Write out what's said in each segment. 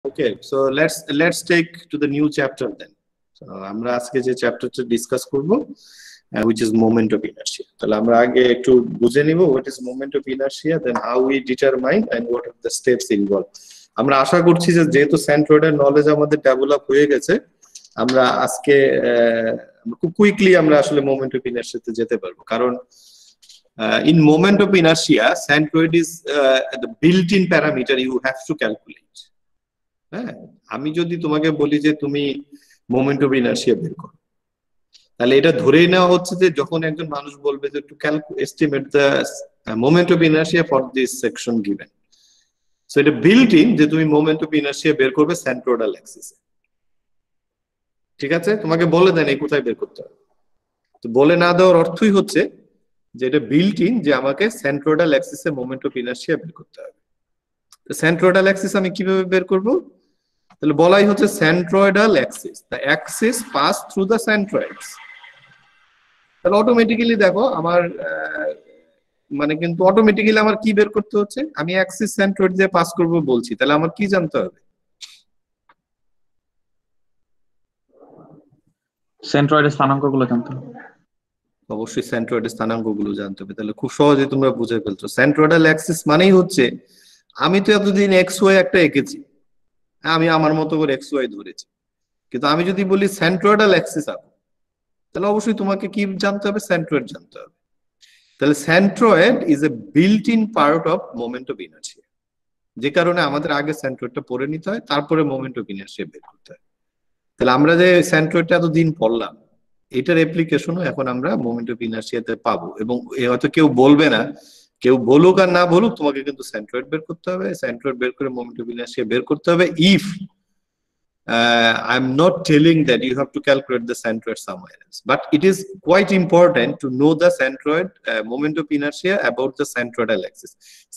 Okay, so let's take to the new chapter then. So আমরা আজকে যে চ্যাপ্টারটা ডিসকাস করব which is moment of inertia. তাহলে আমরা আগে একটু বুঝে নিব what is moment of inertia, then how we determine and what are the steps involved. আমরা আশা করছি যে যেহেতু সেন্ট্রয়েডের নলেজ আমাদের ডেভেলপ হয়ে গেছে, আমরা আজকে খুব কুইকলি আমরা আসলে moment of inertia তে যেতে পারবো, কারণ in moment of inertia centroid is the built-in parameter you have to calculate. হ্যাঁ, আমি যদি তোমাকে বলি যে তুমি মোমেন্ট অফ ইনার্শিয়া বের করো, তাহলে এটা ধরেই নেওয়া হচ্ছে যে যখন একজন মানুষ বলবে যে to estimate the moment of inertia for this section given, so এটা বিল্ট ইন যে তুমি মোমেন্ট অফ ইনার্শিয়া বের করবে সেন্ট্রোইডাল অ্যাক্সিসে। ঠিক আছে, তোমাকে বলে দেন এই কোথায় বের করতে হবে, তো বলে না দেওয়ার অর্থই হচ্ছে যে এটা বিল্ট ইন যে আমাকে সেন্ট্রোইডাল অ্যাক্সিসে মোমেন্ট অফ ইনার্শিয়া বের করতে হবে। সেন্ট্রোইডাল অ্যাক্সিস আমি কিভাবে বের করব, তাহলে বলাই হচ্ছে centroidal axis, the axis pass through the centroids. তাহলে অটোমেটিক্যালি দেখো আমার মানে কিন্তু অটোমেটিক্যালি আমার কি বের করতে হচ্ছে, আমি অ্যাক্সিস সেন্ট্রয়েড দিয়ে পাস করব বলছি, তাহলে আমার কি জানতে হবে, সেন্ট্রয়েডের স্থানাঙ্কগুলো জানতে হবে। অবশ্যই সেন্ট্রয়েডের স্থানাঙ্কগুলো জানতে হবে। তাহলে খুব সহজে তোমরা বুঝে ফেলছো, সেন্ট্রয়েডাল অ্যাক্সিস মানেই হচ্ছে আমি তো এতদিন এক্স ওয়াই একটা এঁকেছি, আমি আমার মতো করে এক্স ওয়াই ধরেছি, কিন্তু আমি যদি বলি সেন্ট্রয়েডাল অ্যাক্সিস আঁকো, তাহলে অবশ্যই তোমাকে কি জানতে হবে, সেন্ট্রয়েড জানতে হবে। তাহলে centroid is a built in part of moment of inertia, যে কারণে আমাদের আগে সেন্ট্রয়েডটা পড়ে নিতে হয়, তারপরে মোমেন্ট অফ ইনার্শিয়া বের করতে হয়। তাহলে আমরা যে সেন্ট্রয়েডটা এতদিন পড়লাম, এটার অ্যাপ্লিকেশনও এখন আমরা মোমেন্ট অফ ইনার্শিয়াতে পাবো। এবং হয়তো কেউ বলবে না, কেউ বলুক আর না বলুক, তোমাকে কিন্তু সেন্ট্রয়েড বের করতে হবে, সেন্ট্রয়েড বের করে মোমেন্ট অফ ইনার্শিয়া বের করতে হবে। If I'm not telling that you have to calculate the centroid somewhere else, but it is quite important to know the centroid moment of inertia about the centroidal axis.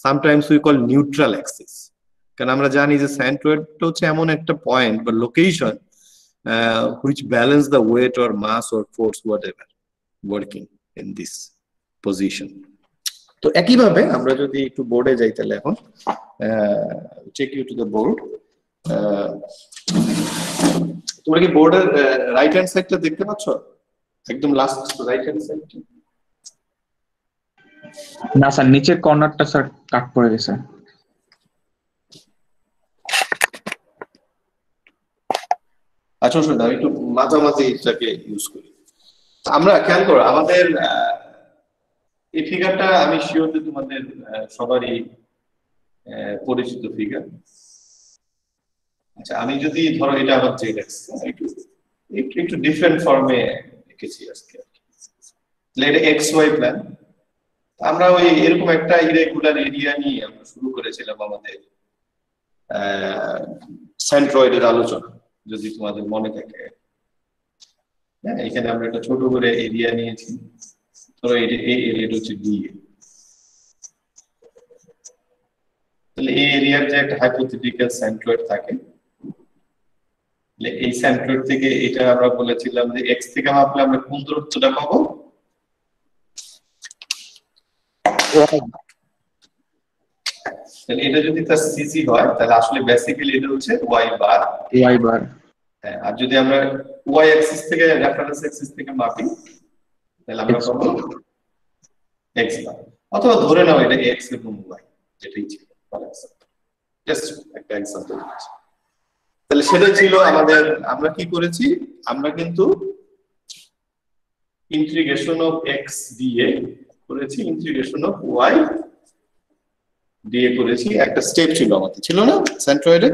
Sometimes we call neutral axis, কারণ আমরা জানি যে centroid হচ্ছে এমন একটা point বা location which balance the weight or mass or force whatever working in this position. তো একইভাবে আমরা যদি একটু বোর্ডে যাই, তাহলে এখন take you to the board. তোমরা কি বোর্ডের রাইট হ্যান্ড সাইডটা দেখতে পাচ্ছ, একদম লাস্ট রাইট হ্যান্ড সাইড? না স্যার, নিচের কর্নারটা স্যার কাট পড়ে গেছে। আচ্ছা শোনো, আমি একটু মাঝামাঝি এটাকে ইউজ করি। আমরা খেয়াল করো, আমাদের এই ফিগারটা আমি শিওর যে তোমাদের সবারই পরিচিত ফিগার। আচ্ছা, আমি যদি ধরো এটা আমার জেড এক্স, একটু ডিফারেন্ট ফর্মে এঁকেছি আজকে, এটা এক্স ওয়াই প্ল্যান। আমরা ওই এরকম একটা ইরেগুলার এরিয়া নিয়ে আমরা শুরু করেছিলাম আমাদের সেন্ট্রয়েডের আলোচনা, যদি তোমাদের মনে থাকে। হ্যাঁ, এখানে আমরা একটা ছোট করে এরিয়া নিয়েছি, ধরো এই এরিয়াটা হচ্ছে ডি। তাহলে এই এরিয়ার যে একটা হাইপোথেটিক্যাল সেন্ট্রয়েড থাকে, এই সেন্ট্রয়েড থেকে এটা আমরা বলেছিলাম যে এক্স থেকে মাপলে আমরা কোন দূরত্বটা পাবো, তাহলে এটা যদি তার সিসি হয়, তাহলে আসলে বেসিক্যালি এটা হচ্ছে ওয়াই বার। হ্যাঁ, আর যদি আমরা ওয়াই অ্যাক্সিস থেকে রেফারেন্স অ্যাক্সিস থেকে মাপি, তাহলে আমরা পাবো এক্স বার, অথবা ধরে নাও এটা এক্স এবং ওয়াই যেটাই ছিল। জাস্ট একটা এক্সাম্পল। তাহলে সেটা ছিল আমাদের, আমরা কি করেছি, আমরা কিন্তু ইন্টিগ্রেশন অফ এক্স দিয়ে করেছি, ইন্টিগ্রেশন অফ ওয়াই দিয়ে করেছি। একটা স্টেপ ছিল আমাদের, ছিল না সেন্ট্রয়েডে?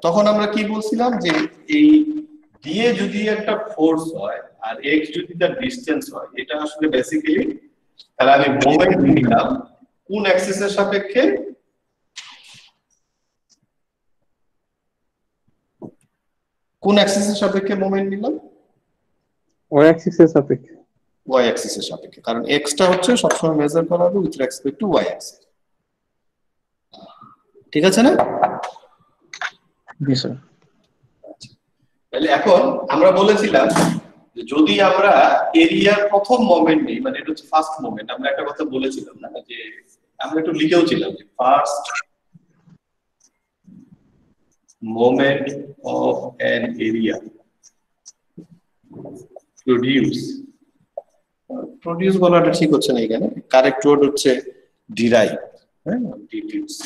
তখন আমরা কি বলছিলাম যে এই দিয়ে যদি একটা ফোর্স হয় আর এক্স যদি তার ডিসটেন্স হয়, এটা আসলে বেসিক্যালি, তাহলে আমি মোমেন্ট নিলাম কোন অ্যাক্সিসের সাপেক্ষে, কোন অ্যাক্সিসের সাপেক্ষে মোমেন্ট নিলাম, ওয়াই অ্যাক্সিসের সাপেক্ষে। ওয়াই অ্যাক্সিসের সাপেক্ষে, কারণ এক্সটা হচ্ছে সবসময় মেজার করা হবে with respect to Y axis. ঠিক আছে না? জি স্যার। তাহলে এখন আমরা বলেছিলাম যে যদি আমরা এরিয়ার প্রথম মোমেন্ট নিই, মানে এটা হচ্ছে ফার্স্ট মোমেন্ট, আমরা একটা কথা বলেছিলাম না যে আমরা একটু লিখেও ছিলাম যে first moment of an area produce বলাটা ঠিক হচ্ছে না এখানে, কারেক্ট ওয়ার্ড হচ্ছে derive, হ্যাঁ, deduce।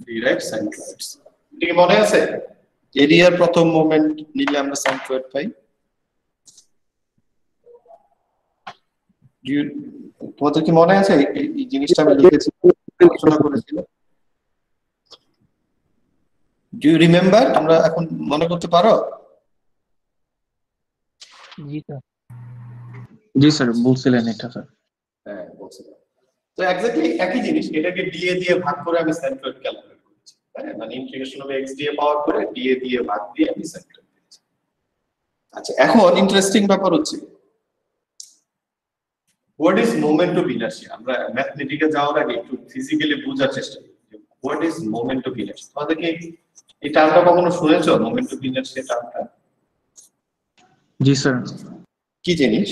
derive centroids, এটা কি মনে আছে? এরিয়ার প্রথম মোমেন্ট নিলে আমরা সেন্ট্রয়েড পাই। তোমাদের কি মনে আছে এই জিনিসটা আমি লিখেছি, আলোচনা করেছিলাম? Do you remember? তোমরা এখন মনে করতে পারো? জি স্যার, বলছিলেন এটা স্যার। হ্যাঁ বলছিলাম। তো এক্স্যাক্টলি একই জিনিস, এটাকে ডিএ দিয়ে ভাগ করে আমি সেন্ট্রয়েড ক্যালকুলেট করেছি, হ্যাঁ, মানে ইন্টিগ্রেশন অফ এক্স দিয়ে পাওয়ার করে ডিএ দিয়ে ভাগ দিয়ে আমি সেন্ট্রয়েড পেয়েছি। আচ্ছা, এখন ইন্টারেস্টিং ব্যাপার হচ্ছে what is moment of inertia. আমরা ম্যাথমেটিকে যাওয়ার আগে একটু ফিজিক্যালি বোঝার চেষ্টা করি what is moment of inertia. তোমাদের কি এই টার্মটা কখনো শুনেছো, মোমেন্ট অফ ইনার্শিয়া টার্মটা? জি স্যার। কি জিনিস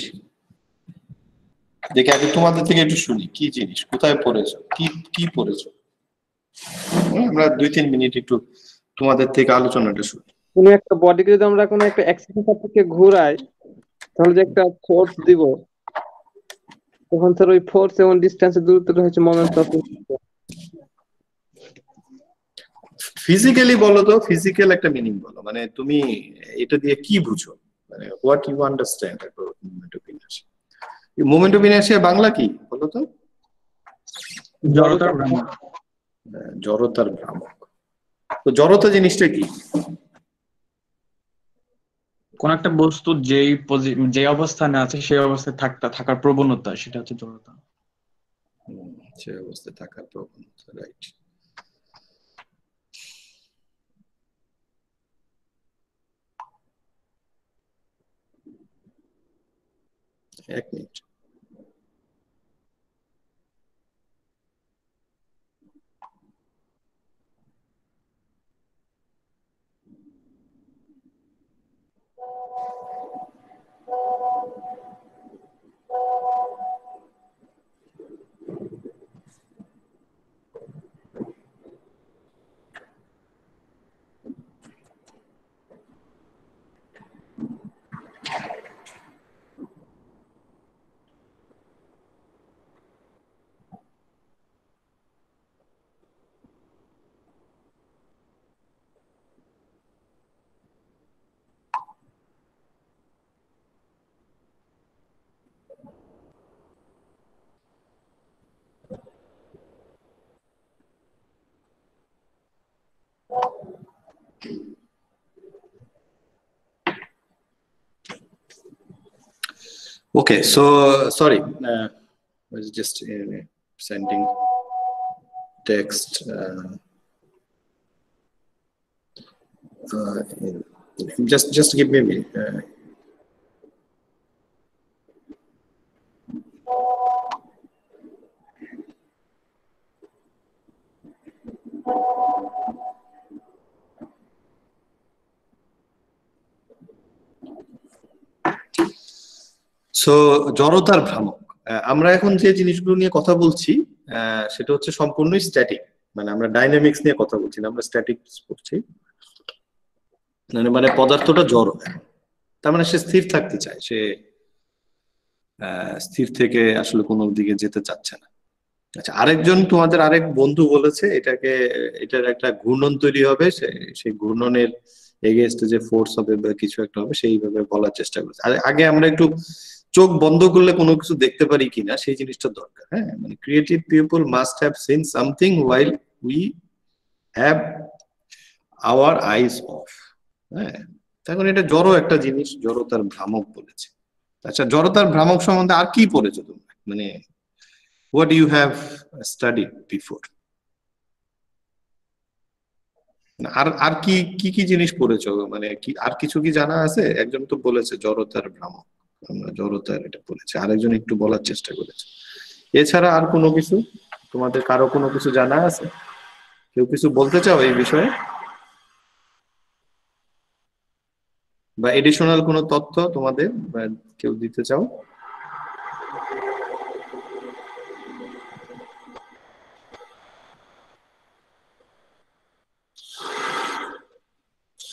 দেখে আগে তোমাদের থেকে একটু শুনি, কি জিনিস, কোথায় পড়েছো, কি পড়েছো? আমরা 2-3 মিনিট একটু তোমাদের থেকে আলোচনাটা শুনি। কোনো একটা বডিকে যদি আমরা কোনো একটা অ্যাক্সিসের সাপেক্ষে ঘোরাই, তাহলে যে একটা ফোর্স দিব, তখন স্যার ওই ফোর্স এবং ডিসটেন্সের দূরত্বটা হচ্ছে মোমেন্ট অফ ইনারশিয়া। ফিজিক্যালি বলো তো, ফিজিক্যাল একটা মিনিং বলো, মানে তুমি এটা দিয়ে কি বুঝো, মানে what you understand about moment of inertia. Moment of inertia Bangla কি বলো তো? জড়তার ভ্রামক। জড়তার ভ্রামক। তো জড়তা জিনিসটা কি? কোন একটা বস্তু যে অবস্থানে আছে সেই অবস্থায় থাকার প্রবণতা, সেটা হচ্ছে জড়তা। সে অবস্থায় থাকার প্রবণতা, রাইট। এক minute. Okay, so sorry, I was just sending text. Just give me a minute. So জড়তার ভ্রামক, আমরা এখন যে জিনিসগুলো নিয়ে কথা বলছি সেটা হচ্ছে সম্পূর্ণই স্ট্যাটিক, মানে আমরা ডাইনামিক্স নিয়ে কথা বলছি না, আমরা স্ট্যাটিক্স পড়ছি। মানে পদার্থটা জড়, তার মানে সে স্থির থাকতে চায়, সে স্থির থেকে আসলে কোনো দিকে যেতে চাচ্ছে না। আচ্ছা, আরেকজন তোমাদের আরেক বন্ধু বলেছে এটার একটা ঘূর্ণন তৈরি হবে, সেই ঘূর্ণনের এগেইনস্টে যে ফোর্স হবে বা কিছু একটা হবে, সেইভাবে বলার চেষ্টা করছে। আগে আমরা একটু চোখ বন্ধ করলে কোনো কিছু দেখতে পারি কিনা সেই জিনিসটা দরকার। হ্যাঁ, মানে creative people must have seen something while we have our eyes of. হ্যাঁ, এখন এটা জড় একটা জিনিস, জড়তার ভ্রামক বলেছে। আচ্ছা, জড়তার ভ্রামক সম্বন্ধে আর কি পড়েছো তোমরা, মানে what you have studied before? আর কি জিনিস পড়েছো, মানে কি আর কিছু কি জানা আছে? একজন তো বলেছে জড়তার ভ্রামক, আমরা জড়তার এটা বলেছে, আরেকজন একটু বলার চেষ্টা করেছে। এছাড়া আর কোনো কিছু তোমাদের কারো কোনো কিছু জানা আছে? কেউ কিছু বলতে চাও এই বিষয়ে, বা এডিশনাল কোনো তথ্য তোমাদের কেউ দিতে চাও?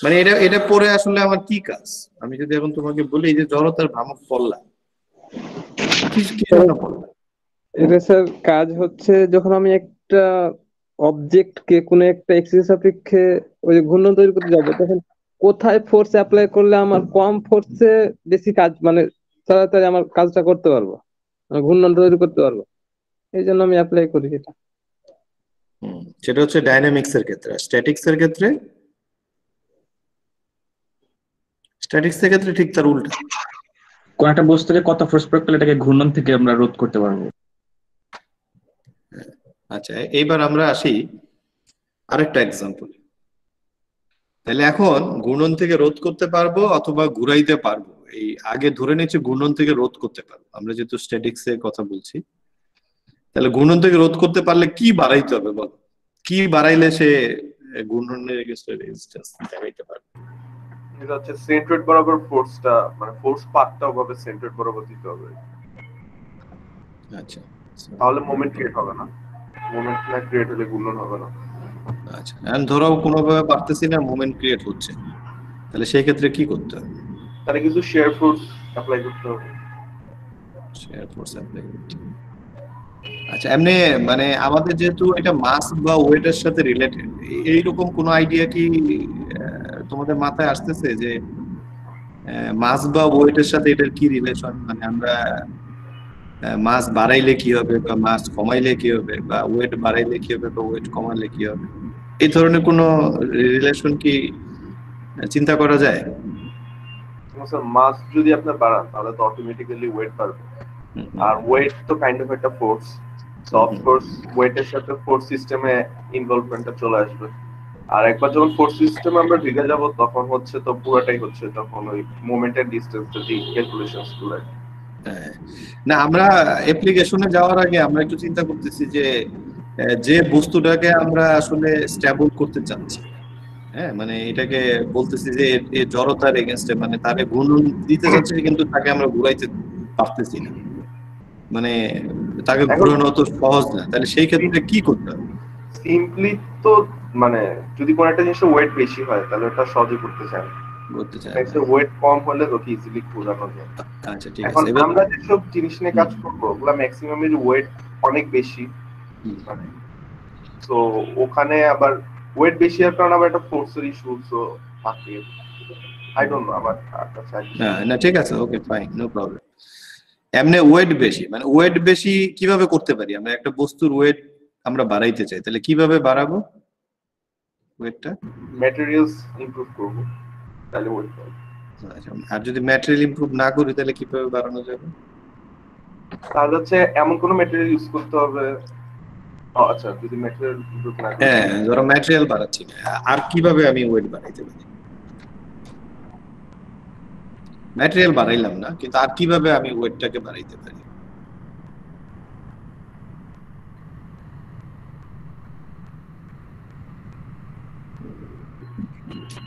মানে এটা এটা পরে আসলে আমার কি কাজ? আমি যদি এখন তোমাকে বলি যে জড়তার ভ্রামক পড়লা, কি কি জন্য পড়লা? এটা স্যার কাজ হচ্ছে যখন আমি একটা অবজেক্ট কে কোনো একটা এক্সেস সাপেক্ষে ওই যে ঘূর্ণন তৈরি করতে যাবো, তখন কোথায় ফোর্স অ্যাপ্লাই করলে আমার কম ফোর্সে বেশি কাজ, মানে তাড়াতাড়ি আমার কাজটা করতে পারবো, মানে ঘূর্ণন তৈরি করতে পারবো, এই জন্য আমি অ্যাপ্লাই করি এটা। সেটা হচ্ছে ডাইনামিক্স এর ক্ষেত্রে। স্ট্যাটিক্স এর ক্ষেত্রে, স্ট্যাটিক্স এর ক্ষেত্রে ঠিক তার উল্টা। কোন একটা বস্তুকে কত ফোর্স প্রয়োগ করলে এটাকে ঘূর্ণন থেকে আমরা রোধ করতে পারবো। আচ্ছা, এইবার আমরা আসি আরেকটা এক্সাম্পল। তাহলে এখন ঘূর্ণন থেকে রোধ করতে পারবো অথবা ঘুরাইতে পারবো, এই আগে ধরে নিচ্ছি ঘূর্ণন থেকে রোধ করতে পারবো, আমরা যেহেতু স্ট্যাটিক্স এর কথা বলছি। তাহলে ঘূর্ণন থেকে রোধ করতে পারলে কি বাড়াইতে হবে বলো? কি বাড়াইলে সে ঘূর্ণনের রেজিস্ট্যান্স দেখাইতে পারবে? এটা হচ্ছে সেন্ট্রয়েড বরাবর ফোর্সটা, মানে ফোর্স পাথটা ওভাবে সেন্ট্রয়েড বরাবর দিতে হবে। আচ্ছা, তাহলে মোমেন্ট ক্রিয়েট হবে না, মোমেন্ট না ক্রিয়েট হলে ঘূর্ণন হবে না। আচ্ছা, এখন ধরো কোনোভাবে পারতেছি না, মোমেন্ট ক্রিয়েট হচ্ছে, তাহলে সেই ক্ষেত্রে কি করতে হবে? তাহলে কিন্তু শেয়ার ফোর্স অ্যাপ্লাই করতে হবে। শেয়ার ফোর্স অ্যাপ্লাই করতে হবে। আচ্ছা, এমনি মানে আমাদের যেহেতু এটা মাস বা ওয়েটের সাথে রিলেটেড, এইরকম কোনো আইডিয়া কি তোমাদের মাথায় আসতেছে যে মাস বা ওয়েটের সাথে এটার কি রিলেশন? মানে আমরা মাস বাড়াইলে কি হবে বা মাস কমাইলে কি হবে, বা ওয়েট বাড়াইলে কি হবে বা ওয়েট কমাইলে কি হবে, এই ধরনের কোনো রিলেশন কি চিন্তা করা যায়? মাস যদি আপনি বাড়ান তাহলে তো অটোমেটিক্যালি ওয়েট বাড়বে, আর ওয়েট তো কাইন্ড অফ একটা ফোর্স, সো অফ কোর্স ওয়েটের সাথে ফোর্স সিস্টেমে ইনভলভমেন্টটা চলে আসবে। আর একবার যখন ফোর্স সিস্টেমে আমরা ঢুকে যাব তখন হচ্ছে তো পুরোটাই হচ্ছে তখন ওই মোমেন্টের ডিসটেন্সটা দিয়ে ক্যালকুলেশনস গুলো। না, আমরা অ্যাপ্লিকেশনে যাওয়ার আগে আমরা একটু চিন্তা করতেছি যে যে বস্তুটাকে আমরা আসলে স্ট্যাবল করতে চাচ্ছি, হ্যাঁ, মানে এটাকে বলতেছি যে এর জড়তার এগেইনস্টে, মানে তারে ঘূর্ণন দিতে চাচ্ছি কিন্তু তাকে আমরা ঘুরাইতে পারতেছি না, মানে তাকে ঘুরানো তো সহজ না। তাহলে সেই ক্ষেত্রে কি করতে হবে? সিম্পলি তো মানে যদি কোনো একটা জিনিসের ওয়েট বেশি হয় তাহলে ওটা সহজে করতে চায়, ওয়েট কম হলে তো ইজিলি ঘোরানো যায়। আচ্ছা, ঠিক এখন আছে। আমরা যেসব জিনিস নিয়ে কাজ করবো ওগুলা ম্যাক্সিমামের ওয়েট অনেক বেশি, মানে তো ওখানে আবার ওয়েট বেশি হওয়ার কারণে আবার একটা ফোর্সের ইস্যু থাকে। আই ডোন্ট নো আবার না, ঠিক আছে, ওকে, ফাইন, নো প্রবলেম। এমনি ওয়েট বেশি, মানে ওয়েট বেশি কিভাবে করতে পারি? আমরা একটা বস্তুর ওয়েট আমরা বাড়াইতে চাই, তাহলে কিভাবে বাড়াবো ওয়েটটা? ম্যাটেরিয়ালস ইমপ্রুভ করব তাহলে ওয়েট বাড়বে। আর যদি ম্যাটেরিয়াল ইমপ্রুভ না করি তাহলে কিভাবে বাড়ানো যাবে? তাহলে হচ্ছে এমন কোন ম্যাটেরিয়াল ইউজ করতে হবে। আচ্ছা, যদি ম্যাটেরিয়াল ইমপ্রুভ না করি, হ্যাঁ, ধরো ম্যাটেরিয়াল বাড়াচ্ছি না, আর কিভাবে আমি ওয়েট বাড়াইতে পারি? ম্যাটেরিয়াল বাড়াইলাম না, কিন্তু আর কিভাবে আমি ওয়েটটাকে বাড়াইতে পারি?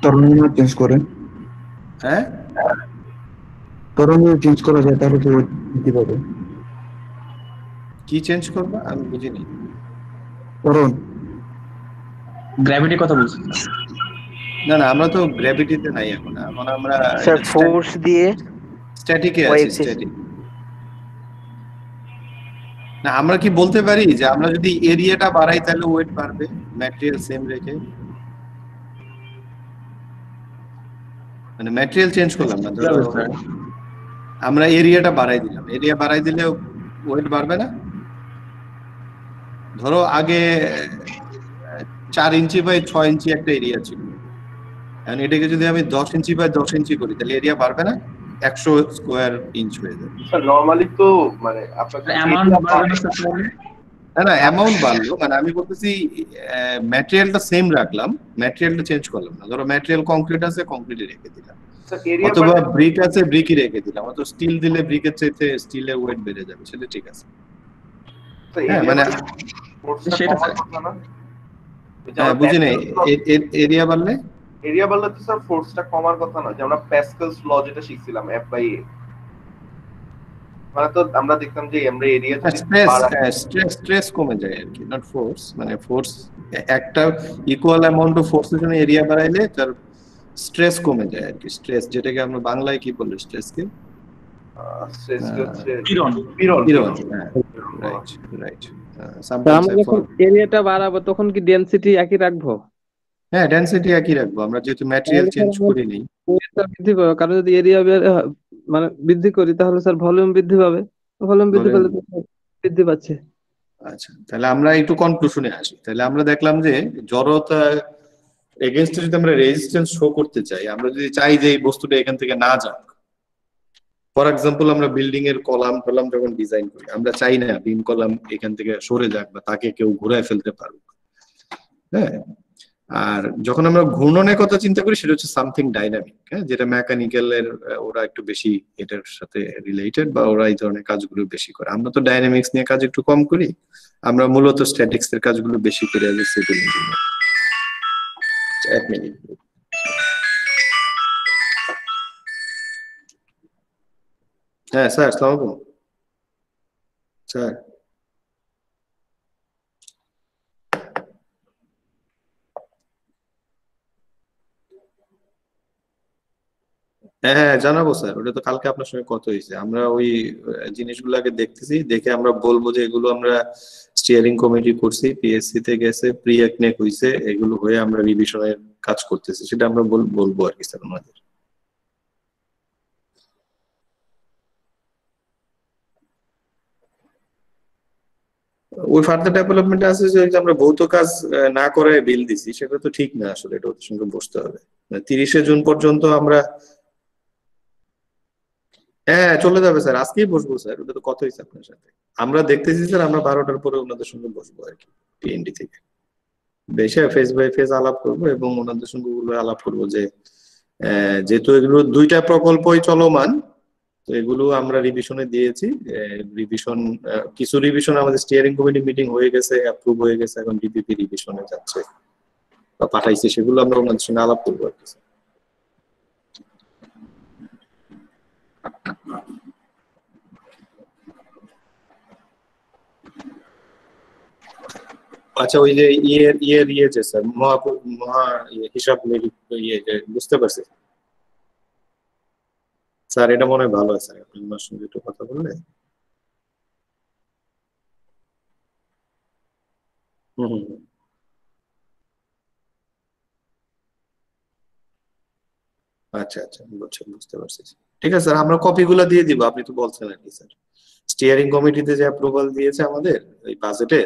তরঙ্গ চেঞ্জ করেন। হ্যাঁ, তরঙ্গ চেঞ্জ করা যায়, তাহলে তো কিভাবে? কি চেঞ্জ করবো আমি বুঝিনি। তরঙ্গ গ্র্যাভিটির কথা বলছি। না, আমরা তো গ্র্যাভিটিতে নাই এখন। এখন আমরা স্যার ফোর্স দিয়ে স্ট্যাটিকে আছি, স্ট্যাটিক। না, আমরা কি বলতে পারি যে আমরা যদি এরিয়াটা বাড়াই তাহলে ওয়েট বাড়বে ম্যাটেরিয়াল সেম রেখে? মানে ম্যাটেরিয়াল চেঞ্জ করলাম না, ধরো আমরা এরিয়াটা বাড়াই দিলাম, এরিয়া বাড়াই দিলে ওয়েট বাড়বে না? ধরো আগে 4 ইঞ্চি বাই 6 ইঞ্চি একটা এরিয়া ছিল, এখন এটাকে যদি আমি 10 ইঞ্চি বাই 10 ইঞ্চি করি তাহলে এরিয়া বাড়বে না? 100 স্কয়ার ইঞ্চ হয়ে যাবে। স্যার নরমালি তো মানে আপনাদের অ্যামাউন্ট বাড়বে না স্যার? না, অ্যামাউন্ট বাড়লো, মানে আমি বলতেছি ম্যাটেরিয়ালটা সেম রাখলাম, ম্যাটেরিয়ালটা চেঞ্জ করলাম না। ধরো ম্যাটেরিয়াল কংক্রিট আছে, কংক্রিটই রেখে দিলাম, অথবা ব্রিক আছে, ব্রিকই রেখে দিলাম, অথবা স্টিল দিলে ব্রিকের চাইতে স্টিলের ওয়েট বেড়ে যাবে, সেটা ঠিক আছে। হ্যাঁ, মানে বুঝিনি, এরিয়া বাড়লে তো স্যার ফোর্সটা কমার কথা না, যে আমরা প্যাসকেলস ল যেটা শিখছিলাম F/A, মানে তো আমরা দেখতাম যে আমরা এরিয়া স্ট্রেস কমে যায় আর কি, নট ফোর্স। মানে ফোর্স একটা ইকুয়াল অ্যামাউন্ট অফ ফোর্সের জন্য এরিয়া বাড়াইলে তার স্ট্রেস কমে যায় আর কি। স্ট্রেস যেটাকে আমরা বাংলায় কি বলি, স্ট্রেসকে স্ট্রেস হচ্ছে কিরণ। বিরল কিরণ। হ্যাঁ, রাইট রাইট। তা সামটাইমস আমরা আই যখন এরিয়াটা বাড়াবো তখন কি ডেনসিটি একই রাখবো? হ্যাঁ, ডেনসিটি একই রাখবো আমরা, যেহেতু ম্যাটেরিয়াল তাহলে চেঞ্জ স্যার আমরা করিনি। ওয়েটটা বৃদ্ধি পাবে, কারণ যদি এরিয়া মানে বৃদ্ধি করি তাহলে স্যার ভলিউম বৃদ্ধি পাবে, ভলিউম বৃদ্ধি বলেন। পেলে তো বৃদ্ধি পাচ্ছে। আচ্ছা, তাহলে আমরা একটু কনক্লুশনে আসি। তাহলে আমরা দেখলাম যে জড়তা এগেইনস্টে যদি আমরা রেজিস্ট্যান্স শো করতে চাই, আমরা যদি চাই যে এই বস্তুটা এখান থেকে না যাক, ফর এক্সাম্পল আমরা বিল্ডিং এর কলাম টলাম যখন ডিজাইন করি, আমরা চাই না বিম কলাম এখান থেকে সরে যাক বা তাকে কেউ ঘুরায় ফেলতে পারুক। হ্যাঁ, আর যখন আমরা ঘূর্ণনের কথা চিন্তা করি সেটা হচ্ছে সামথিং ডাইনামিক, হ্যাঁ, যেটা মেকানিক্যাল এর ওরা একটু বেশি এটার সাথে রিলেটেড, বা ওরা এই ধরনের কাজগুলো বেশি করে। আমরা তো ডাইনামিক্স নিয়ে কাজ একটু কম করি, আমরা মূলত স্ট্যাটিক্স এর কাজগুলো বেশি করি আজ সিভিল ইঞ্জিনিয়ার। এক মিনিট। হ্যাঁ স্যার, আসসালামু আলাইকুম স্যার। হ্যাঁ হ্যাঁ, জানাবো স্যার, ওটা তো কালকে আপনার সঙ্গে কথা হয়েছে। আমরা ওই জিনিসগুলোকে দেখতেছি, দেখে আমরা বলবো যে এগুলো আমরা স্টিয়ারিং কমিটি করছি, পিএসসি তে গেছে, প্রি একনেক হয়েছে, এগুলো হয়ে আমরা রিভিশনের কাজ করতেছি, সেটা আমরা বলবো আর কি স্যার আমাদের। ওই ফার্দার ডেভেলপমেন্ট আছে যে আমরা ভৌত কাজ না করে বিল দিছি, সেটা তো ঠিক না আসলে, এটা ওদের সঙ্গে বসতে হবে। 30শে জুন পর্যন্ত আমরা, হ্যাঁ চলে যাবে স্যার, আজকেই বসবো স্যার, ওটা তো কথা হয়েছে আপনার সাথে। আমরা দেখতেছি স্যার, আমরা 12টার পরে ওনাদের সঙ্গে বসবো আর কি, টিএনডি থেকে বেশি ফেস বাই ফেস আলাপ করবো, এবং ওনাদের সঙ্গে আলাপ করবো যে যেহেতু এগুলো দুইটা প্রকল্পই চলমান, তো এগুলো আমরা রিভিশনে দিয়েছি। রিভিশন, কিছু রিভিশন আমাদের স্টিয়ারিং কমিটি মিটিং হয়ে গেছে, অ্যাপ্রুভ হয়ে গেছে, এখন ডিপিপি রিভিশনে যাচ্ছে বা পাঠাইছে, সেগুলো আমরা ওনাদের সঙ্গে আলাপ করবো আর কি। আচ্ছা, ওই যে ইয়ে যে স্যার মহা হিসাব ইয়ে যে বুঝতে পারছি স্যার, এটা মনে হয় ভালো আছে স্যার, আপনি ওনার সঙ্গে একটু কথা বললে। হুম হুম হুম। আচ্ছা আচ্ছা, বুঝতে পারছি। ঠিক আছে স্যার, আমরা কপিগুলো দিয়ে দিব, আপনি তো বলছেন আর কি স্যার, স্টিয়ারিং কমিটিতে যে অ্যাপ্রুভাল দিয়েছে আমাদের এই বাজেটে,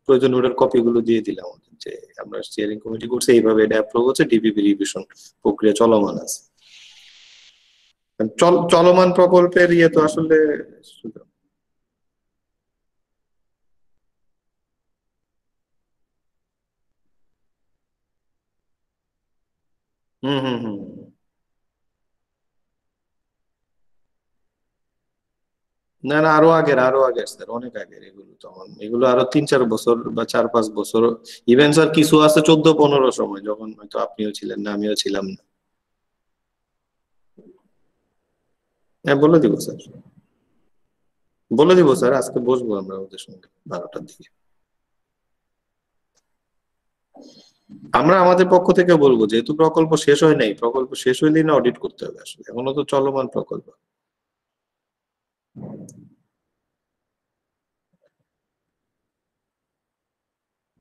প্রয়োজন ওটার কপিগুলো দিয়ে দিলাম আমাদের, যে আমরা স্টিয়ারিং কমিটি করছি এইভাবে, এটা অ্যাপ্রুভ হচ্ছে, ডিপিপি রিভিশন প্রক্রিয়া চলমান আছে। চলমান প্রকল্পের ইয়ে তো আসলে হুম হুম হুম হুম। না না, আরো আগের স্যার, অনেক আগের এগুলো, তখন এগুলো আরো 3-4 বছর বা 4-5 বছর, ইভেন স্যার কিছু আছে 14-15 সময়, যখন হয়তো আপনিও ছিলেন না, আমিও ছিলাম না। হ্যাঁ বলে দিব স্যার, বলে দিব স্যার, আজকে বসবো আমরা ওদের সঙ্গে 12টার দিকে। আমরা আমাদের পক্ষ থেকে বলবো, যেহেতু প্রকল্প শেষ হয় নাই, প্রকল্প শেষ হইলেই না অডিট করতে হবে, আসলে এখনো তো চলমান প্রকল্প।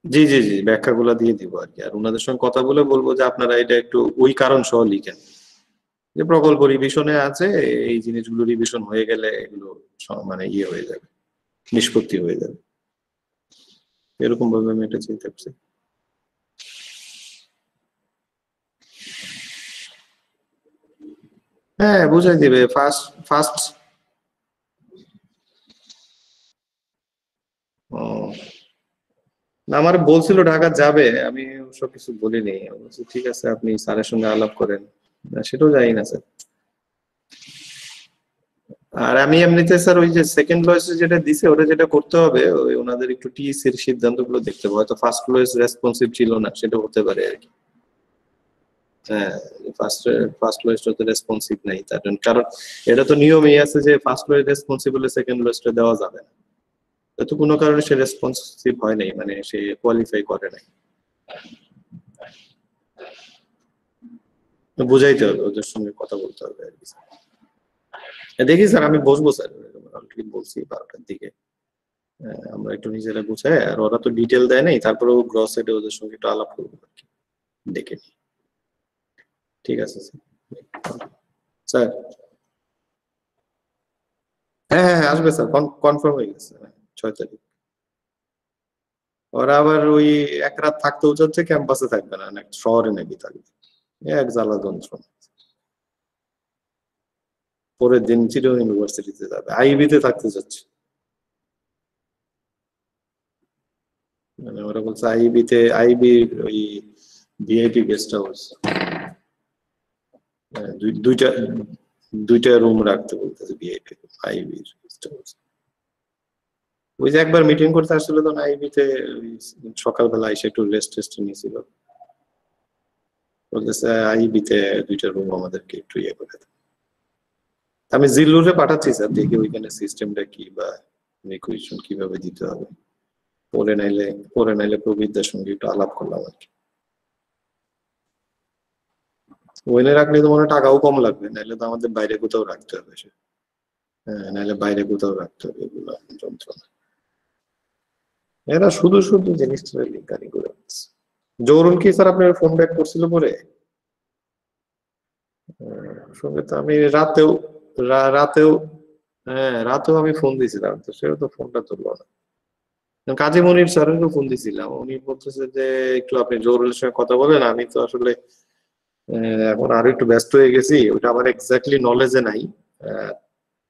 জি জি জি, ব্যাখ্যাগুলো দিয়ে দিব আর কি, আর ওনাদের সঙ্গে কথা বলে বলবো যে আপনারা এটা একটু ওই কারণ সহ লিখেন, যে প্রকল্প রিভিশনে আছে, এই জিনিসগুলো রিভিশন হয়ে গেলে এগুলো মানে ইয়ে হয়ে যাবে, নিষ্পত্তি হয়ে যাবে, এরকম ভাবে আমি এটা চিন্তা করছি। হ্যাঁ বুঝাই দিবে ফার্স্ট ফার্স্ট। ও না, আমার বলছিল ঢাকা যাবে, আমি সব কিছু বলিনি, আমি বলছি ঠিক আছে আপনি স্যারের সঙ্গে আলাপ করেন, না সেটাও জানি না স্যার। আর আমি এমনিতে স্যার ওই যে সেকেন্ড লয়েস যেটা দিছে, ওটা যেটা করতে হবে, ওই ওনাদের একটু টিএসসি এর সিদ্ধান্ত গুলো দেখতে হবে, হয়তো ফার্স্ট লয়েস রেসপন্সিভ ছিল না, সেটা হতে পারে আর কি। হ্যাঁ, ফার্স্ট লয়েসটা তো রেসপন্সিভ নাই, তার জন্য, কারণ এটা তো নিয়মই আছে যে ফার্স্ট লয়েস রেসপন্সিভ হলে সেকেন্ড লয়েসটা দেওয়া যাবে না, তো কোনো কারণে সে রেসপন্সিভ হয় নাই, মানে সে কোয়ালিফাই করে নাই। বুঝাইতে হবে, ওদের সঙ্গে কথা বলতে হবে আর কি। দেখি স্যার, আমি বসবো স্যার, অলরেডি বলছি 12টার দিকে। আমরা একটু নিজেরা গুছাই, আর ওরা তো ডিটেল দেয় নাই, তারপরেও গ্রস সাইডে ওদের সঙ্গে একটু আলাপ করবো আর কি, দেখে নি। ঠিক আছে স্যার। হ্যাঁ হ্যাঁ হ্যাঁ, আসবে স্যার, কনফার্ম হয়ে গেছে, 6 তারিখ। ওরা আবার ওই এক রাত থাকতেও চাচ্ছে, ক্যাম্পাসে থাকবে না, শহরে নাকি থাকবে, এক জ্বালা যন্ত্রণা। পরের দিন চিটাগং ইউনিভার্সিটিতে যাবে, আইবিতে থাকতে চাচ্ছে। মানে ওরা বলছে আইবিতে, আইবি ওই ভিআইপি গেস্ট হাউস, দুইটা রুম রাখতে বলতেছে ভিআইপি, আইবি গেস্ট হাউস। ওই যে একবার মিটিং করতে আসলে তখন আইবিতে সকালবেলা এসে একটু রেস্ট টেস্ট নিয়েছিল, বলতেছে আইবিতে 2টা রুম আমাদেরকে একটু ইয়ে করে দেয়। আমি জিল্লুরে পাঠাচ্ছি স্যার, দেখি ওইখানে সিস্টেমটা কি বা রিকুয়েশন কিভাবে দিতে হবে। পরে নাইলে প্রবীরদের সঙ্গে একটু আলাপ করলাম আর কি। ওইনে রাখলে তো মনে হয় টাকাও কম লাগবে, নাইলে তো আমাদের বাইরে কোথাও রাখতে হবে। হ্যাঁ, নাইলে বাইরে কোথাও রাখতে হবে এগুলো যন্ত্রণা। এরা শুধু শুধু জিনিসটা লিঙ্কানি করে দিচ্ছে। জরুল কি স্যার আপনার ফোন ব্যাক করছিল পরে? সঙ্গে তো আমি রাতেও রাতেও আমি ফোন দিয়েছিলাম, তো সেও তো ফোনটা তুললো না। কাজী মনির স্যারেরও ফোন দিয়েছিলাম, উনি বলতেছে যে একটু আপনি জরুলের সঙ্গে কথা বলেন, আমি তো আসলে এখন আরো একটু ব্যস্ত হয়ে গেছি, ওটা আমার এক্স্যাক্টলি নলেজে নাই।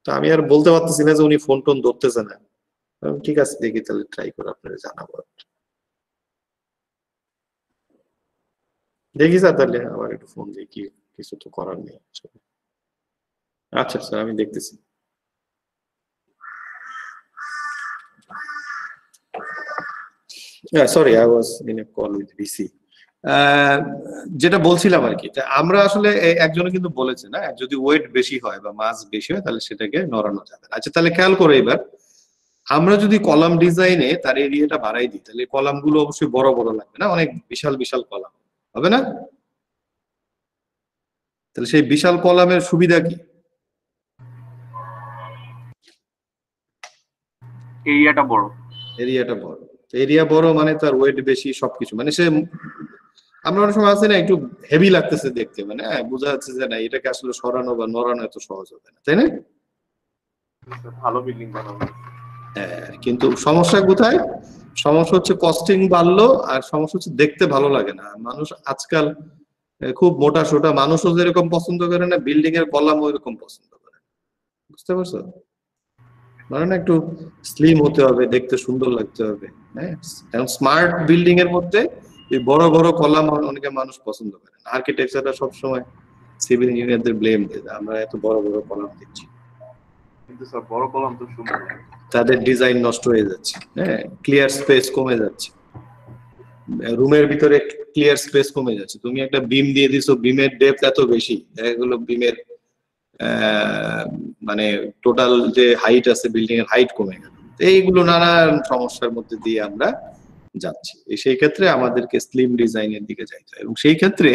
তো আমি আর বলতে পারতেছি না যে উনি ফোন টোন ধরতেছে না। ঠিক আছে, দেখি তাহলে ট্রাই করে আপনারা জানাবো। দেখি স্যার, তাহলে আবার একটু ফোন দিই, কি কিছু তো করার নেই। আচ্ছা স্যার, আমি দেখতেছি। Sorry, I was in a call with VC. যেটা বলছিলাম আর কি, আমরা আসলে একজনে কিন্তু বলেছে না, যদি ওয়েট বেশি হয় বা মাস বেশি হয় তাহলে সেটাকে নড়ানো যাবে। আচ্ছা, তাহলে খেয়াল করে এবার আমরা যদি কলাম ডিজাইনে তার এরিয়াটা বাড়াই দিই, তাহলে কলাম গুলো অবশ্যই বড় বড় লাগবে না, অনেক বিশাল বিশাল কলাম হবে না? তাহলে সেই বিশাল কলামের সুবিধা কি? এরিয়াটা বড়। এরিয়া বড় মানে তার ওয়েট বেশি, সবকিছু মানে সে, আমরা অনেক সময় আছে না একটু হেভি লাগতেছে দেখতে, মানে বোঝা যাচ্ছে যে না এটাকে আসলে সরানো বা নড়ানো এত সহজ হবে না, তাই না? ভালো বিল্ডিং বানানো। হ্যাঁ, কিন্তু সমস্যা কোথায়? সমস্যা হচ্ছে কস্টিং বাড়লো, আর সমস্যা হচ্ছে দেখতে ভালো লাগে না। মানুষ আজকাল খুব মোটা সোটা, মানুষও যেরকম পছন্দ করে না, বিল্ডিং এর কলাম ওইরকম পছন্দ করে। বুঝতে পারছো? মানে না একটু স্লিম হতে হবে, দেখতে সুন্দর লাগতে হবে। হ্যাঁ, এখন স্মার্ট বিল্ডিং এর মধ্যে এই বড় বড় কলাম অনেকে মানুষ পছন্দ করে না। আর্কিটেকচাররা সবসময় সিভিল ইঞ্জিনিয়ারদের ব্লেম দেয়, আমরা এত বড় বড় কলাম দিচ্ছি, কিন্তু স্যার বড় কলাম তো সুন্দর। তাদের ডিজাইন নষ্ট হয়ে যাচ্ছে। হ্যাঁ, ক্লিয়ার স্পেস কমে যাচ্ছে, রুমের ভিতরে ক্লিয়ার স্পেস কমে যাচ্ছে। তুমি একটা বিম দিয়ে দিছো, বিমের ডেপথ এত বেশি, এগুলো বিমের মানে টোটাল যে হাইট আছে বিল্ডিং এর হাইট কমে গেল। এইগুলো নানান সমস্যার মধ্যে দিয়ে আমরা যাচ্ছি। সেই ক্ষেত্রে আমাদেরকে স্লিম ডিজাইনের দিকে যাইতে হয়, এবং সেই ক্ষেত্রে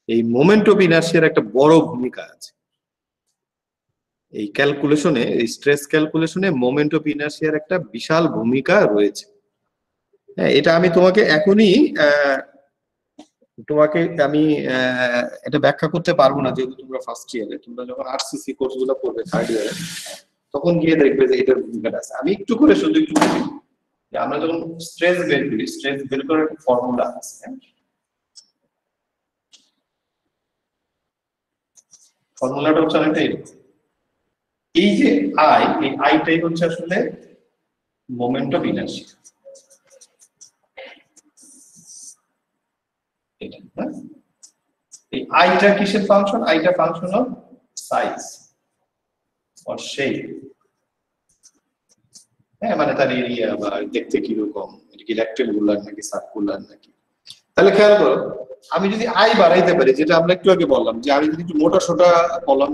এই মোমেন্ট অফ ইনার্সিয়ার একটা বড় ভূমিকা আছে। এই ক্যালকুলেশনে, এই স্ট্রেস ক্যালকুলেশনে মোমেন্ট অফ ইনার্সিয়ার একটা বিশাল ভূমিকা রয়েছে। হ্যাঁ, এটা আমি তোমাকে এখনই আমি এটা ব্যাখ্যা করতে পারবো না, যেহেতু তোমরা ফার্স্ট ইয়ারে, তোমরা যখন আরসিসি কোর্স গুলো করবে থার্ড ইয়ারে, তখন গিয়ে দেখবে যে এটার ভূমিকাটা আছে। আমি একটু করে শুধু একটু বলি যে আমরা যখন স্ট্রেস বের করি, স্ট্রেস বের করার একটা ফর্মুলা আছে। ফর্মুলাটা হচ্ছে অনেকটা এরকম, এই যে আই, এই আইটাই হচ্ছে আসলে মোমেন্ট অফ ইনার্সিয়া। এই আইটা কিসের ফাংশন? আইটা function of size or shape. হ্যাঁ, মানে তার এরিয়া বা দেখতে কিরকম, এটা কি রেক্টেঙ্গুলার নাকি সার্কুলার নাকি। তাহলে খেয়াল করো, আমি যদি আই বাড়াইতে পারি, যেটা আমরা একটু আগে বললাম, যে আমি যদি একটু মোটা সোটা কলাম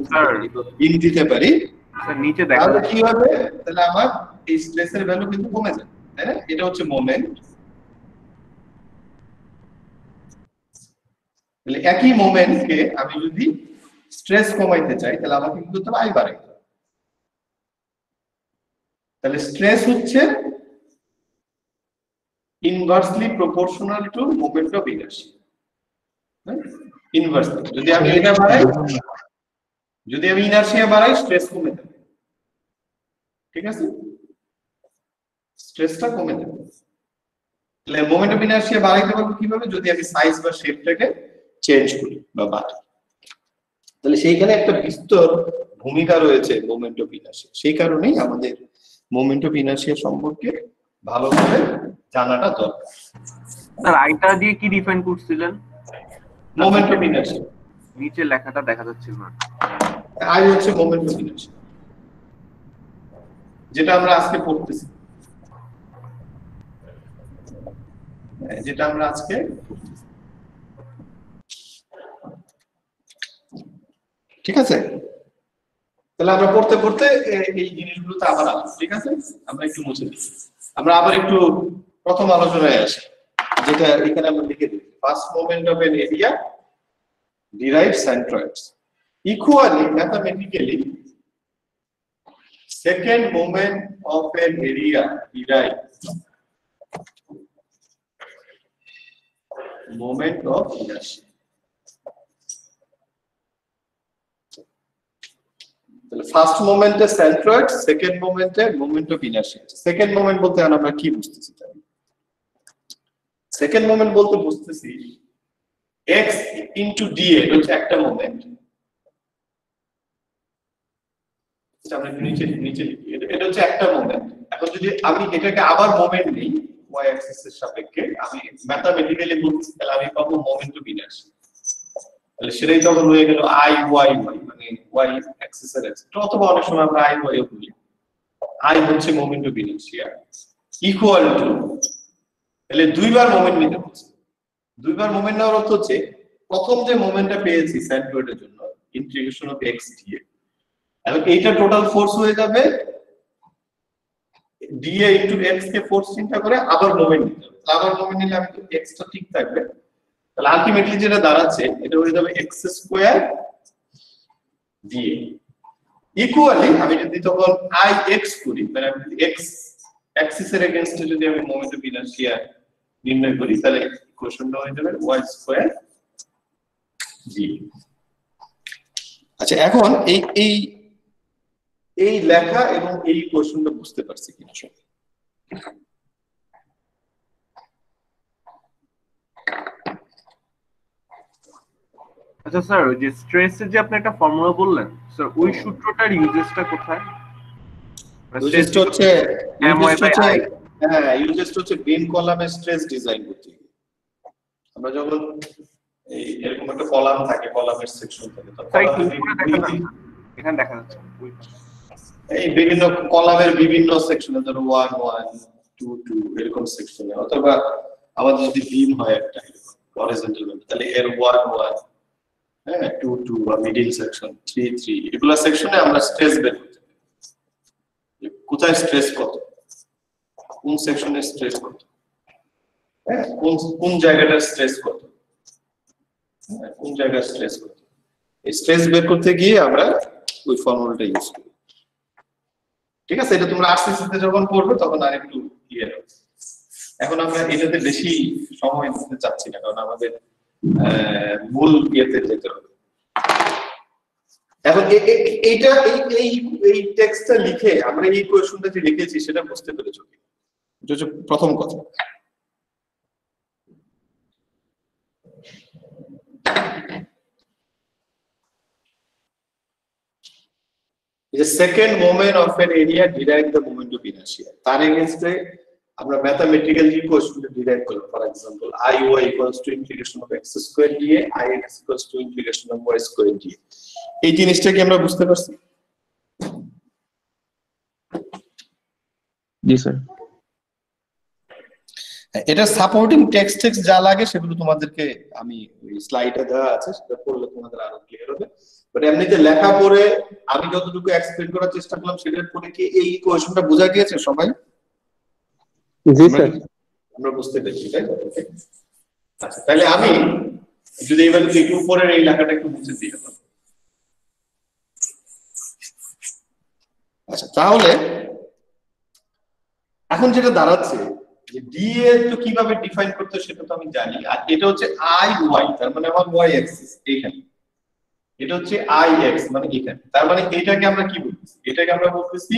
বিম দিতে পারি, নিচে দেখা তাহলে কি হবে? তাহলে আমার এই স্ট্রেসের ভ্যালু কিন্তু কমে যাবে, তাই না? এটা হচ্ছে মোমেন্ট। তাহলে একই মোমেন্টকে আমি যদি স্ট্রেস কমাইতে চাই তাহলে আমাকে কি করতে হবে, আই বাড়াইতে হবে। তাহলে স্ট্রেস হচ্ছে inversely proportional to moment of inertia. Inversely যদি আমি এটা বাড়াই, যদি আমি ইনার্শিয়া বাড়াই স্ট্রেস কমে যাবে, ঠিক আছে, স্ট্রেসটা কমে যাবে। তাহলে মোমেন্ট অফ ইনার্শিয়া বাড়াইতে পারবো কিভাবে, যদি আমি সাইজ বা শেপটাকে চেঞ্জ করি বা বাড়াই। তাহলে সেইখানে একটা বিস্তর ভূমিকা রয়েছে মোমেন্ট অফ ইনার্শিয়া। সেই কারণেই আমাদের মোমেন্ট অফ ইনার্শিয়া সম্পর্কে ভালো করে জানাটা দরকার। স্যার আইটা দিয়ে কি ডিফাইন করছিলেন? মোমেন্ট অফ ইনার্শিয়া নিচে লেখাটা দেখা যাচ্ছে না। আই হচ্ছে মোমেন্ট অফ ইনার্শিয়া, যেটা আমরা আজকে পড়তেছি, যেটা আমরা আজকে পড়তেছি, ঠিক আছে। তাহলে আমরা পড়তে পড়তে এই জিনিসগুলোতে আবার আসবো, ঠিক আছে। আমরা একটু মুছে দিই, আমরা আবার একটু প্রথম আলোচনায় আসি, যেটা এখানে আমরা লিখে দিই। First moment of N area derives centroids. Equally, mathematically, second moment of an area derives moment of inertia. First মোমেন্টে সেন্ট্রয়েড, সেকেন্ড মোমেন্টে moment of inertia. Second moment বলতে আমরা কি বুঝতেছি? সেকেন্ড মোমেন্ট বলতে বুঝতেছি x into dA হচ্ছে একটা মোমেন্ট। আমরা নিচে নিচে লিখি, এটা হচ্ছে একটা মোমেন্ট। এখন যদি আমি এটাকে আবার মোমেন্ট নেই y অ্যাক্সিস এর সাপেক্ষে, আমি ম্যাথমেটিক্যালি বলছি, তাহলে আমি পাবো মোমেন্ট অফ ইনার্শিয়া। তাহলে সেটাই তখন হয়ে গেল i y y, মানে y অ্যাক্সিস এর এক্স, অথবা অনেক সময় আমরা i y ও বলি। i হচ্ছে moment of inertia equal to, তাহলে দুইবার মোমেন্ট নিতে হচ্ছে। দুইবার মোমেন্ট নেওয়ার অর্থ হচ্ছে প্রথম যে মোমেন্টটা পেয়েছি সেন্ট্রয়েডের জন্য ইন্টিগ্রেশন অফ x dA, এখন এইটা টোটাল ফোর্স হয়ে যাবে dA into x K force চিন্তা করে আবার মোমেন্ট নিতে হবে। আবার মোমেন্ট নিলে আমি তো x টা ঠিক থাকবে, তাহলে আলটিমেটলি যেটা দাঁড়াচ্ছে এটা হয়ে যাবে x স্কয়ার dA ইকুয়ালি, আমি যদি তখন i x করি, মানে আমি যদি x অ্যাক্সিস এর এগেইনস্টে যদি আমি মোমেন্ট অফ ইনার্শিয়া নির্ণয় করি, তাহলে ইকুয়েশনটা হয়ে যাবে y স্কয়ার dA। আচ্ছা, এখন এই লেখা এবং এই ইকুয়েশনটা বুঝতে পারছি কিনা সবাই? আচ্ছা স্যার, ওই যে স্ট্রেসের যে আপনি একটা ফর্মুলা বললেন স্যার, ওই সূত্রটার ইউজেসটা কোথায়? ইউজেসটা হচ্ছে ইউজেসটা হচ্ছে বিম কলামে স্ট্রেস ডিজাইন করতে। আমরা যখন এই এরকম একটা কলাম থাকে, কলামের সেকশন থাকে, তো এখানে দেখা যাচ্ছে এই বিভিন্ন কলামের বিভিন্ন সেকশনে, ধরো 1 1 2 2 এরকম সেকশনে, অথবা আমাদের যদি বিম হয় একটা হরিজন্টাল বিম, তাহলে এর 1 1 হ্যাঁ 2 2 বা মিডল সেকশন 3 3, এগুলা সেকশনে আমরা স্ট্রেস বের করতে পারি। কোথায় স্ট্রেস কত, কোন সেকশনের স্ট্রেস কত, হ্যাঁ কোন জায়গাটার স্ট্রেস কত, কোন জায়গার স্ট্রেস কত, এই স্ট্রেস বের করতে গিয়ে আমরা ওই ফর্মুলাটা ইউজ করি, ঠিক আছে। এটা তোমরা আস্তে আস্তে যখন পড়বে তখন আর একটু ক্লিয়ার হবে। এখন আমরা এটাতে বেশি সময় দিতে চাচ্ছি না, কারণ আমাদের মূল ইয়েতে যেতে হবে। এখন এইটা এই টেক্সটটা লিখে আমরা এই ইকুয়েশনটা যে লিখেছি সেটা বুঝতে পেরেছো কি? এটা হচ্ছে প্রথম কথা। The second moment of an area derive the moment of inertia. তার এগেইনস্টে আমরা ম্যাথমেটিক্যাল ইকুয়েশনটা ডিরাইভ করব। For example iy equals to integration of x square dA, ix equals to integration of y square dA। এই জিনিসটা কি আমরা বুঝতে পারছি? জি sir. এটা সাপোর্টিং টেক্সট যা লাগে সেগুলো তোমাদেরকে আমি স্লাইডে দেওয়া আছে, সেটা পড়লে তোমাদের আরো ক্লিয়ার হবে। বাট এমনিতে লেখা পড়ে আমি যতটুকু এক্সপ্লেইন করার চেষ্টা করলাম সেটার পরে কি এই ইকুয়েশনটা বোঝা গিয়েছে সবাই? জি স্যার, আমরা বুঝতে পেরেছি, তাই তো? আচ্ছা, তাহলে আমি যদি এবার একটু উপরের এই লেখাটা একটু মুছে দিই। আচ্ছা, তাহলে এখন যেটা দাঁড়াচ্ছে যে ডি এ তো কিভাবে ডিফাইন করতে সেটা তো আমি জানি, আর এটা হচ্ছে আই ওয়াই, তার মানে আমার ওয়াই অ্যাক্সিস এইখানে, এটা হচ্ছে আই এক্স মানে এখানে, তার মানে এটাকে আমরা কি বলতেছি, এটাকে আমরা বলতেছি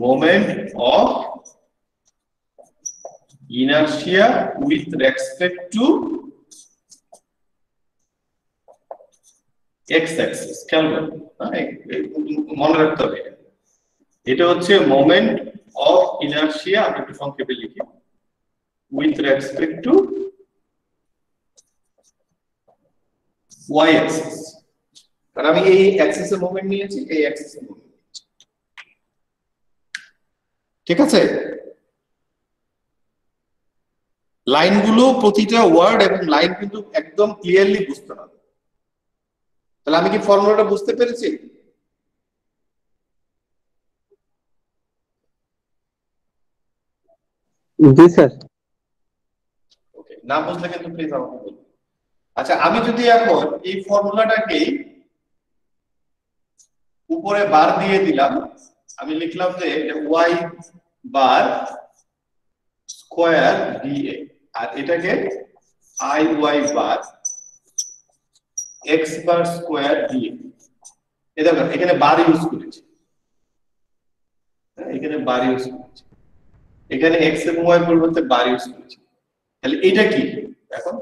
moment of inertia with respect two x Axis. খেয়াল করুন, মনে রাখতে হবে এটা হচ্ছে মোমেন্ট অফ ইনারশিয়া, আমি একটু সংক্ষেপে লিখি, with respect to Y axis. কারণ আমি এই অ্যাক্সিসের মোমেন্ট নিয়েছি, এই অ্যাক্সিসের মোমেন্ট নিয়েছি, ঠিক আছে? লাইনগুলো প্রতিটা ওয়ার্ড এবং লাইন কিন্তু একদম ক্লিয়ারলি বুঝতে হবে। তাহলে আমি কি ফর্মুলাটা বুঝতে পেরেছি? জি স্যার। ওকে, না বুঝলে কিন্তু প্লিজ আমাকে বলুন। আচ্ছা, আমি যদি এখন এই ফর্মুলাটাকে উপরে বার দিয়ে দিলাম, আমি লিখলাম যে ওয়াই বার স্কোয়ার ডিএ, আর এটাকে I Y bar X bar square DA. এই দেখো এখানে বার ইউজ করেছি, এখানে বার ইউজ করেছি, এখানে এক্স এবং ওয়াই পরিবর্তে বার ইউজ করেছি। তাহলে এটা কি এখন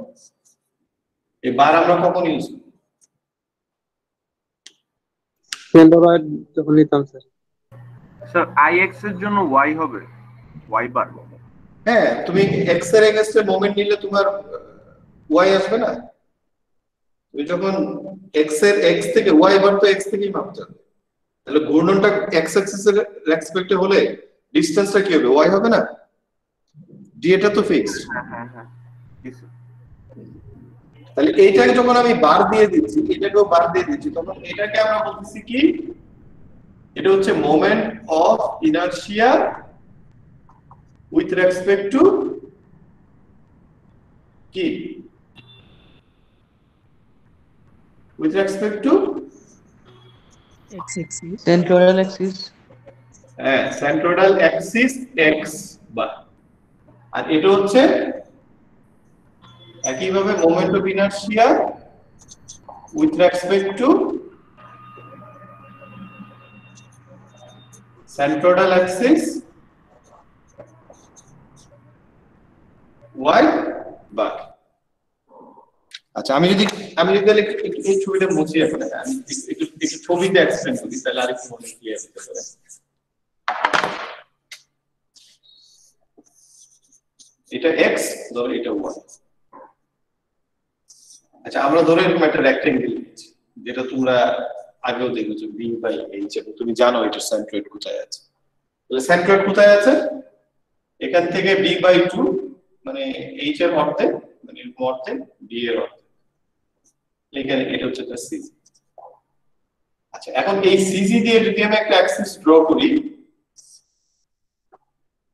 এই বার আমরা কখন ইউজ করি? সেন্ট্রয়েড যখন নিতাম স্যার। স্যার আই এক্স এর জন্য ওয়াই হবে ওয়াই বার। হ্যাঁ, তুমি এক্স এর এগেইনস্টে মোমেন্ট নিলে তোমার ওয়াই আসবে না। তুমি যখন এক্স এর এক্স থেকে ওয়াই বার, তো এক্স থেকেই মাপতে হবে, তাহলে ঘূর্ণনটা এক্স অ্যাক্সিস এর রেসপেক্টে হলে ডিসটেন্সটা কি হবে? ওয়াই হবে না? ডি এটা তো ফিক্সড। হ্যাঁ হ্যাঁ, তাহলে এইটাকে যখন আমি বার দিয়ে দিচ্ছি, এটাকেও বার দিয়ে দিচ্ছি, তখন এটাকে আমরা বলতেছি কি, এটা হচ্ছে moment of inertia with respect to কি, with respect to centroidal axis. হ্যাঁ, সেন্ট্রোইডাল অ্যাক্সিস এক্স বার, আর এটা হচ্ছে একইভাবে moment of inertia with respect to centroidal axis y bar. আচ্ছা, আমি যদি তাহলে এই ছবিটা মুছি এখন, আমি একটু ছবিতে এক্সপ্লেন করি, তাহলে আরেকটু মনে ক্লিয়ার হতে পারে। এটা এক্স, ধরো এটা ওয়াই। আচ্ছা, আমরা ধরে এরকম একটা রেক্টেঙ্গেল নিয়েছি, যেটা তোমরা আগেও দেখেছো বি বাই এইচ, এবং তুমি জানো এটা সেন্ট্রয়েড কোথায় আছে। তাহলে সেন্ট্রয়েড কোথায় আছে? এখান থেকে বি বাই টু, মানে এইচ এর অর্ধেক, মানে অর্ধেক, বি এর অর্ধেক, এখানে এটা হচ্ছে তার সিজি। আচ্ছা, এখন এই সিজি দিয়ে যদি আমি একটা অ্যাক্সিস ড্র করি,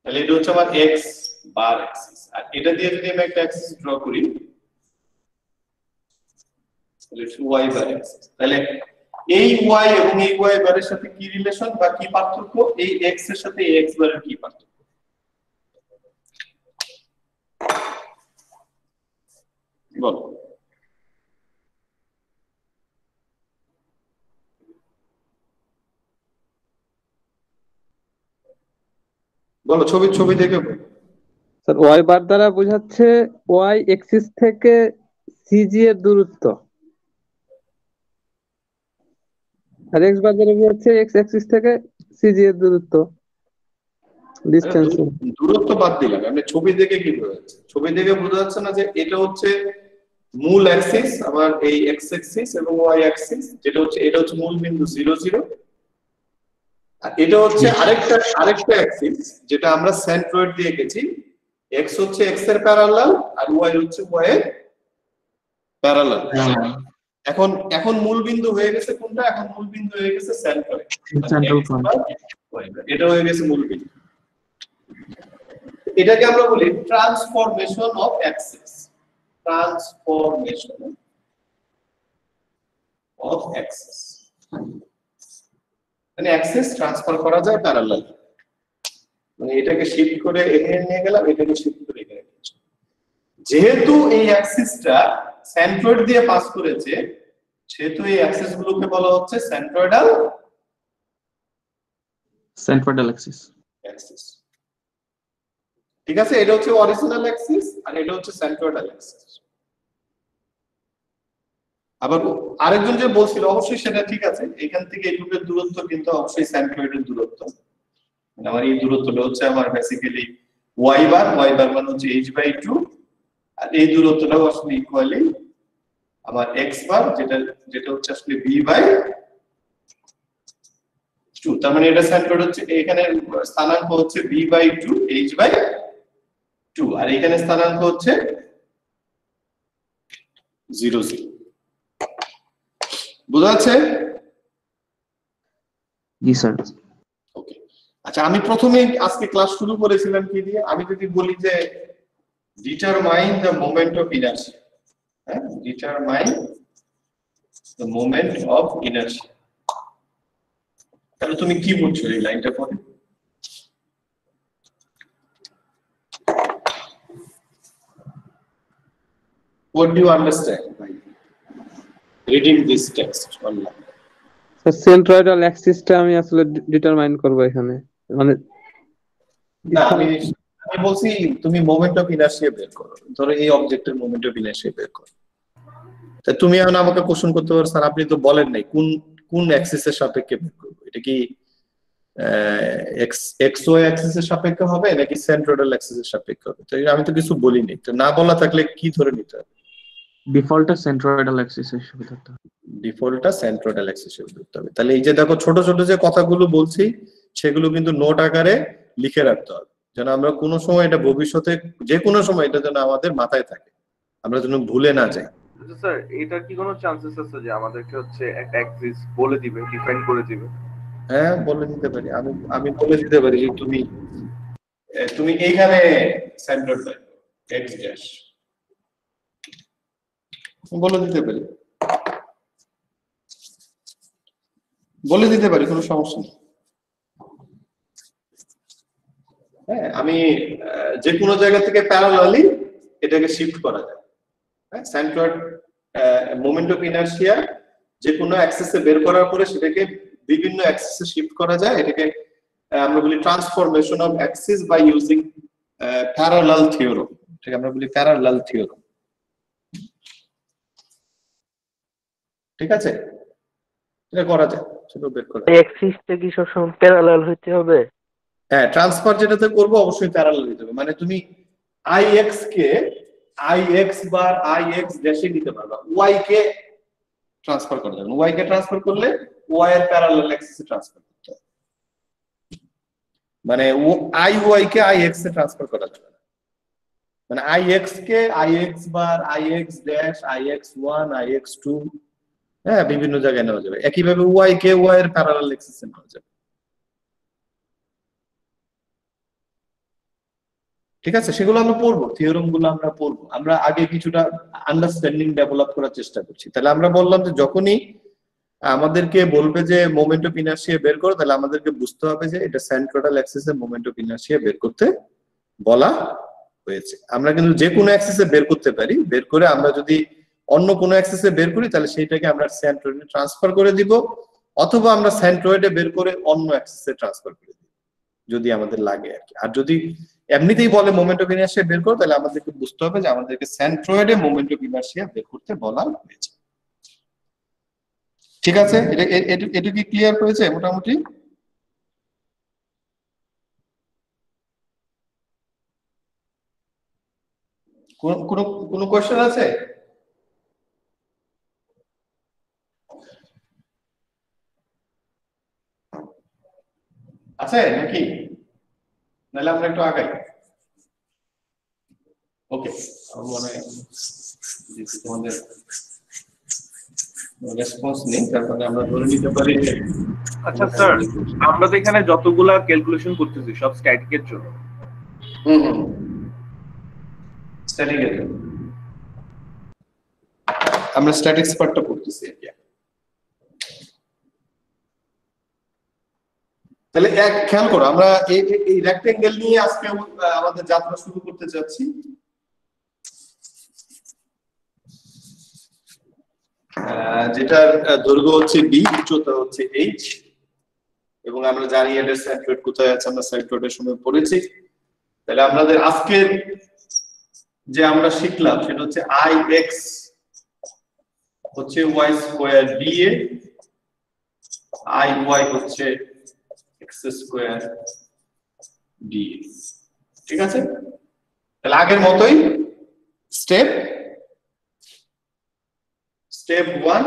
তাহলে এটা হচ্ছে আমার এক্স বার অ্যাক্সিস, আর এটা দিয়ে যদি আমি একটা অ্যাক্সিস ড্র করি, তাহলে ওয়াই বার অ্যাক্সিস। তাহলে এই ওয়াই এবং এই ওয়াই বারের সাথে কি রিলেশন বা কি পার্থক্য? এই এক্স এর সাথে এই এক্স বারের কি পার্থক্য? বলো। বলো, ছবি দেখে বলো। স্যার ওয়াই বার দ্বারা বোঝাচ্ছে ওয়াই এক্সিস থেকে সিজি এর দূরত্ব, আর এক্স বার দ্বারা বোঝাচ্ছে এক্স অ্যাক্সিস থেকে সিজি এর দূরত্ব, ডিসটেন্স। দূরত্ব বাদ দিলাম, আমি ছবি দেখে কি বোঝা যাচ্ছে? ছবি দেখে বোঝা যাচ্ছে না যে এটা হচ্ছে মূল অ্যাক্সিস, আবার এই এক্স অ্যাক্সিস এবং ওয়াই অ্যাক্সিস, যেটা হচ্ছে এটা হচ্ছে মূল বিন্দু 0 0, আর এটা হচ্ছে আরেকটা অ্যাক্সিস যেটা আমরা সেন্ট্রয়েড দিয়ে এঁকেছি। এক্স হচ্ছে এক্স এর প্যারালাল, আর ওয়াই হচ্ছে ওয়াই এর প্যারালাল। এখন মূল বিন্দু হয়ে গেছে কোনটা? এখন মূল বিন্দু হয়ে গেছে সেন্ট্রয়েড, সেন্ট্রাল পয়েন্ট। এটা হয়ে গেছে মূল বিন্দু। এটাকে আমরা বলি transformation of access. Transformation of access মানে অ্যাক্সেস ট্রান্সফার করা যায় প্যারালাল, মানে এটাকে শিফট করে এখানে নিয়ে গেলাম, এটাকে শিফট করে এখানে নিয়ে আসলাম। যেহেতু এই অ্যাক্সিসটা সেন্ট্রয়েড দিয়ে পাস করেছে, সেহেতু এই অ্যাক্সেস গুলোকে বলা হচ্ছে সেন্ট্রয়েডাল অ্যাক্সিস। অ্যাক্সিস। ঠিক আছে, এটা হচ্ছে অরিজিনাল অ্যাক্সিস আর এটা হচ্ছে সেন্ট্রয়েডাল অ্যাক্সিস। আবার আরেকজন যে বলছিল অবশ্যই সেটা ঠিক আছে, এখান থেকে এইটুকুর দূরত্ব কিন্তু অবশ্যই সেন্ট্রয়েডের দূরত্ব, মানে আমার এই দূরত্বটা হচ্ছে আমার বেসিক্যালি y বার মানে হচ্ছে h/2, আর এই দূরত্বটাও আসলে ইকুয়ালি আমার x বার যেটা হচ্ছে আসলে b/2। তার মানে এটা সেন্ট্রয়েড হচ্ছে, এখানে স্থানাঙ্ক হচ্ছে b/2 h/2, আর এখানে স্থানাঙ্ক হচ্ছে 0 0। বুঝা যাচ্ছে? জি স্যার। ওকে, আচ্ছা আমি প্রথমে আজকে ক্লাস শুরু করেছিলাম কি দিয়ে? আমি যদি বলি যে determine the moment of inertia, হ্যাঁ, determine the moment of inertia, তাহলে তুমি কি বুঝছো এই লাইনটা পড়ে? What do you understand by reading this text online? সেন্ট্রয়েডাল অ্যাক্সিসটা আমি আসলে ডিটারমাইন করব এখানে, মানে না আমি বলছি তুমি মোমেন্ট অফ ইনারশিয়া বের করো, ধরো এই অবজেক্টের মোমেন্ট অফ ইনারশিয়া বের করো। তা তুমি এখন আমাকে কোশ্চেন করতে পারো স্যার আপনি তো বলেন নাই কোন অ্যাক্সিসের সাপেক্ষে বের করব, এটা কি xy অ্যাক্সিসের সাপেক্ষে হবে নাকি সেন্ট্রয়েডাল অ্যাক্সিসের সাপেক্ষে হবে? তো আমি তো কিছু বলিনি, তো না বলা থাকলে কি ধরে নিতে হবে? ডিফল্টটা সেন্ট্রয়েডাল অ্যাক্সিসের সাথে থাকতে হবে। ডিফল্টটা সেন্ট্রয়েডাল অ্যাক্সিসে ধরতে হবে। তাহলে এই যে দেখো ছোট ছোট যে কথাগুলো বলছি সেগুলো কিন্তু নোট আকারে লিখে রাখতে হবে, যেন আমরা কোনো সময় এটা ভবিষ্যতে যে কোনো সময় এটা যেন আমাদের মাথায় থাকে, আমরা যেন ভুলে না যাই। স্যার এটা কি কোনো চান্সেস আছে যে আমাদেরকে হচ্ছে একটা অ্যাক্সিস বলে দিবে, ডিফাইন করে দিবে? হ্যাঁ বলে দিতে পারি, আমি বলে দিতে পারি যে তুমি এইখানে সেন্টার x ড্যাশ বলে দিতে পারি, কোনো সমস্যা নেই। হ্যাঁ আমি যে কোনো জায়গা থেকে প্যারালালি এটাকে শিফট করা যায়। হ্যাঁ সেন্ট্রয়েড মোমেন্ট অফ ইনারশিয়া যে কোনো অ্যাক্সিসে বের করার পরে সেটাকে বিভিন্ন অ্যাক্সিসে শিফট করা যায়, এটাকে আমরা বলি transformation of axis by using parallel theorem, ঠিক আমরা বলি প্যারালাল থিওরেম। ঠিক আছে, এটা করা যায়, সেটা বের করা যায়। অ্যাক্সিসটা কি সবসময় প্যারালাল হতে হবে? হ্যাঁ ট্রান্সফার যেটাতে করবো অবশ্যই প্যারালাল হতে হবে, মানে তুমি ix কে ix বার ix ড্যাশে নিতে পারবা, y কে ট্রান্সফার করা যাবে না, y কে ট্রান্সফার করলে y এর প্যারালাল অ্যাক্সিসে ট্রান্সফার করতে হবে, মানে iy K ix a transfer করা যাবে না, মানে ix কে ix বার ix ড্যাশ ix1 ix2 হ্যাঁ বিভিন্ন জায়গায় নেওয়া যাবে, একইভাবে y কে y এর প্যারালাল অ্যাক্সিসে নেওয়া যাবে। ঠিক আছে, সেগুলো আমরা পড়বো, থিওরেম গুলো আমরা পড়বো, আমরা আগে কিছুটা আন্ডারস্ট্যান্ডিং ডেভেলপ করার চেষ্টা করছি। তাহলে আমরা বললাম যে যখনই আমাদেরকে বলবে যে মোমেন্ট অফ ইনারশিয়া বের করো, তাহলে আমাদেরকে বুঝতে হবে যে এটা সেন্ট্রয়েডাল অ্যাক্সিসে মোমেন্ট অফ ইনারশিয়া বের করতে বলা হয়েছে। আমরা কিন্তু যে কোনো অ্যাক্সিসে বের করতে পারি, বের করে আমরা যদি অন্য কোনো অ্যাক্সিসে বের করি তাহলে সেইটাকে আমরা সেন্ট্রয়েডে ট্রান্সফার করে দিব, অথবা আমরা সেন্ট্রয়েডে বের করে অন্য অ্যাক্সিসে ট্রান্সফার করে দিব যদি আমাদের লাগে আর কি। আর যদি এমনিতেই বলে মোমেন্ট অফ ইনারশিয়া বের করো, তাহলে আমাদেরকে বুঝতে হবে যে আমাদেরকে সেন্ট্রয়েডে মোমেন্ট অফ ইনারশিয়া বের করতে বলা হয়েছে। ঠিক আছে, এটা কি ক্লিয়ার হয়েছে মোটামুটি? কোনো কোশ্চেন আছে? আছে নাকি? নাহলে আমরা একটু আগাই। ওকে, আমার মনে হয় তোমাদের রেসপন্স নেই, তারপরে আমরা ধরে নিতে পারি। আচ্ছা স্যার, আমরা তো এখানে যতগুলা ক্যালকুলেশন করতেছি সব স্ট্যাটিকের জন্য, স্ট্যাটিক এর জন্য আমরা স্ট্যাটিক্স পার্টটা পড়তেছি আর কি। তাহলে এক খেয়াল করো, আমরা এই রেক্টেঙ্গেল নিয়ে আজকে আমাদের যাত্রা শুরু করতে যাচ্ছি। যেটার দৈর্ঘ্য হচ্ছে d, উচ্চতা হচ্ছে h, এবং আমরা জানি এর সেন্ট্রয়েড কোথায় আছে, আমরা সেন্ট্রয়েডের সময় পড়েছি। তাহলে আমাদের আজকের যে আমরা শিখলাম সেটা হচ্ছে ix হচ্ছে y স্কয়ার dA, iy হচ্ছে x স্কয়ার dA। ঠিক আছে? তাহলে আগের মতোই step 1,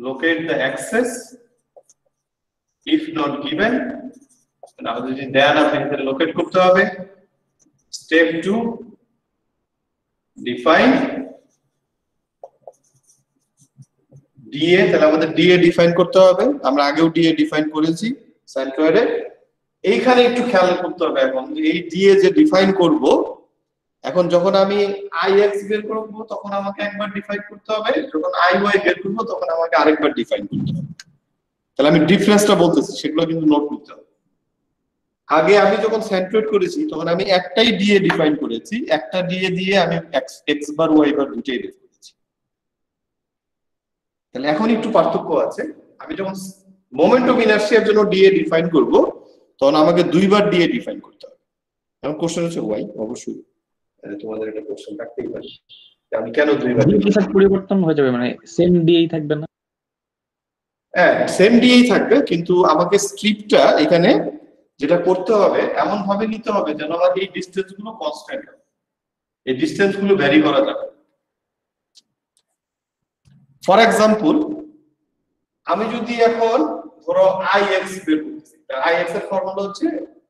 locate the axis if not given, আমাদের যদি দেয়া না থাকে তাহলে লোকেট করতে হবে। স্টেপ 2, define dA, তাহলে আমাদের dA ডিফাইন করতে হবে। আমরা আগেও dA ডিফাইন করেছি সেন্ট্রয়েডে। এইখানে একটু খেয়াল করতে হবে এখন যে এই dA যে ডিফাইন করব, এখন যখন আমি ix বের করব তখন আমাকে একবার ডিফাইন করতে হবে, যখন iy বের করব তখন আমাকে আরেকবার ডিফাইন করতে হবে। তাহলে আমি ডিফারেন্সটা বলতেছি, সেগুলো কিন্তু নোট করতে হবে। আগে আমি যখন সেন্ট্রয়েড করেছি তখন আমি একটাই dA ডিফাইন করেছি, একটা dA দিয়ে আমি x বার y বার দুটেই বের করেছি। তাহলে এখন একটু পার্থক্য আছে। আমি যখন মোমেন্ট অফ ইনারশিয়ার জন্য dA ডিফাইন করব তখন আমাকে দুইবার dA ডিফাইন করতে হবে। এখন কোশ্চেন হচ্ছে y, অবশ্যই তোমাদের একটা কোশ্চেন থাকতেই পারে আমি কেন দুইবার পরিবর্তন হয়ে যাবে, মানে সেম dA থাকবে না? হ্যাঁ, সেম dA থাকবে, কিন্তু আমাকে স্ট্রিপটা এখানে যেটা করতে হবে এমন ভাবে নিতে হবে যেন আমার এই ডিসটেন্স গুলো কনস্ট্যান্ট হয়, এই ডিসটেন্স গুলো ভ্যারি করা যাবে। ফর এক্সাম্পল, আমি যদি এখন ধরো ix বের করতেছি, ix এর ফর্মুলা হচ্ছে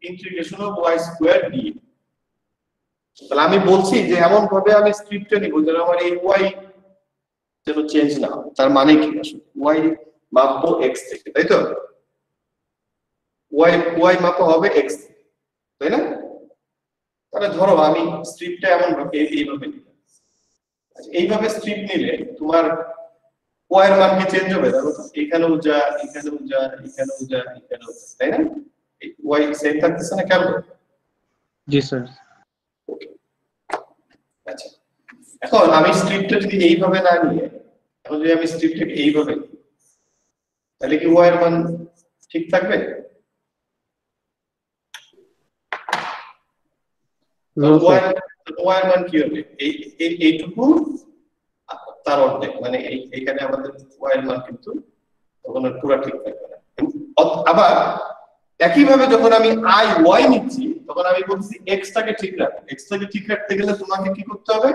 integration of y square dA। তাহলে আমি বলছি যে এমন ভাবে আমি স্ক্রিপ্টটা নিব যেন আমার এই y যেন চেঞ্জ না হয়। তার মানে কি, আসলে y মাপবো x থেকে, তাই তো? y মাপা হবে x, তাই না? তাহলে ধরো আমি স্ট্রিপটা এমন ভাবে এইভাবে নিলাম। এইভাবে স্ট্রিপ নিলে তোমার y এর মান কি চেঞ্জ হবে? দেখো তো, এখানেও যা, এখানেও যা, এখানেও যা, এখানেও যা, তাই না? y সেম থাকতেছে না কেন? জি স্যার। আচ্ছা, এখন আমি স্ট্রিপটা যদি এইভাবে না নিয়ে, এখন যদি আমি স্ট্রিপটাকে এইভাবে নিই, তাহলে কি y এর মান ঠিক থাকবে? y এর মান কি হবে? এইটুকু তার অর্ধেক, মানে এইখানে আমাদের y এর মান কিন্তু তখন পুরো ঠিক থাকবে না। আবার একইভাবে যখন আমি iy নিচ্ছি তখন আমি বলছি x টাকে ঠিক রাখো। x টাকে ঠিক রাখতে গেলে তোমাকে কি করতে হবে?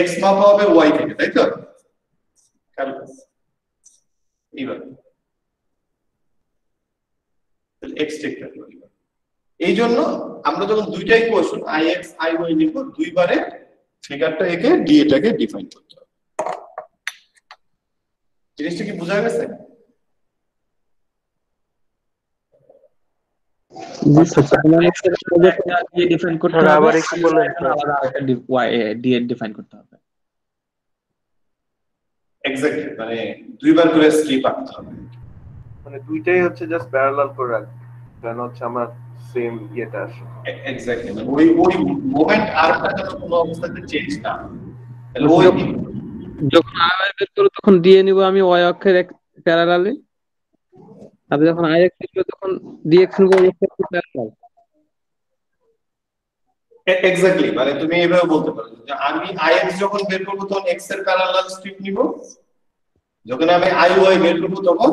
x মাপা হবে y থেকে, তাই তো? এইভাবে x ঠিক রাখবো। এই জন্য আমরা যখন দুইটা ইকুয়েশন ix iy নিব, দুইবারে ফিগারটা একে dA টাকে ডিফাইন করতে হবে। জিনিসটা কি বোঝা গেছে? জি স্যার, dA ডিফাইন করতে স্যার, হবে, আবার একটু বলেন। আলাদা আরেকটা dA ডিফাইন করতে হবে। এক্স্যাক্টলি, মানে দুইবার করে স্ট্রিপ আঁকতে হবে। মানে দুইটাই হচ্ছে জাস্ট প্যারালাল করে রাখবে, কারণ হচ্ছে আমার সেম ইয়েটা আসে। এক্স্যাক্টলি, মানে ওই মোমেন্ট আরটা যেন কোনো অবস্থাতে চেঞ্জ না হয়। তাহলে ওই যখন iy বের করব তখন dA নিব আমি y অক্ষের প্যারালালে, আর যখন ix নিব তখন dx নিব y অক্ষের প্যারালাল। এক্স্যাক্টলি, মানে তুমি এইভাবে বলতে পারো যে আমি ix যখন বের করব তখন x এর প্যারালাল স্ট্রিপ নিব, যখন আমি iy বের করব তখন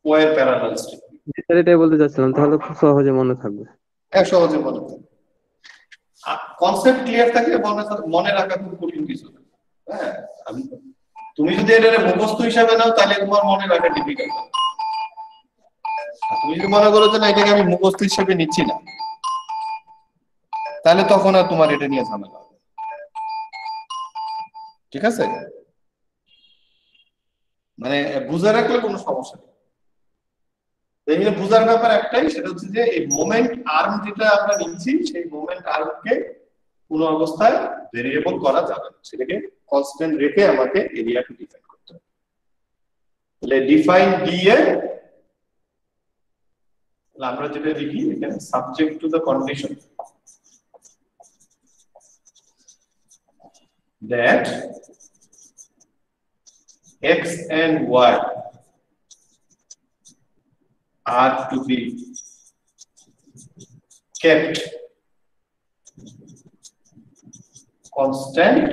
y এর প্যারালাল স্ট্রিপ। স্যার এটাই বলতে চাচ্ছিলাম, তাহলে খুব সহজে মনে থাকবে। হ্যাঁ, সহজে মনে থাকবে। কনসেপ্ট ক্লিয়ার থাকলে মনে রাখা খুব কঠিন কিছু না। হ্যাঁ, তুমি যদি এটা মুখস্থ হিসাবে নাও তাহলে তোমার মনে রাখা ডিফিকাল্ট। তুমি যদি মনে করো যে না, এটাকে আমি মুখস্থ হিসাবে নিচ্ছি না, তাহলে তখন আর তোমার এটা নিয়ে ঝামেলা হবে। ঠিক আছে, মানে বুঝে রাখলে কোনো সমস্যা নেই। এখানে বোঝার ব্যাপার একটাই, সেটা হচ্ছে যে এই মোমেন্ট আর্ম যেটা আমরা নিচ্ছি সেই মোমেন্ট আর্মকে কোনো অবস্থায় ভেরিয়েবল করা যাবে না, সেটাকে কনস্ট্যান্ট রেখে আমাকে এরিয়াটা ডিফাইন করতে হবে। তাহলে ডিফাইন ডি এ আমরা যেটা লিখি এখানে subject to the condition that x and y are to be kept constant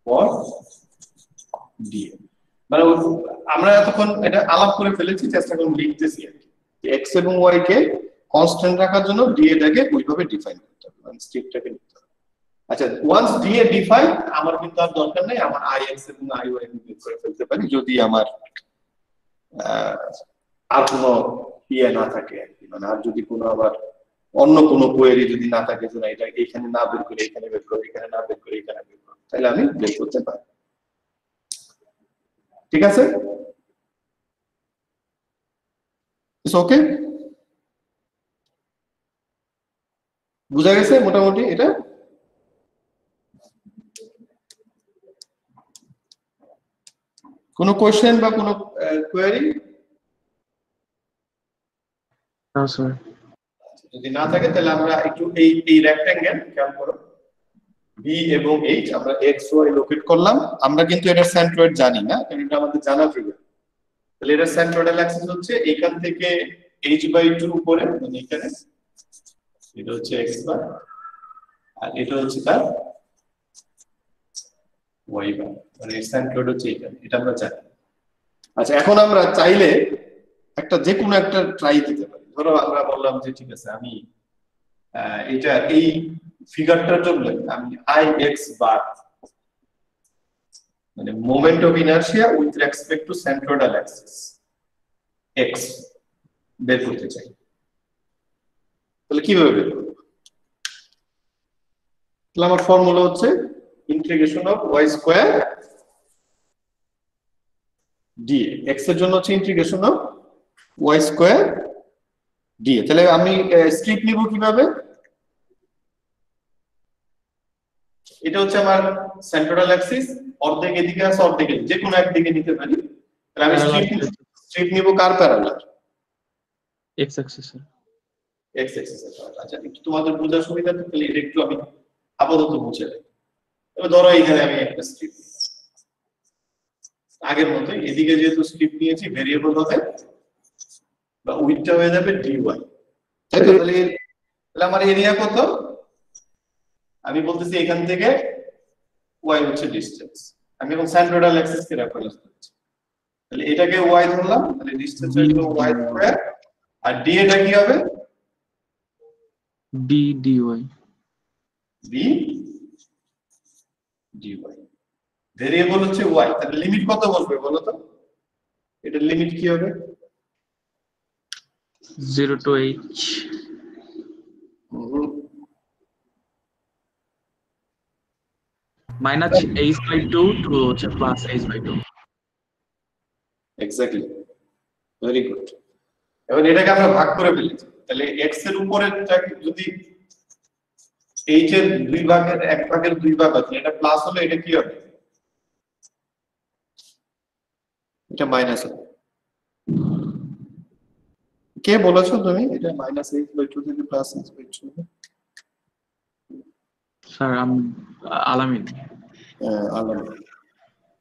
for dA। মানে আমরা এতক্ষণ এটা আলাপ করে ফেলেছি, চেষ্টা করুন লিখতেছি আর কি, x এবং y কে কনস্ট্যান্ট রাখার জন্য dA টাকে ওইভাবে ডিফাইন করতে হবে, মানে স্ট্রিপটাকে নিতে হবে। আচ্ছা, ওয়ান্স dA ডিফাইন, আমার কিন্তু আর দরকার নেই, আমার ix এবং iy আমি বের করে ফেলতে পারি যদি আমার আর কোনো ইয়ে না থাকে আর কি, মানে আর যদি কোনো আবার অন্য কোনো কোয়েরি যদি না থাকে যে না এটা এখানে না বের করে এখানে বের করে, এখানে না বের করে এখানে বের করে, তাহলে আমি বের করতে পারি। ঠিক আছে, ওকে, বুঝা গেছে মোটামুটি এটা? কোনো কোশ্চেন বা কোনো কোয়েরি? না স্যার। যদি না থাকে তাহলে আমরা একটু এই রেক্ট্যাঙ্গেল খেয়াল করো, বি এবং এইচ আমরা এক্স ওয়াই লোকেট করলাম, আমরা কিন্তু এটা সেন্ট্রয়েড জানি না, কারণ এটা আমাদের জানা প্রয়োজন। তাহলে এটা সেন্ট্রয়েডাল অ্যাক্সিস হচ্ছে এখান থেকে h/2 উপরে, মানে এখানে এটা হচ্ছে x বার আর এটা হচ্ছে তার y বার, মানে সেন্ট্রয়েড হচ্ছে এখানে, এটা আমরা জানি। আচ্ছা, এখন আমরা চাইলে একটা যে কোনো একটা ট্রাই দিতে পারি। ধরো আমরা বললাম যে ঠিক আছে আমি এটা এই ফিগারটার জন্য আমি ix বার মানে moment of inertia with respect to centroidal axis x বের করতে চাই, তাহলে কিভাবে বের করব? তাহলে আমার ফর্মুলা হচ্ছে integration of y square dA, x এর জন্য হচ্ছে integration of y square dA। তাহলে আমি স্ট্রিপ নিব কিভাবে? এটা হচ্ছে আমার সেন্ট্রয়েডাল অ্যাক্সিস, অর্ধেক এদিকে আছে অর্ধেক এদিকে, যে কোনো একদিকে নিতে পারি। তাহলে আমি স্ট্রিপ নিব কার প্যারালাল? x অ্যাক্সিস এর। x অ্যাক্সিস এর প্যারালাল। আচ্ছা, একটু তোমাদের বোঝার সুবিধা তো তাহলে এটা একটু আমি আপাতত মুছে দেই। এবার ধরো এখানে আমি একটা স্ট্রিপ আগের মতোই, এদিকে যেহেতু স্ট্রিপ নিয়েছি ভেরিয়েবল হবে বা উইডটা হয়ে যাবে dy, তাই তো? তাহলে আমার এরিয়া কত? আমি বলতেছি এখান থেকে y হচ্ছে ডিসটেন্স, আমি এখন সেন্ট্রয়েডাল অ্যাক্সিস কে রেফারেন্স করছি, তাহলে এটাকে y ধরলাম, তাহলে ডিসটেন্স হয়ে গেল y স্কয়ার, আর d এটা কি হবে? d dy, d dy, variable হচ্ছে y, তাহলে লিমিট কত বসবে বলো তো? এটার লিমিট কি হবে? 0 to h minus h/2 to plus h/2। Exactly, very good. এবার এটাকে আমরা ভাগ করে ফেলেছি, তাহলে x এর উপরে যদি h এর 2 ভাগের 1 ভাগের 2 ভাগ আছে, এটা প্লাস হলে এটা কি হবে? এটা মাইনাস হবে। কে বলেছো তুমি এটা -h/2 থেকে +h/2 হবে? স্যার আলামিন। আলাদা।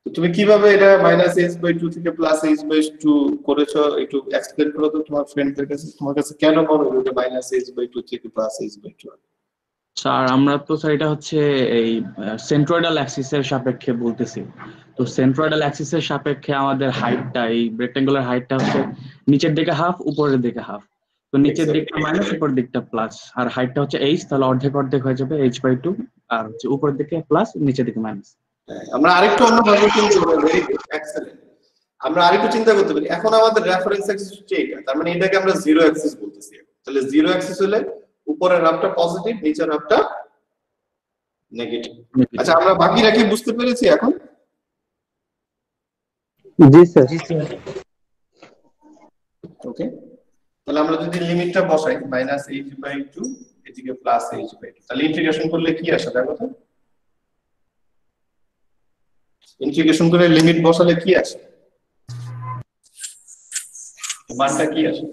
তুমি কিভাবে এটা -h/2 থেকে +h/2 করেছো একটু এক্সপ্লেইন করো তো তোমার ফ্রেন্ডদের কাছে, তোমার কাছে কেন মনে হলো যে -h/2 থেকে +h/2? স্যার আমরা তো স্যার এটা হচ্ছে এই সেন্ট্রয়েডাল অ্যাক্সিস এর সাপেক্ষে বলতেছি। তো সেন্ট্রয়েডাল অ্যাক্সিস এর সাপেক্ষে আমাদের হাইটটা, এই রেক্ট্যাঙ্গুলার হাইটটা হচ্ছে নিচের দিকে হাফ, উপরের দিকে হাফ। তো নিচের দিকটা মাইনাস, উপরের দিকটা প্লাস, আর হাইটটা হচ্ছে h, তাহলে অর্ধেক অর্ধেক হয়ে যাবে h/2, আর হচ্ছে উপরের দিকে প্লাস, নিচের দিকে মাইনাস। আমরা আরেকটু অন্যভাবে চিন্তা করব, ভেরি গুড, এক্সেলেন্ট। আমরা আরেকটু চিন্তা করতে পারি, এখন আমাদের রেফারেন্স অ্যাক্সিস হচ্ছে এটা, তার মানে এটাকে আমরা জিরো অ্যাক্সিস বলতেছি। তাহলে জিরো অ্যাক্সিস হলে উপরের হাফটা পজিটিভ, নিচের হাফটা নেগেটিভ। আচ্ছা, আমরা বাকিরা কি বুঝতে পেরেছি এখন? জি স্যার। ওকে, তাহলে আমরা যদি লিমিটটা বসাই -h/2 এদিকে +h/2, তাহলে ইন্টিগ্রেশন করলে কি আসে দেখো তো। ইন্টিগ্রেশন করে লিমিট বসালে কি আসে, মানটা কি আসে?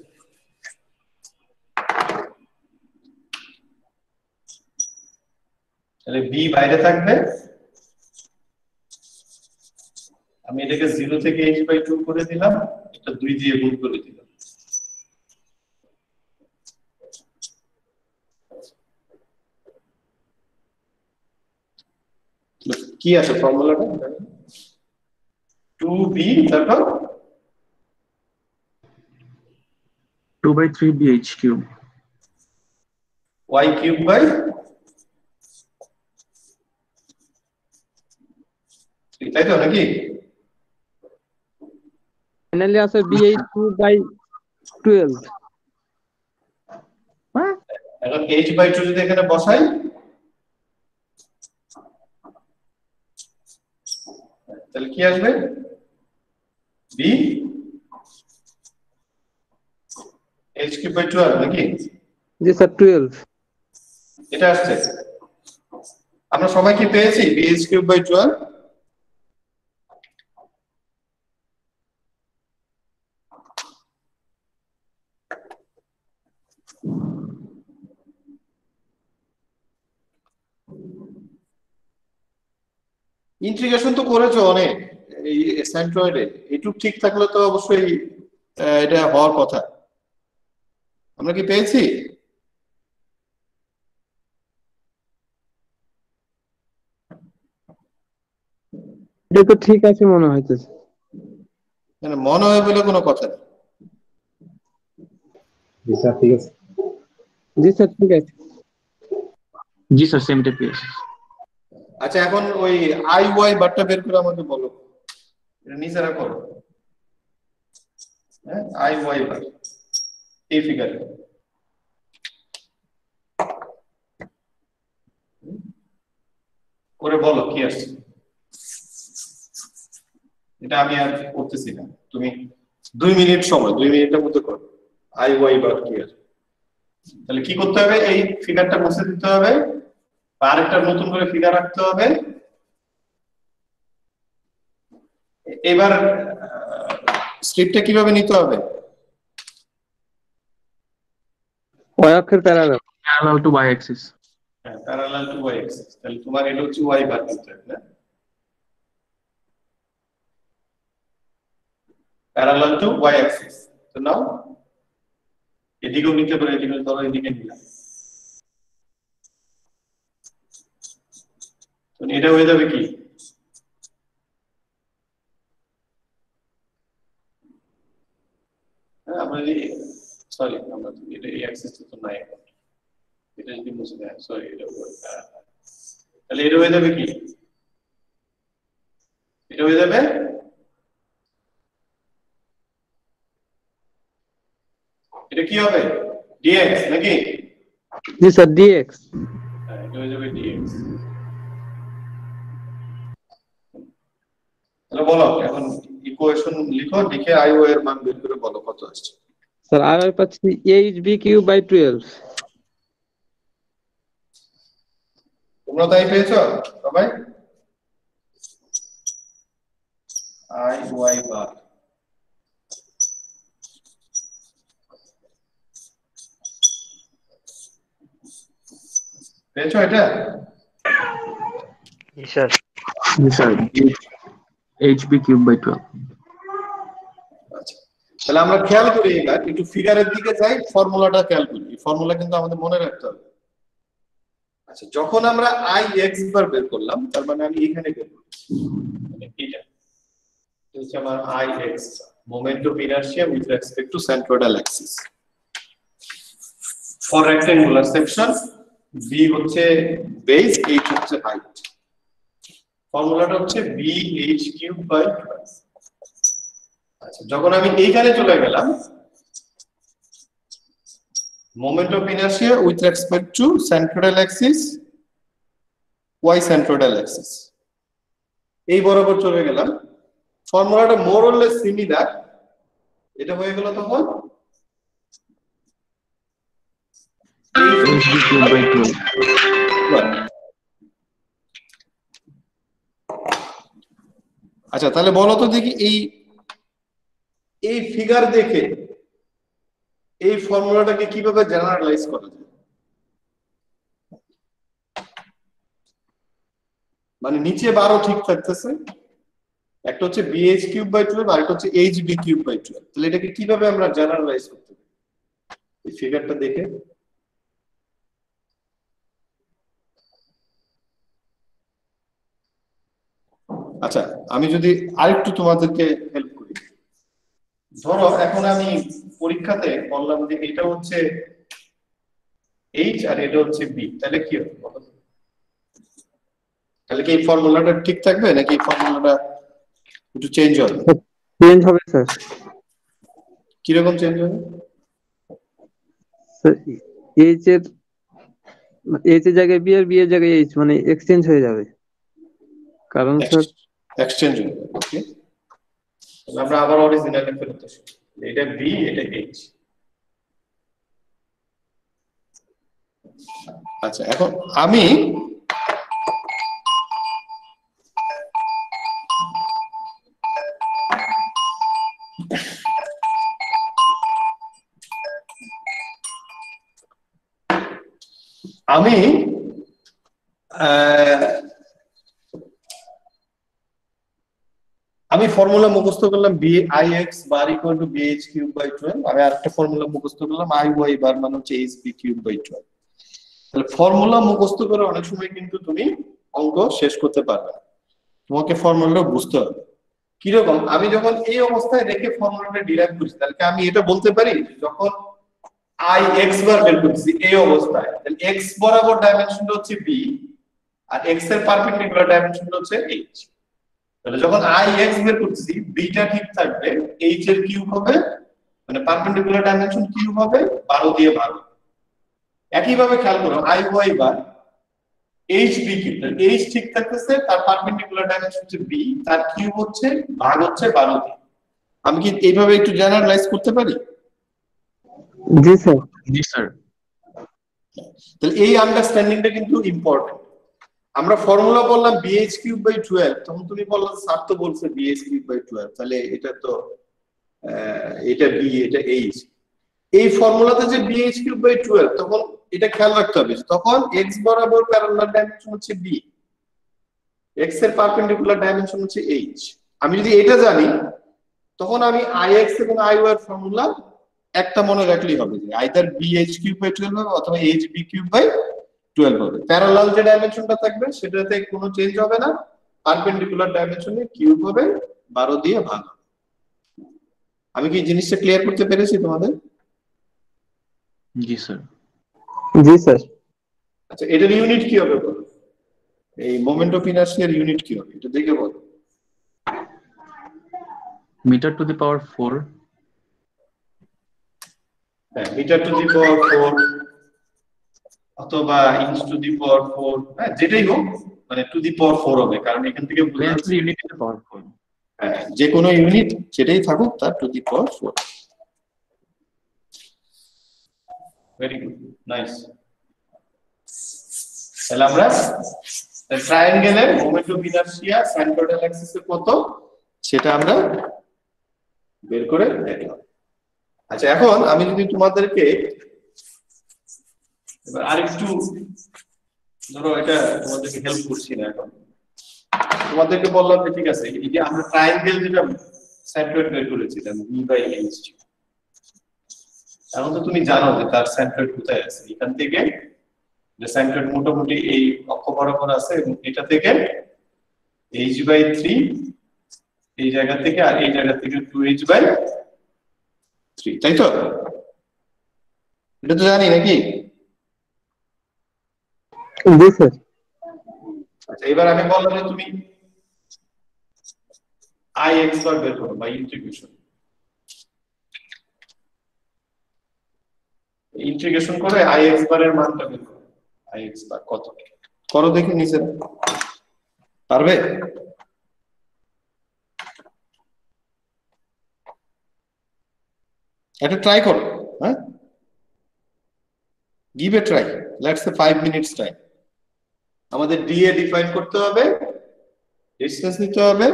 তাহলে b বাইরে থাকবে, আমি এটাকে 0 থেকে h/2 করে দিলাম, এটা 2 দিয়ে গুণ করে দিলাম। কি আসে ফর্মুলাটা? 2b তারপর 2/3bh³ y³ তাই তো নাকি? ফাইনালি আছে bh2/12। এখন h/2 যদি এখানে বসাই, তাহলে কি আসবে? b h³/12 নাকি? জি স্যার 12। এটা আসছে, আমরা সবাই কি পেয়েছি bh³/12? ইন্টিগ্রেশন তো করেছো অনেক এই সেন্ট্রয়েডে, এইটুক ঠিক থাকলে তো অবশ্যই এটা হওয়ার কথা। আমরা কি পেয়েছি? এটা তো ঠিক আছে মনে হইতেছে। মানে মনে হয় বলে কোনো কথা নেই। জি স্যার ঠিক আছে। জি স্যার ঠিক আছে। জি স্যার সেমটা পেয়েছি। আচ্ছা, এখন ওই আই ওয়াই বারটা বের করে আমাকে বলো, এটা নিজেরা করো। হ্যাঁ, আই ওয়াই বার এই ফিগারে করে বলো কি আসছে। এটা আমি আর করতেছি না, তুমি 2 মিনিট সময়, 2 মিনিটের মধ্যে করো আই ওয়াই বার কি আসছে। তাহলে কি করতে হবে, এই ফিগারটা মুছে দিতে হবে, আর একটা নতুন করে ফিগার রাখতে হবে। এবার স্ক্রিপ্টটা কিভাবে নিতে হবে? y অক্ষের parallel. Parallel to y Axis. হ্যাঁ, প্যারালাল টু ওয়াই অ্যাক্সিস। তাহলে তোমার এটা হচ্ছে ওয়াই বার নিতে হবে না, প্যারালাল টু ওয়াই অ্যাক্সিস। তো নাও এদিকেও নিতে পারো, এদিকে ধরো, এদিকে নিলাম, তো এটা হয়ে যাবে কি, হ্যাঁ আমরা সরি আমরা এটা এই অ্যাক্সিসটা তো নাই এখন, এটা যদি মুছে দেয়, সরি এটা তাহলে এটা হয়ে যাবে কি, এটা হয়ে যাবে এটা কি হবে, dx নাকি? জি স্যার dx। হ্যাঁ, এটা হয়ে যাবে dx। তাহলে বলো এখন ইকুয়েশন লিখো, লিখে আই ও এর মান বের করে বলো কত আসছে। স্যার আর পাচ্ছি hb³/12। তোমরা তাই পেয়েছো সবাই? আই ওয়াই বার পেয়েছো এটা? জি স্যার। জি স্যার hb³/12। আচ্ছা, তাহলে আমরা খেয়াল করি, এবার একটু ফিগারের দিকে যাই, ফর্মুলাটা খেয়াল করি। এই ফর্মুলা কিন্তু আমাদের মনে রাখতে হবে। আচ্ছা, যখন আমরা আই এক্স বার বের করলাম, তার মানে আমি এখানে বের করছি, মানে এটা হচ্ছে আমার I x, moment of inertia with respect to centroidal axis for rectangular section. B হচ্ছে বেস, এইচ হচ্ছে হাইট। ফর্মুলাটা হচ্ছে bh³/12। আচ্ছা, যখন আমি এইখানে চলে গেলাম, moment of inertia with respect to centroidal axis, y centroidal axis, এই বরাবর চলে গেলাম, ফর্মুলাটা মোর অর লেস সিমিলার, এটা হয়ে গেল তখন আচ্ছা তাহলে বলো তো দেখি এই ফিগার দেখে এই ফর্মুলাটাকে কিভাবে জেনারেলাইজ করা যায়? মানে নিচে 12 ঠিক থাকতেছে, একটা হচ্ছে bh³/12 আর একটা হচ্ছে hb³/12, তাহলে এটাকে কিভাবে আমরা জেনারেলাইজ করতে পারি এই ফিগারটা দেখে? আচ্ছা আমি যদি আরেকটু তোমাদেরকে হেল্প করি, ধরো এখন আমি পরীক্ষাতে বললাম যে এটা হচ্ছে h আর এটা হচ্ছে b, তাহলে কি হবে বলো? তাহলে কি এই ফর্মুলাটা ঠিক থাকবে নাকি এই ফর্মুলাটা একটু চেঞ্জ হবে? চেঞ্জ হবে স্যার। কিরকম চেঞ্জ হবে? এইচ এর জায়গায় বি আর বি এর জায়গায় এইচ, মানে এক্সচেঞ্জ হয়ে যাবে। কারণ স্যার এক্সচেঞ্জ হয়ে যাবে। ওকে, আমরা আবার অরিজিনালে ফেরত আসি, এটা বি এটা এইচ। আচ্ছা এখন আমি ফর্মুলা মুখস্থ করলাম bix bar equal to bh³/12, আমি আরেকটা ফর্মুলা মুখস্থ করলাম iy বার মানে হচ্ছে hb³/12। তাহলে ফর্মুলা মুখস্থ করে অনেক সময় কিন্তু তুমি অঙ্ক শেষ করতে পারবে না, তোমাকে ফর্মুলাটা বুঝতে হবে। কিরকম? আমি যখন এই অবস্থায় রেখে ফর্মুলাটা ডিরাইভ করছি, তাহলে আমি এটা বলতে পারি যখন i x বার বের করছি এই অবস্থায়, তাহলে x বরাবর ডাইমেনশনটা হচ্ছে b আর x এর পারপেন্ডিকুলার ডাইমেনশনটা হচ্ছে h। তাহলে যখন i x বের করছি b টা ঠিক থাকবে, h এর কিউব হবে, মানে পারপেন্ডিকুলার ডাইমেনশন কিউব হবে 12 দিয়ে ভাগ। একই ভাবে খেয়াল করো i y বার hb³, তাহলে h ঠিক থাকতেছে, তার পারপেন্ডিকুলার ডাইমেনশন হচ্ছে b, তার কিউব হচ্ছে ভাগ হচ্ছে 12 দিয়ে। আমি কি এইভাবে একটু জেনারেলাইজ করতে পারি? জি স্যার। জি স্যার। তাহলে এই আন্ডারস্ট্যান্ডিংটা কিন্তু ইম্পর্টেন্ট। আমরা ফর্মুলা বললাম bh³/12, তখন তুমি বললে স্যার তো বলছে bh³/12, তাহলে এটা তো এটা b এটা h। এই ফর্মুলাতে যে bh³/12, তখন এটা খেয়াল রাখতে হবে তখন x বরাবর প্যারালাল ডাইমেনশন হচ্ছে b, x এর পারপেন্ডিকুলার ডাইমেনশন হচ্ছে h। আমি যদি এটা জানি তখন আমি ix এবং iy এর ফর্মুলা একটা মনে রাখলেই হবে যে আইদার bh³/12 হবে অথবা hb³/12 হবে। প্যারালাল যে ডাইমেনশনটা থাকবে সেটাতে কোনো চেঞ্জ হবে না, পারপেন্ডিকুলার ডাইমেনশনে কিউব হবে 12 দিয়ে ভাগ হবে। আমি কি জিনিসটা ক্লিয়ার করতে পেরেছি তোমাদের? জি স্যার। জি স্যার। আচ্ছা এটার ইউনিট কি হবে বলো? এই মোমেন্ট অফ ইনারশিয়ার ইউনিট কি হবে এটা দেখে বলো। মিটার টু দি পাওয়ার 4। হ্যাঁ, মিটার টু দি পাওয়ার 4 অথবা ইঞ্চ টু দি পাওয়ার 4, হ্যাঁ যেটাই হোক, মানে টু দি পাওয়ার 4 হবে, কারণ এখান থেকে বোঝা যাচ্ছে ইউনিট টু দি পাওয়ার 4। হ্যাঁ যে কোনো ইউনিট যেটাই থাকুক তার two the power 4। Very good, nice. তাহলে আমরা ট্রায়াঙ্গেলের মোমেন্ট অফ ইনারশিয়া সাইনোসয়েডাল অ্যাক্সিসে কত সেটা আমরা বের করে দেখলাম। আচ্ছা এখন আমি যদি তোমাদেরকে এবার আরেকটু ধরো, এটা তোমাদেরকে হেল্প করছি না, এখন তোমাদেরকে বললাম যে ঠিক আছে এই যে আমরা ট্রায়াঙ্গেল যেটা সাইনোসয়েড বের করেছিলাম v/h, এখন তো তুমি জানো যে তার সাইনোসয়েড কোথায় আছে। এখান থেকে যে সাইনোসয়েড মোটামুটি এই অক্ষ বরাবর আছে এবং এটা থেকে h/3 এই জায়গা থেকে আর এই জায়গা থেকে 2h/3, তাই তো? এটা তো জানি নাকি? জি স্যার। আচ্ছা এবার আমি বললাম যে তুমি ix বার বের করো বা ইন্টিগ্রেশন করে ix বারের মানটা বের করো। ix বার কত করো দেখি নিচে, পারবে? এটা ট্রাই করো, হ্যাঁ, give a try, let's say 5 minutes time. আমাদের ডিএ ডিফাইন করতে হবে, ডিসটেন্স নিতে হবে,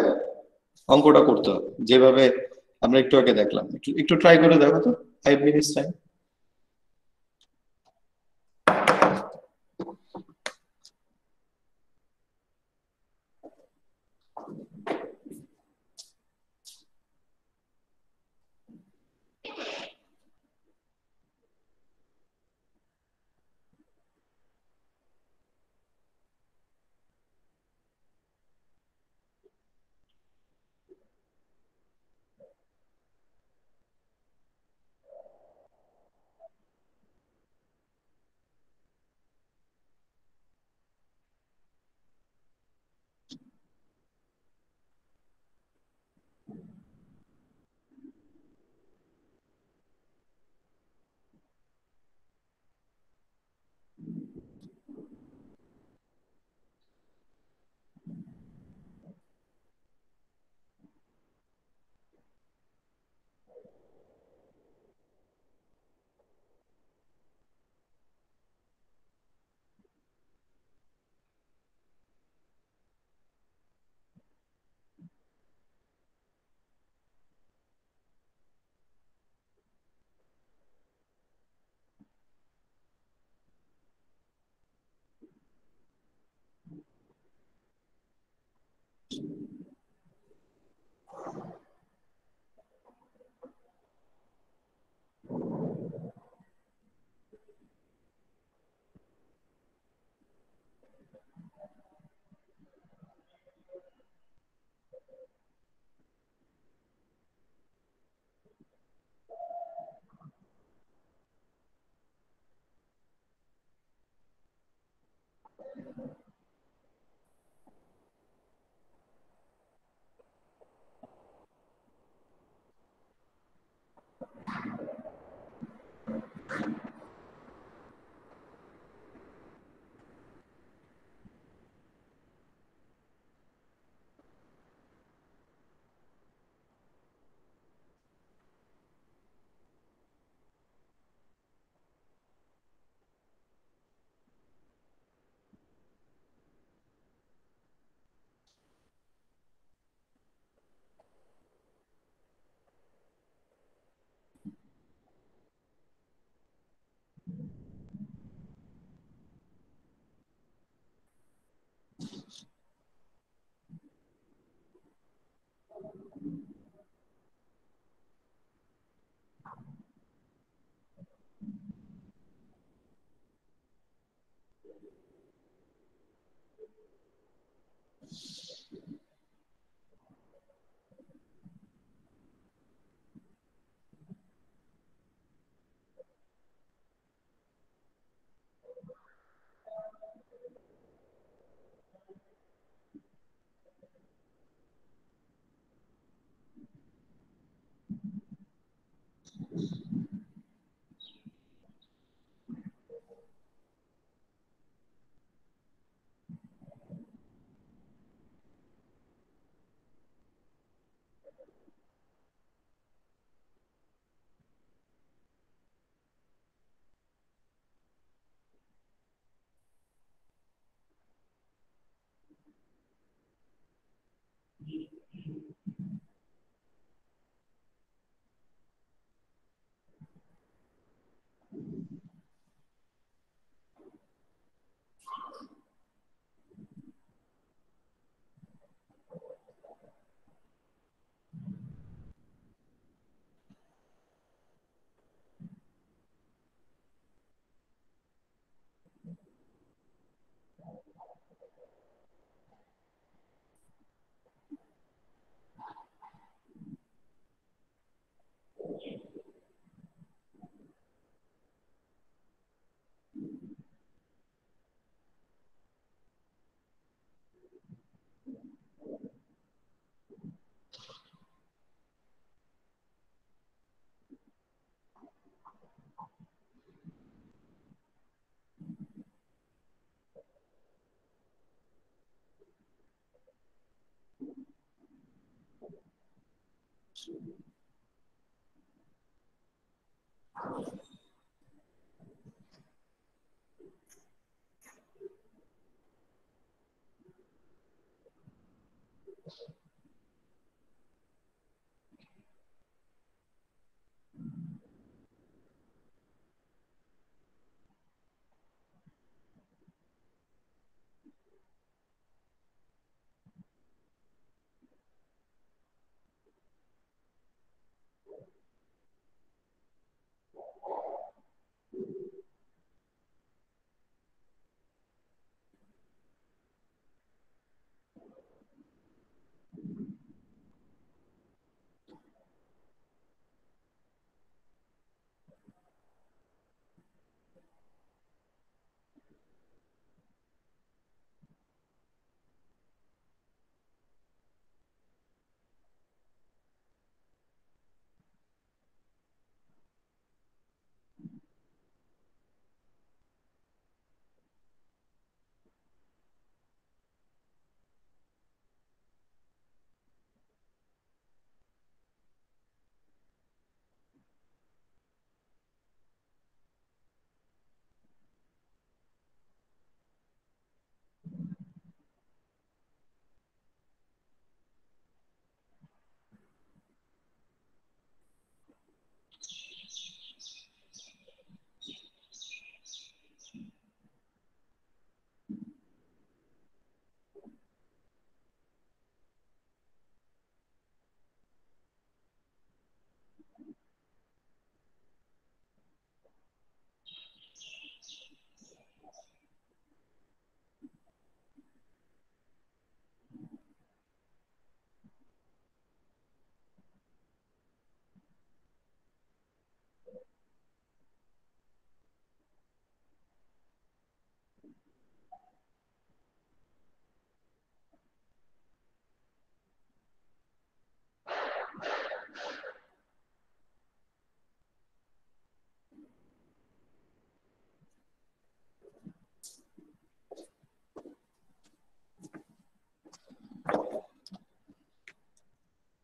অঙ্কটা করতে হবে যেভাবে আমরা একটু আগে দেখলাম। একটু একটু ট্রাই করে দেখো তো, 5 minutes time.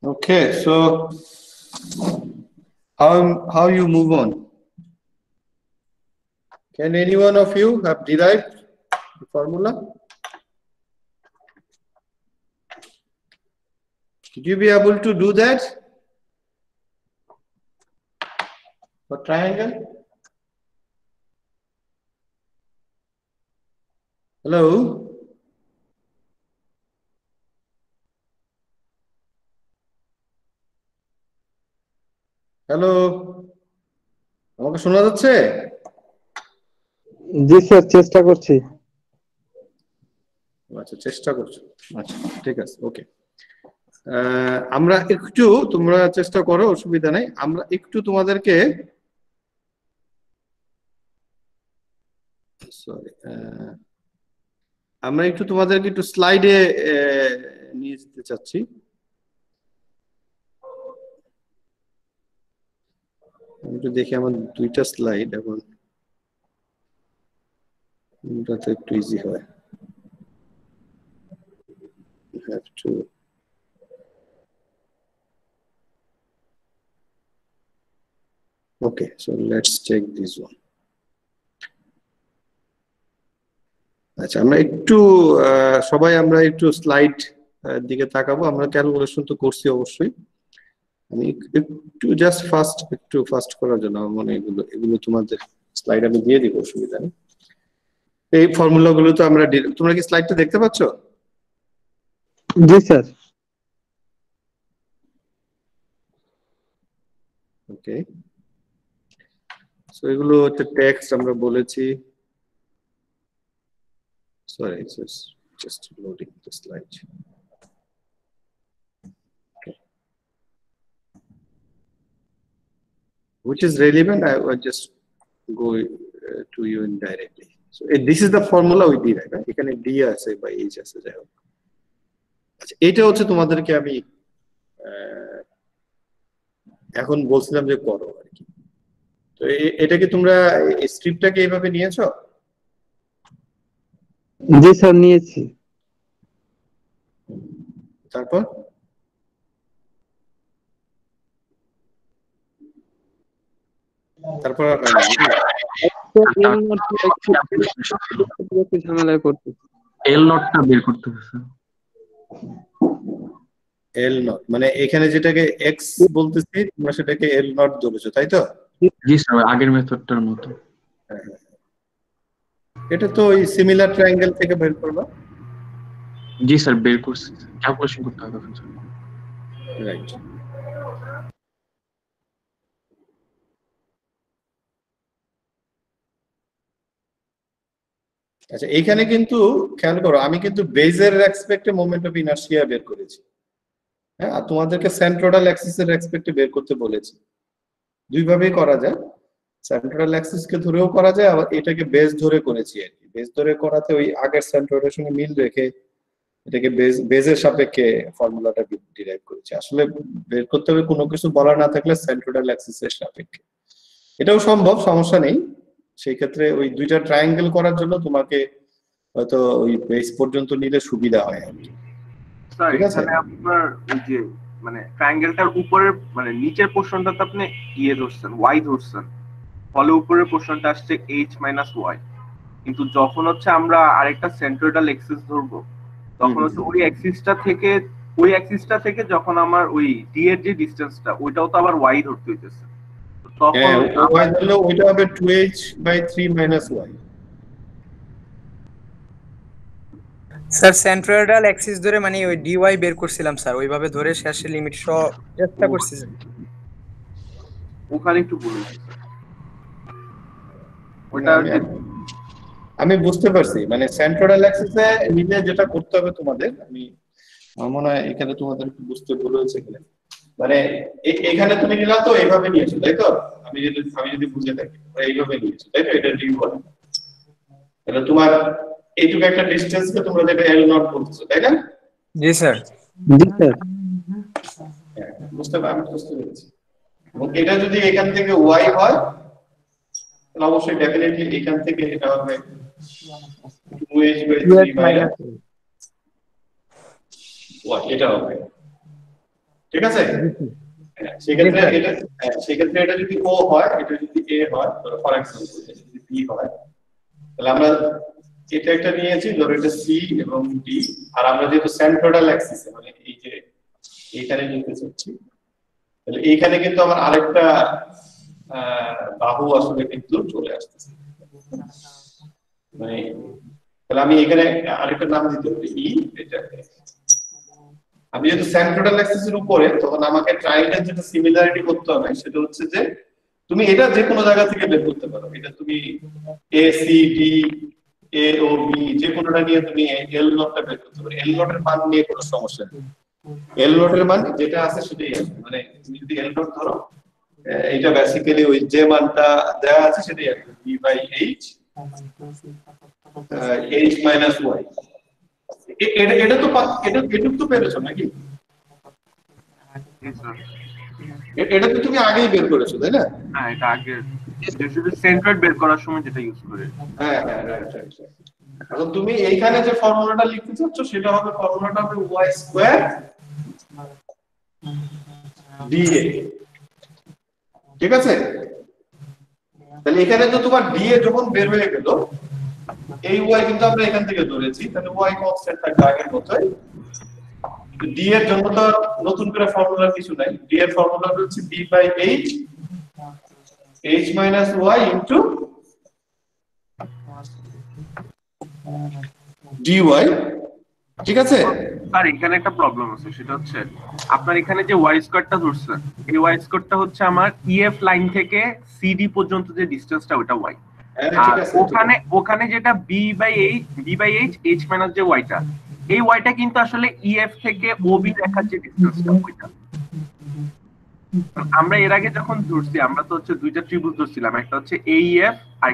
Okay, so how you move on? Can any one of you have derived the formula? Did you be able to do that for triangle? Hello? Hello, আমাকে শোনা যাচ্ছে? জি স্যার, চেষ্টা করছি। আচ্ছা, চেষ্টা করছো। আচ্ছা, ঠিক আছে, ওকে। আমরা একটু, তোমরা চেষ্টা করো, অসুবিধা নেই। আমরা একটু তোমাদেরকে একটু স্লাইডে নিয়ে যেতে চাচ্ছি। আমি একটু দেখি, আমার দুইটা স্লাইড এখন, কোনটাতে একটু ইজি হয়। Have to okay, so let's take this one. আচ্ছা, আমরা একটু সবাই আমরা একটু স্লাইড দিকে তাকাবো। আমরা ক্যালকুলেশন তো করছি অবশ্যই। আমি একটু জাস্ট ফাস্ট করার জন্য মানে এগুলো তোমাদের স্লাইড আমি দিয়ে দিব, অসুবিধা নেই। এই ফর্মুলা গুলো তো আমরা, তোমরা কি স্লাইডটা দেখতে পাচ্ছ? জি স্যার। ওকে, সো এগুলো হচ্ছে টেক্সট আমরা বলেছি। Sorry, it's just loading the slide. Okay. Which is relevant, I will just go to you indirectly. So this is the formula we did, right? এখানে d আছে বা h আছে, যাই হোক। আচ্ছা, এটা হচ্ছে তোমাদেরকে আমি এখন বলছিলাম যে করো আর কি। তো এটাকে তোমরা স্ক্রিপ্টটাকে এইভাবে নিয়েছো? জি স্যার, নিয়েছি। তারপর আর ঝামেলায় পড়তেছি। এল নোটটা বের করতে হবে স্যার। এল নট মানে এখানে যেটাকে এক্স বলতেছি তোমরা সেটাকে এল নট ধরেছো তাই তো? জি স্যার, আগের মেথডটার মতো। এটা তো ওই সিমিলার ট্রায়াঙ্গেল থেকে বের করবা। জি স্যার, বের করছি, ক্যালকুলেশন করতে হবে। রাইট। আচ্ছা এইখানে কিন্তু খেয়াল করো আমি কিন্তু বেজের রেসপেক্টে মোমেন্ট অফ ইনার্শিয়া বের করেছি। হ্যাঁ, আর তোমাদেরকে সেন্ট্রোডাল অ্যাক্সিসের রেসপেক্টে বের করতে বলেছি। দুই ভাবেই করা যায়, সেন্ট্রোডাল অ্যাক্সিসকে ধরেও করা যায়, আবার এটাকে বেস ধরে করেছি আর কি। বেস ধরে করাতে ওই আগের সেন্ট্রয়েডের সঙ্গে মিল রেখে এটাকে বেজের সাপেক্ষে ফর্মুলাটা ডিরাইভ করেছি। আসলে বের করতে হবে কোনো কিছু বলা না থাকলে সেন্ট্রোডাল অ্যাক্সিসের সাপেক্ষে, এটাও সম্ভব, সমস্যা নেই। সেই ক্ষেত্রে ওই দুইটা ট্রায়াঙ্গেল করার জন্য তোমাকে হয়তো ওই বেস পর্যন্ত নিলে সুবিধা হয় আর কি। স্যার এখানে আপনার ওই যে মানে ট্রায়াঙ্গেলটার উপরের মানে নিচের পোরশনটা তো আপনি ধরছেন ওয়াই ধরছেন, ফলে উপরের পোরশনটা আসছে এইচ মাইনাস ওয়াই। কিন্তু যখন হচ্ছে আমরা আরেকটা সেন্ট্রয়েডাল অ্যাক্সিস ধরবো তখন হচ্ছে ওই অ্যাক্সিসটা থেকে যখন আমার ওই ডি এর যে ডিসটেন্সটা ওইটাও তো আবার ওয়াই ধরতে হইতেছে, তখন ওয়াই ধরলে ওইটা হবে 2h by 3 minus y. Sir centroidal axis ধরে মানে ওই ডিওয়াই বের করছিলাম স্যার, ওইভাবে ধরে শেষে লিমিট সহ চেষ্টা করছি স্যার। ওখানে একটু বলুন ওটা। আমি বুঝতে পারছি, মানে সেন্ট্রোডাল অ্যাক্সিসে নিলে যেটা করতে হবে তোমাদের, আমি আমার মনে হয় এখানে তোমাদের একটু বুঝতে ভুল হয়েছে কিনা, মানে এখানে তুমি নিলা তো এইভাবে নিয়েছো তাই তো? আমি যদি বুঝে থাকি এইভাবে নিয়েছো তাই তো? এটা ডিউ করে তাহলে তোমার এইটুকু একটা ডিসটেন্সকে তোমরা যেটা এল নট বলতেছো তাই না? জি স্যার। জি স্যার। বুঝতে পেরেছি। এবং এটা যদি এখান থেকে ওয়াই হয় তাহলে অবশ্যই ডেফিনেটলি এখান থেকে এটা হবে 2h বাই 3 মাইনাস ওয়াই, এটা হবে, ঠিক আছে? সেক্ষেত্রে এটা যদি ও হয়, এটা যদি এ হয়, ফর এক্সাম্পল এটা যদি বি হয়, তাহলে আমরা এটা একটা নিয়েছি, ধরো এটা সি এবং ডি, আর আমরা যেহেতু সেন্ট্রোডাল অ্যাক্সিসে মানে এই যে এইখানে নিতে চাচ্ছি, তাহলে এইখানে কিন্তু আমার আরেকটা বাহু আসলে কিন্তু চলে আসতেছে, মানে তাহলে আমি এখানে আরেকটা নাম দিতে পারি ই। এটা আমি যেহেতু সেন্ট্রোডাল অ্যাক্সিসের উপরে, তখন আমাকে ট্রায়াঙ্গেল যেটা সিমিলারিটি করতে হবে সেটা হচ্ছে যে তুমি এটা যে কোনো জায়গা থেকে বের করতে পারো। এটা তুমি এ সি ডি এ ও বি যে কোনোটা নিয়ে তুমি এল নটটা বের করতে পারো। এল নটের মান নিয়ে কোনো সমস্যা নেই, এল নটের মান যেটা আছে সেটাই আছে। মানে তুমি যদি এল নট ধরো, এটা বেসিক্যালি ওই যে মানটা দেওয়া আছে সেটাই আছে, B by H H minus Y. এটা তো এটুক তো পেরেছো নাকি? এটা তো তুমি আগেই বের করেছো তাই না? হ্যাঁ, এটা আগে শুধু সেন্ট্রয়েড বের করার সময় যেটা ইউজ করে। হ্যাঁ হ্যাঁ, রাইট রাইট। এখন তুমি এইখানে যে ফর্মুলাটা লিখতে চাচ্ছ সেটা হবে, ফর্মুলাটা হবে y স্কয়ার dA, ঠিক আছে? তাহলে এখানে তো তোমার dA যখন বের হয়ে গেল, এই y কিন্তু আমরা এখান থেকে ধরেছি, তাহলে y কনস্ট্যান্ট থাকবে আগের মতই। d এর জন্য তো নতুন করে ফর্মুলা কিছু নাই, d এর ফর্মুলা হচ্ছে b by h h minus y into dy, ঠিক আছে? আর এখানে একটা প্রবলেম আছে, সেটা হচ্ছে আপনার এখানে যে ওয়াই স্কয়ারটা ধরছেন, এই ওয়াই স্কয়ারটা হচ্ছে আমার ইএফ লাইন থেকে সিডি পর্যন্ত যে ডিসটেন্সটা ওটা ওয়াই, আর ওখানে যেটা B by H H minus যে ওয়াইটা, এই ওয়াইটা কিন্তু আসলে ইএফ থেকে ওবি দেখার যে ডিসটেন্সটা ওইটা। আমরা এর আগে যখন ধরছি আমরা তো হচ্ছে দুইটা ত্রিভুজ ধরছিলাম, একটা হচ্ছে এইএফ আর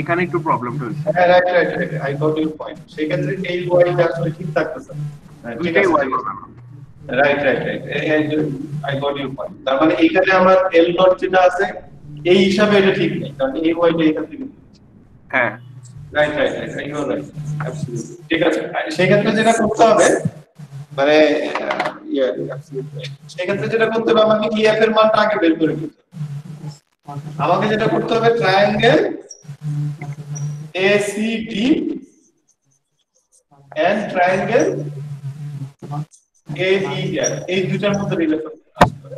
এখানে একটু প্রবলেমটা হচ্ছে। Right, I got your point. সেই ক্ষেত্রে এই ওয়াইটা আসলে ঠিক থাকতেছে না, ঠিক আছে? Right, I got your point. তার মানে এখানে আমার এল নট যেটা আছে এই হিসাবে এটা ঠিক নেই, কারণ এই ওয়াইটা এখান থেকে। হ্যাঁ, right, you are right, absolutely ঠিক আছে। সেই ক্ষেত্রে যেটা করতে হবে, মানে সেই ক্ষেত্রে যেটা করতে হবে, আমাকে ইএফ এর মানটা আগে বের করে নিতে হবে। আমাকে যেটা করতে হবে, triangle ACD and triangle A E F এই দুইটার মধ্যে রিলেশন আসতে পারে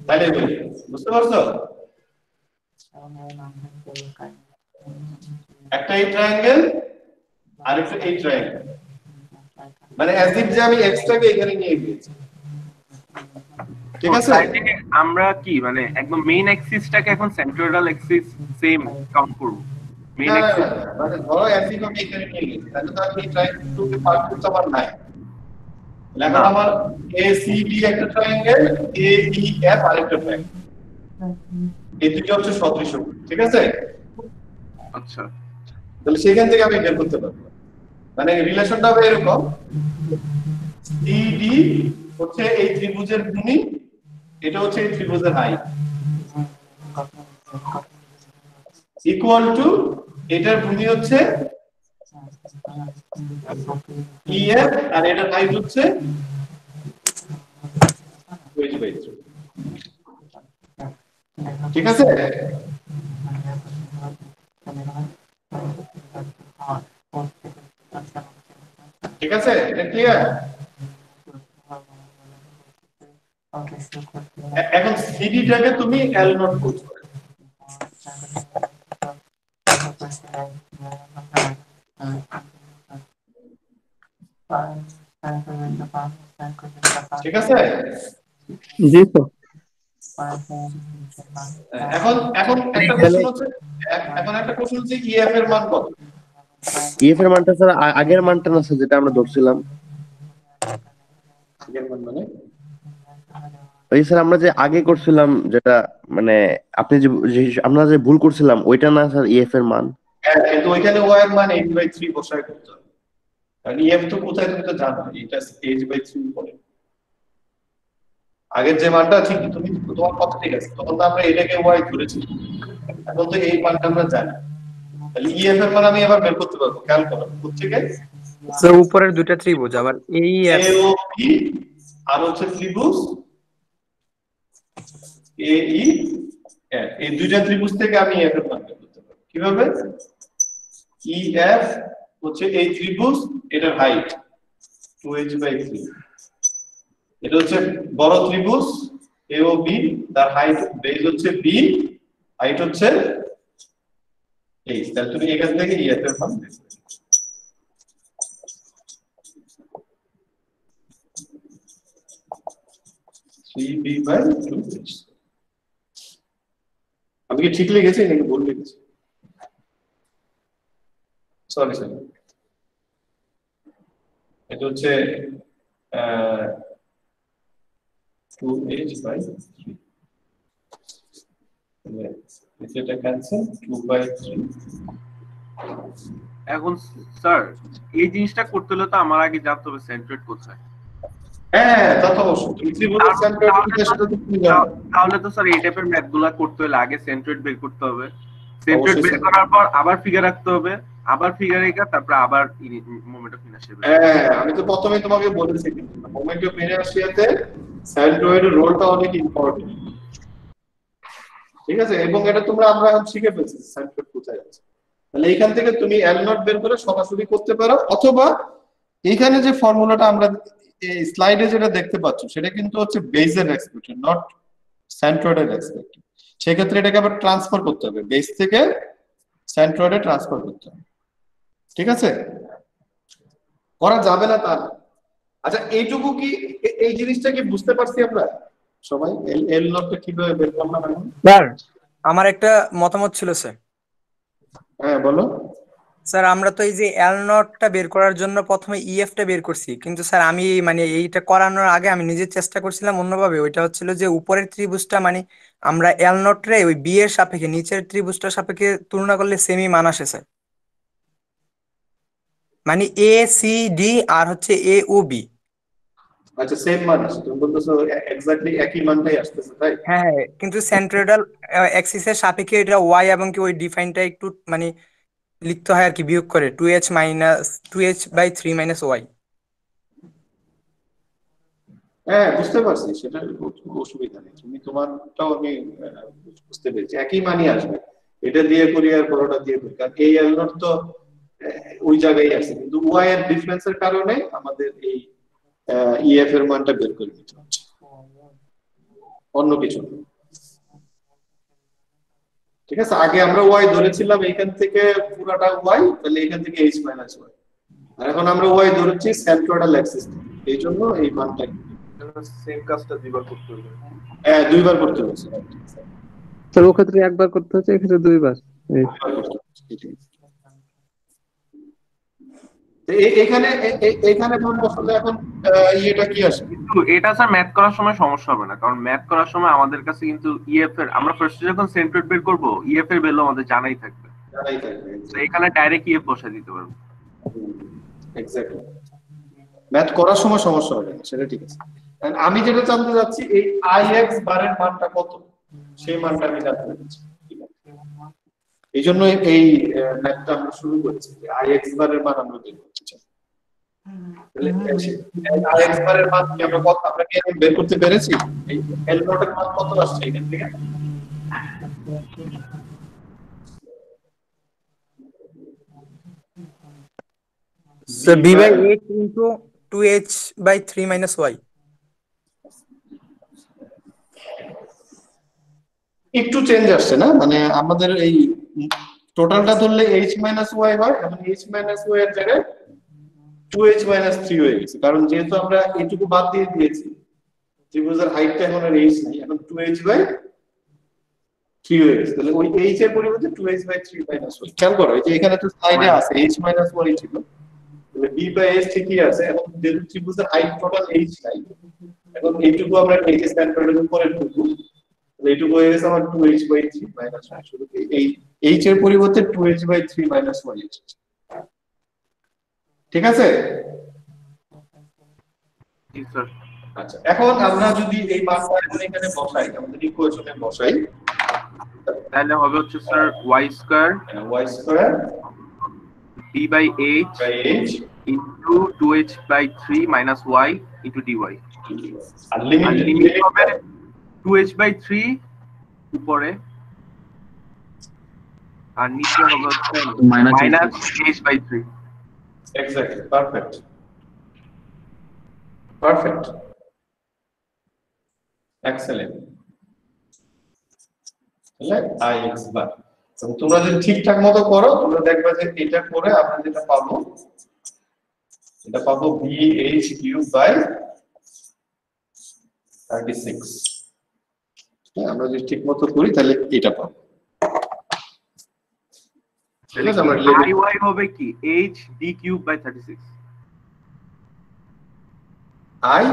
তাহলে বুঝতে পারছো একটা এই ট্রায়াঙ্গেল আর একটা এই ট্রায়াঙ্গেল মানে অ্যাজ ইফ যে আমি এক্সট্রাকে এখানে নিয়ে গিয়েছি ঠিক আছে আমরা কি মানে একদম মেইন অ্যাক্সিসটাকে এখন সেন্ট্রোইডাল অ্যাক্সিস সেম কাউন্ট করব মেইন অ্যাক্সিস মানে ধরো অ্যাজ ইফ আমি এখানে নিয়ে গেছি তাহলে তো আমি ট্রায়াঙ্গেল কে পার্ট করতে আমার নাই এখন আমার এ সি ডি একটা ট্রায়াঙ্গেল এ ই এফ আরেকটা ট্রায়াঙ্গেল এই দুটো হচ্ছে সদৃশ ঠিক আছে আচ্ছা তাহলে সেখান থেকে আমি বের করতে পারবো মানে রিলেশনটা হবে এরকম সিডি হচ্ছে এই ত্রিভুজের ভূমি এটা হচ্ছে এই ত্রিভুজের হাইট ইকুয়াল টু এটার ভূমি হচ্ছে ইএফ আর এটার হাইট হচ্ছে 2h/3 ঠিক আছে ঠিক আছে এটা ক্লিয়ার এখন সিডি টাকে তুমি এল নট কোড করো ঠিক আছে জি স্যার এখন এখন একটা প্রশ্ন হচ্ছে ইএফ এর মান কত ইএফ এর মানটা স্যার আগের মানটা না স্যার যেটা আমরা ধরছিলাম আগের মান মানে ওই স্যার আমরা যে আগে করছিলাম যেটা মানে আপনি যে আমরা যে ভুল করছিলাম ওইটা না স্যার ইএফ এর মান কিন্তু ওইখানে ওয়াই এর মান 8/3 বসায় করতে হবে কারণ ইএফ তো কোথায় তুমি তো জানো এটা 8/3 পড়ে আগের যে মানটা ঠিক তুমি তোমার কথা ঠিক আছে তখন তো আমরা এটাকে ওয়াই ধরেছি এখন তো এই মানটা আমরা জানি তাহলে ইএফ এর মান আমি এবার বের করতে পারবো খেয়াল করো হচ্ছে কি স্যার উপরের দুইটা ত্রিভুজ আবার এই এওপি আর হচ্ছে ত্রিভুজ এই এই দুইটা ত্রিভুজ থেকে আমি এফ এর মান বের করতে পারবো কিভাবে ইএফ হচ্ছে এই ত্রিভুজ এটার হাইট 2h/3 এটা হচ্ছে বড় ত্রিভুজ এওবি তার হাইট বেস হচ্ছে বি হাইট হচ্ছে এই তাহলে তুমি এখান থেকে ইএফ এর মান বের করবে 3b/2h আমি কি ঠিক লিখেছি নাকি ভুল লিখেছি সরি স্যার এটা হচ্ছে 2h/3 এটা ক্যান্সেল 2/3 এখন স্যার এই জিনিসটা করতে হলে তো আমার আগে জানতে হবে সেন্ট্রয়েড কোথায় হ্যাঁ তা তো অবশ্যই তুমি ত্রিভুজের সেন্ট্রয়েড কোথায় সেটা তো তুমি জানো তাহলে তো স্যার এই টাইপের ম্যাথগুলো করতে হলে আগে সেন্ট্রয়েড বের করতে হবে সেন্ট্রয়েড বের করার পর আবার ফিগার রাখতে হবে আবার ফিগার রেখে তারপর আবার মোমেন্ট অফ ইনারশিয়া হ্যাঁ আমি তো প্রথমে তোমাকে বলেছি মোমেন্ট অফ ইনারশিয়াতে সেন্ট্রয়েডের রোলটা অনেক ইম্পর্টেন্ট ঠিক আছে এবং এটা তোমরা আমরা এখন শিখে ফেলছি সেন্ট্রয়েড কোথায় আছে তাহলে এইখান থেকে তুমি এল নট বের করে সরাসরি করতে পারো অথবা এইখানে যে ফর্মুলাটা আমরা এই স্লাইডে যেটা দেখতে পাচ্ছ সেটা কিন্তু হচ্ছে বেসের এক্সপেক্টেড নট সেন্ট্রয়েডের এক্সপেক্টেড সেক্ষেত্রে এটাকে আবার ট্রান্সফার করতে হবে বেস থেকে সেন্ট্রয়েডে ট্রান্সফার করতে হবে ঠিক আছে করা যাবে না তা আচ্ছা এইটুকু কি এই জিনিসটা কি বুঝতে পারছি আমরা সবাই এল নটটা কিভাবে বের করলাম এখন স্যার আমার একটা মতামত ছিল স্যার হ্যাঁ বলো স্যার আমরা তো এই যে এল নটটা বের করার জন্য প্রথমে ইএফটা বের করছি কিন্তু স্যার আমি মানে এইটা করানোর আগে আমি নিজে চেষ্টা করছিলাম অন্যভাবে ওইটা হচ্ছিল যে উপরের ত্রিভুজটা মানে আমরা এল নট রে ওই বি এর সাপেক্ষে নিচের ত্রিভুজটার সাপেক্ষে তুলনা করলে সেমই মান আসে স্যার মানে এ সি ডি আর হচ্ছে এ ও বি আচ্ছা সেম মান আসছে তুমি বলতেছো এক্স্যাক্টলি একই মানটাই আসতেছে তাই হ্যাঁ কিন্তু সেন্ট্রয়েডাল অ্যাক্সিসের সাপেক্ষে এটা ওয়াই এবং কি ওই ডিফাইনটা একটু মানে লিখতে হয় আর কি বিয়োগ করে 2h/3 - y হ্যাঁ বুঝতে পারছি সেটা অসুবিধা নেই তুমি তোমারটাও আমি বুঝতে পেরেছি একই মানই আসবে এটা দিয়ে করি আর বড়টা দিয়ে করি কারণ এই এল নট তো ওই জায়গায় আছে কিন্তু ওয়াই এর ডিফারেন্সের কারণে আমাদের এই ইএফ এর মানটা বের করে নিতে হচ্ছে, অন্য কিছু না। ঠিক আছে, আগে আমরা ওয়াই ধরেছিলাম এইখান থেকে পুরাটা ওয়াই, তাহলে এখান থেকে এইচ মাইনাস ওয়াই, আর এখন আমরা ওয়াই ধরেছি সেন্ট্রোইডাল অ্যাক্সিস, এই জন্য এই মানটা সেম কাজটা দুইবার করতে হবে। হ্যাঁ, দুইবার করতে হচ্ছে। স্যার ও ক্ষেত্রে একবার করতে হচ্ছে, এক্ষেত্রে দুইবার। এখানে এখানে মান বসালে এখন ইয়েটা কি আসে? কিন্তু এটা স্যার ম্যাথ করার সময় সমস্যা হবে না, কারণ ম্যাথ করার সময় আমাদের কাছে কিন্তু ইএফ এর, আমরা ফার্স্টে যখন সেন্ট্রয়েড বের করব ইএফ এর ভ্যালু আমাদের জানাই থাকবে, তো এখানে ডাইরেক্ট ইএফ বসাই দিতে পারবো। এক্স্যাক্টলি, ম্যাথ করার সময় সমস্যা হবে না, সেটা ঠিক আছে। আমি যেটা জানতে চাচ্ছি এই আইএক্স বারের মানটা কত, সেই মানটা আমি জানতে চাচ্ছি। এই জন্য এই ম্যাথটা আমরা শুরু করেছি, যে আইএক্স বারের মান আমরা বের করতে চাই। আইএক্স বারের মান কি আমরা কত, আমরা কি এখন বের করতে পেরেছি? এই এল নট এর মান কত আসছে এখান থেকে? So b by 8 into 2h by 3 minus y. একটু চেঞ্জ আসছে না, মানে আমাদের এই টোটালটা ধরলে h মাইনাস ওয়াই হয়, এবং h মাইনাস ওয়াই এর জায়গায় 2h মাইনাস 3 হয়ে গেছে, কারণ যেহেতু আমরা এইটুকু বাদ দিয়ে দিয়েছি, ত্রিভুজের হাইটটা এখন আর h নাই, এখন 2h বাই 3 হয়ে গেছে, তাহলে ওই h এর পরিবর্তে 2h বাই 3 মাইনাস ওয়াই। খেয়াল করো এই যে এখানে তো স্লাইডে আছে h মাইনাস ওয়াই ছিল, তাহলে b বাই h ঠিকই আছে, এখন যেহেতু ত্রিভুজের হাইট টোটাল h নাই, এখন এইটুকু আমরা এই স্ট্যান্ডার্ডের উপরে ঢুকবো, এইটুকু হয়ে গেছে আমার 2h বাই 3 মাইনাস ওয়াই, শুধু এই h এর পরিবর্তে 2h বাই 3 মাইনাস ওয়াই এসেছে। ঠিক আছে? জি স্যার। আচ্ছা, এখন আমরা যদি এই মানটা এখন এখানে বসাই, আমাদের ইকুয়েশনে বসাই, তাহলে হবে হচ্ছে sir y square d by h into 2h by 3 minus y into dy, R limit হবে 2h by 3 উপরে, আর নিচে হবে হচ্ছে minus h by 3. Exactly, perfect, excellent. তাহলে ix বার, এবং তোমরা যদি ঠিকঠাক মতো করো, তোমরা দেখবে যে এটা করে আমরা যেটা পাবো, এটা পাবো bh কিউব বাই 36। হ্যাঁ, আমরা যদি ঠিক মতো করি তাহলে এটা পাবো। তাহলে আমরা iy হবে কি h d cube by 36, iy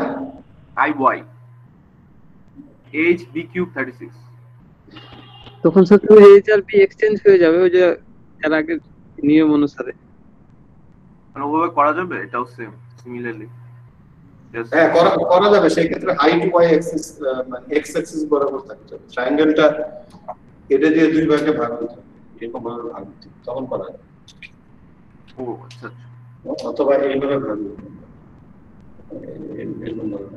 h d cube 36। তখন স্যার এইচ আর বি এক্সচেঞ্জ হয়ে যাবে ওই যে এর আগে নিয়ম অনুসারে। মানে ওভাবে করা যাবে, এটাও সেম সিমিলারলি। হ্যাঁ, করা যাবে, সেই ক্ষেত্রে হাইট y অ্যাক্সিস মানে x অ্যাক্সিস বরাবর থাকতে হবে, ট্রায়াঙ্গেলটা এটা দিয়ে দুই ভাগে ভাগ হতে হবে, এরকম ভাবে ভাগ হতে হবে, তখন করা যাবে। ও আচ্ছা, অথবা এইভাবে ভাগ হতে হবে, এরকম ভাবে।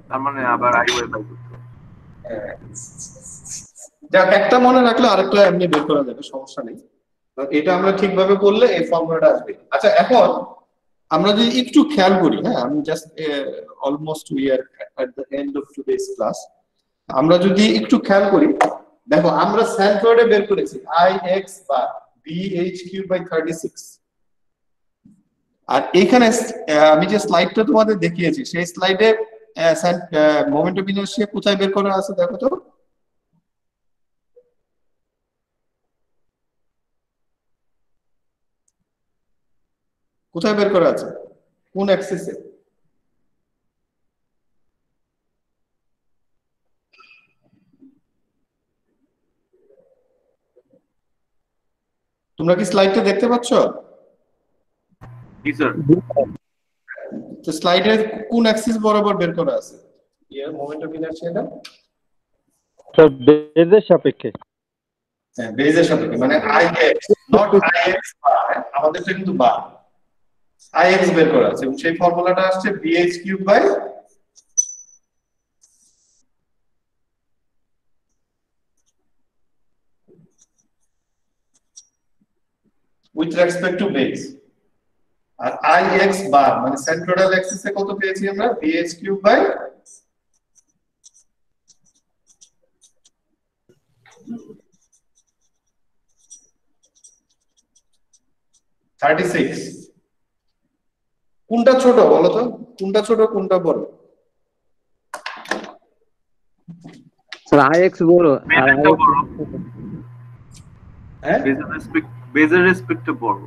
তার মানে আবার iy বাই করতে হবে। যাক, একটা মনে রাখলে আরেকটা এমনি বের করা যাবে, সমস্যা নেই। এটা আমরা ঠিকভাবে করলে এই ফর্মুলাটা আসবে। আচ্ছা, এখন আমরা যদি একটু খেয়াল করি, হ্যাঁ, আমি just almost we are at the end of today's class, আমরা যদি একটু খেয়াল করি, দেখো আমরা সেন্ট্রয়েডে বের করেছি ix বা bh কিউব বাই 36, আর এখানে আমি যে স্লাইডটা তোমাদের দেখিয়েছি, সেই স্লাইডে মোমেন্ট অফ ইনারশিয়া কোথায় বের করা আছে দেখো তো। কোথায় বের করা আছে, কোন অ্যাক্সিসে? তোমরা কি স্লাইডটা দেখতে পাচ্ছ? জি স্যার। তো স্লাইডে কোন অ্যাক্সিস বরাবর বের করা আছে এর মোমেন্ট অফ ইনারশিয়াটা? স্যার বেজের সাপেক্ষে। হ্যাঁ, বেজের সাপেক্ষে, মানে ix নট ix বার, আমাদেরটা কিন্তু বার, ix বের করা আছে, এবং সেই ফর্মুলাটা আসছে bh cube by with respect to base. আর আই এক্স বার মানে সেন্ট্রোইডাল অ্যাক্সিসে কত পেয়েছি আমরা, bh কিউব বাই 36। কোনটা ছোট বলো তো, কোনটা ছোট কোনটা বড়? স্যার আইএক্স বড় আর বেজেরটা বড়, হ্যাঁ বেজের রেসপেক্টে বড়।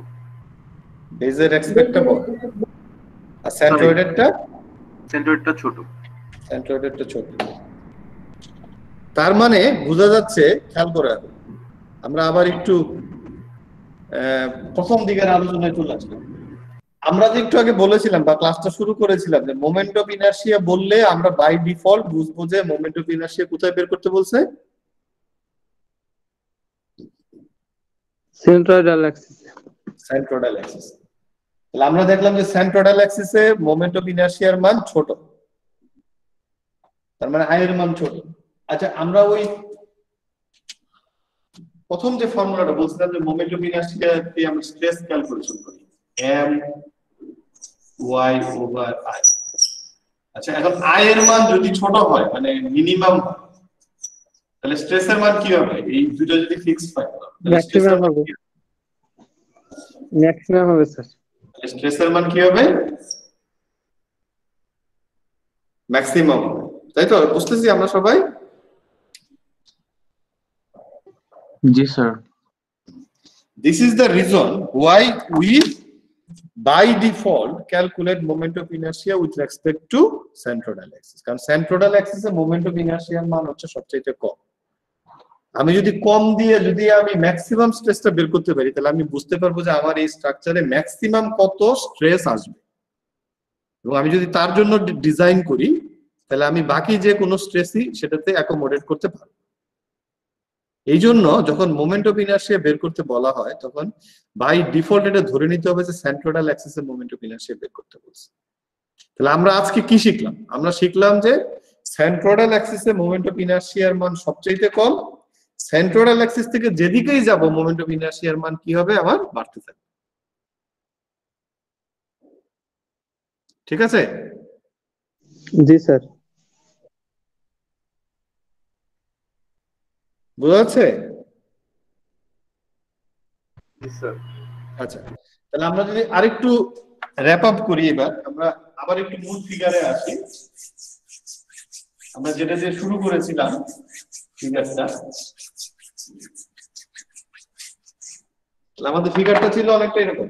বেজের রেসপেক্টটা বড় আর সেন্ট্রয়েডেরটা সেন্ট্রয়েডটা ছোট। সেন্ট্রয়েডেরটা ছোট। তার মানে বোঝা যাচ্ছে, খেয়াল করে আমরা আবার একটু প্রথম দিকের আলোচনায় চলে আসলাম। আমরা যে একটু আগে বলেছিলাম বা ক্লাসটা শুরু করেছিলাম যে মোমেন্ট অফ ইনারশিয়া বললে আমরা বাই ডিফল্ট বুঝবো যে মোমেন্ট অফ ইনারশিয়া কোথায় বের করতে বলছে, সেন্ট্রয়েডাল অ্যাক্সিস। সেন্ট্রয়েডাল অ্যাক্সিস। তাহলে আমরা দেখলাম যে সেন্ট্রয়েডাল অ্যাক্সিসে মোমেন্ট অফ ইনারশিয়ার মান ছোট, তার মানে আই এর মান ছোট। আচ্ছা আমরা ওই প্রথম যে ফর্মুলাটা বলছিলাম যে মোমেন্ট অফ ইনারশিয়া দিয়ে আমরা স্ট্রেস ক্যালকুলেশন করি m y ওভার i। আচ্ছা এখন i এর মান যদি ছোট হয় মানে মিনিমাম, তাহলে স্ট্রেসের মান কি হবে? এই দুটো যদি ফিক্সড পাই তাহলে স্ট্রেসের মান কি হবে? ম্যাক্সিমাম হবে স্যার। স্ট্রেসের মান কি হবে? ম্যাক্সিমাম, তাই তো? বুঝতেছি আমরা সবাই? জি sir. This is the reason why we by default calculate moment of inertia with respect to centroidal axis, কারণ centroidal axis A moment of inertia এর মান হচ্ছে সবচেয়ে কম। আমি যদি কম দিয়ে যদি আমি ম্যাক্সিমাম স্ট্রেসটা বের করতে পারি তাহলে আমি বুঝতে পারবো যে আমার এই স্ট্রাকচারে ম্যাক্সিমাম কত স্ট্রেস আসবে, এবং আমি যদি তার জন্য ডিজাইন করি তাহলে আমি বাকি যে কোনো স্ট্রেসই সেটাতে অ্যাকোমোডেট করতে পারবো। এই জন্য যখন মোমেন্ট অফ ইনারশিয়া বের করতে বলা হয় তখন বাই ডিফল্ট এটা ধরে নিতে হবে যে সেন্ট্রয়েডাল অ্যাক্সিসে মোমেন্ট অফ ইনারশিয়া বের করতে বলছে। তাহলে আমরা আজকে কি শিখলাম? আমরা শিখলাম যে সেন্ট্রয়েডাল অ্যাক্সিসে মোমেন্ট অফ ইনারশিয়ার মান সবচেয়ে কম, সেন্ট্রয়েডাল অ্যাক্সিস থেকে যেদিকেই যাব মোমেন্ট অফ ইনারশিয়ার মান কি হবে, আমার বাড়তে থাকবে। ঠিক আছে? জি স্যার। বুঝা যাচ্ছে? আচ্ছা তাহলে আমরা যদি আরেকটু র‍্যাপ আপ করি, এবার আমরা আবার একটু মূল ফিগারে আসি। আমরা যেটা দিয়ে শুরু করেছিলাম ফিগারটা, আমাদের ফিগারটা ছিল অনেকটা এরকম।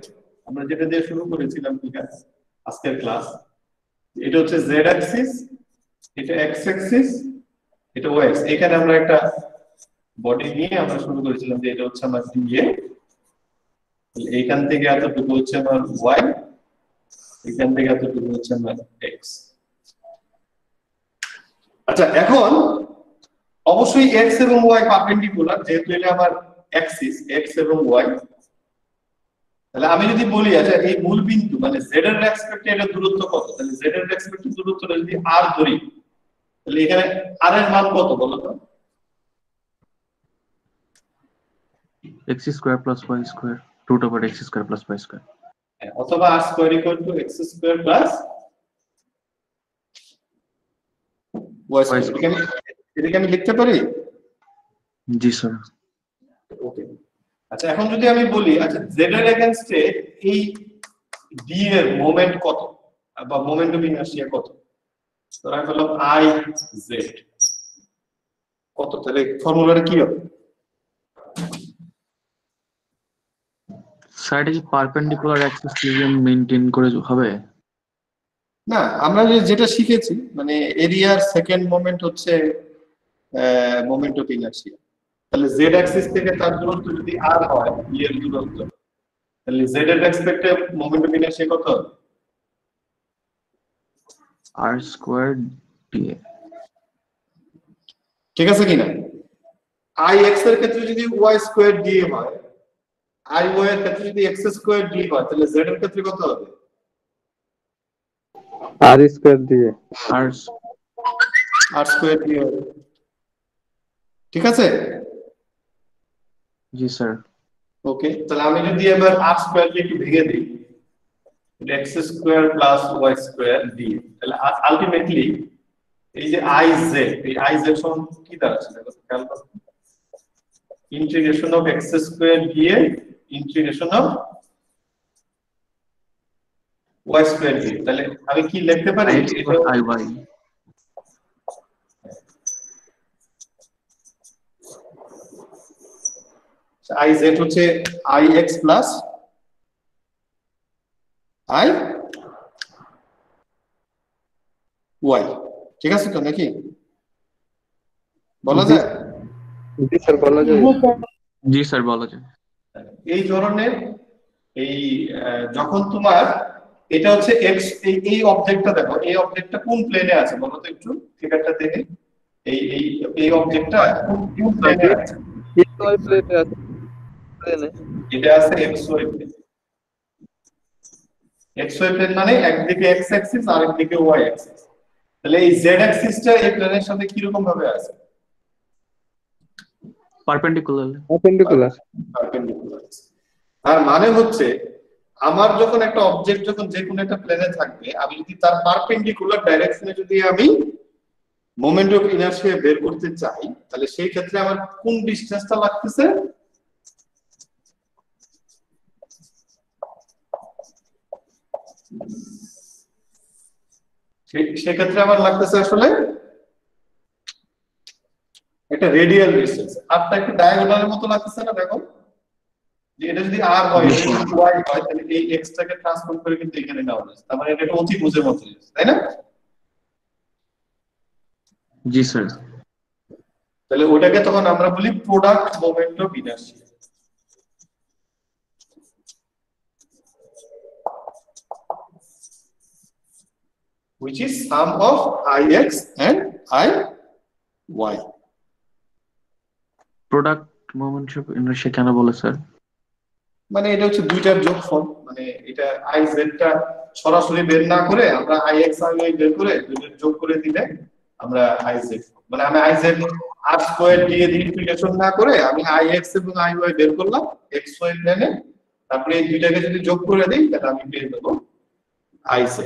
আমরা যেটা দিয়ে শুরু করেছিলাম ফিগার আজকের ক্লাস, এটা হচ্ছে জেড অ্যাক্সিস, এটা এক্স অ্যাক্সিস, এটা ওয়াই অ্যাক্সিস। এখানে আমরা একটা বডি নিয়ে আমরা শুরু করেছিলাম যে এটা হচ্ছে আমার ডিএ, এইখান থেকে এতটুকু হচ্ছে আমার ওয়াই, এখান থেকে এতটুকু হচ্ছে আমার এক্স। আচ্ছা এখন অবশ্যই এক্স এবং ওয়াই পারপেন্ডিকুলার, যেহেতু এটা আমার অ্যাক্সিস এক্স এবং ওয়াই। তাহলে আমি যদি বলি আচ্ছা এই মূল বিন্দু মানে জেড এর রেসপেক্টে এটা দূরত্ব কত, তাহলে জেড এর রেসপেক্টে দূরত্বটা যদি আর ধরি তাহলে এখানে আর এর মান কত বলো তো? x square plus y square root over x square plus y square, অথবা r square equal to x square plus y square. এটাকে আমি লিখতে পারি? জি স্যার। ওকে আচ্ছা এখন যদি আমি বলি আচ্ছা জেড এর এগেইনস্টে এই ডি এর মোমেন্ট কত বা মোমেন্ট অফ ইনারশিয়া কত, ধরা হলো আই জেড কত, তাহলে ফর্মুলাটা কি হবে? সাইডে কি পারপেন্ডিকুলার অ্যাক্সিস লিনিয়ার মেইনটেইন করে হবে? না, আমরা যেটা শিখেছি মানে এরিয়ার সেকেন্ড মোমেন্ট হচ্ছে মোমেন্ট অফ ইনারশিয়া। তাহলে জেড অ্যাক্সিস থেকে তার দূরত্ব যদি আর হয় ই এর দূরত্ব, তাহলে জেড এর রেসপেক্টে মোমেন্ট অফ ইনারশিয়া কত হবে? r square dA। ঠিক আছে কিনা? আই এক্স এর ক্ষেত্রে যদি ওয়াই স্কয়ার ডি হয়, আই ওয়াই এর ক্ষেত্রে যদি এক্স স্কয়ার ডি হয়, তাহলে জেড এর ক্ষেত্রে কত হবে? আর স্কয়ার দিয়ে আর স্কয়ার ডি হবে। ঠিক আছে? জি স্যার। ওকে, তাহলে আমি যদি এবার r স্কয়ার কে একটু ভেঙে দিই, x square plus y square দিয়ে, তাহলে আলটিমেটলি এই যে iz, এই iz সমান কি দাঁড়াচ্ছে দেখো খেয়াল করো, ইন্টিগ্রেশন অফ x স্কয়ার দিয়ে ইন্টিগ্রেশন অফ y স্কয়ার দিয়ে। তাহলে আমি কি লিখতে পারি, এটা iy iz হচ্ছে ix প্লাস i y, ঠিক আছে তো নাকি বলা যায়? জি স্যার বলা যায়। জি স্যার বলা যায়। এই ধরনের এই যখন তোমার এটা হচ্ছে x, এই অবজেক্টটা দেখো, এই অবজেক্টটা কোন প্লেনে আছে বলো তো একটু ফিগারটা দেখে, এই এই এই অবজেক্টটা কোন প্লেনে আছে? xy প্লেটে আছে, প্লেনে এটা আছে xy প্লেন। xy প্লেন মানে একদিকে x অ্যাক্সিস আর একদিকে y অ্যাক্সিস। তাহলে এই z অ্যাক্সিসটা এই প্লেনের সাথে কি রকম ভাবে আছে? পারপেন্ডিকুলার। পারপেন্ডিকুলার। আর মানে হচ্ছে আমার যখন একটা অবজেক্ট যখন যে কোনো একটা প্লেনে থাকবে, আমি যদি তার পারপেন্ডিকুলার ডাইরেকশনে যদি আমি মোমেন্ট অফ ইনারশিয়া বের করতে চাই, তাহলে সেই ক্ষেত্রে আমার কোন ডিসটেন্সটা লাগতেছে? সেক্ষেত্রে আমার লাগতেছে আসলে একটা রেডিয়াল ডিসটেন্স, আরটা একটু ডায়াগোনালের মতো লাগতেছে না? দেখো যে এটা যদি r হয়, এটা যদি y হয়, তাহলে এই x টাকে ট্রান্সফর্ম করে কিন্তু এখানে নেওয়া যায়। তার মানে এটা একটা অতিভুজের মতো জিনিস, তাই না? জি স্যার। তাহলে ওটাকে তখন আমরা বলি product moment of inertia. which is sum of ix and iy. Product moment of inertia কেন বলে স্যার? মানে এটা হচ্ছে দুইটার যোগফল, মানে এটা iz টা সরাসরি বের না করে আমরা ix iy বের করে দুইটার যোগ করে দিলে আমরা iz, মানে আমি iz r স্কয়ার দিয়ে ইন্টিগ্রেশন না করে আমি ix এবং iy বের করলাম xy প্লেনে, তারপরে এই দুইটাকে যদি যোগ করে দেই তাহলে আমি পেয়ে যাব iz।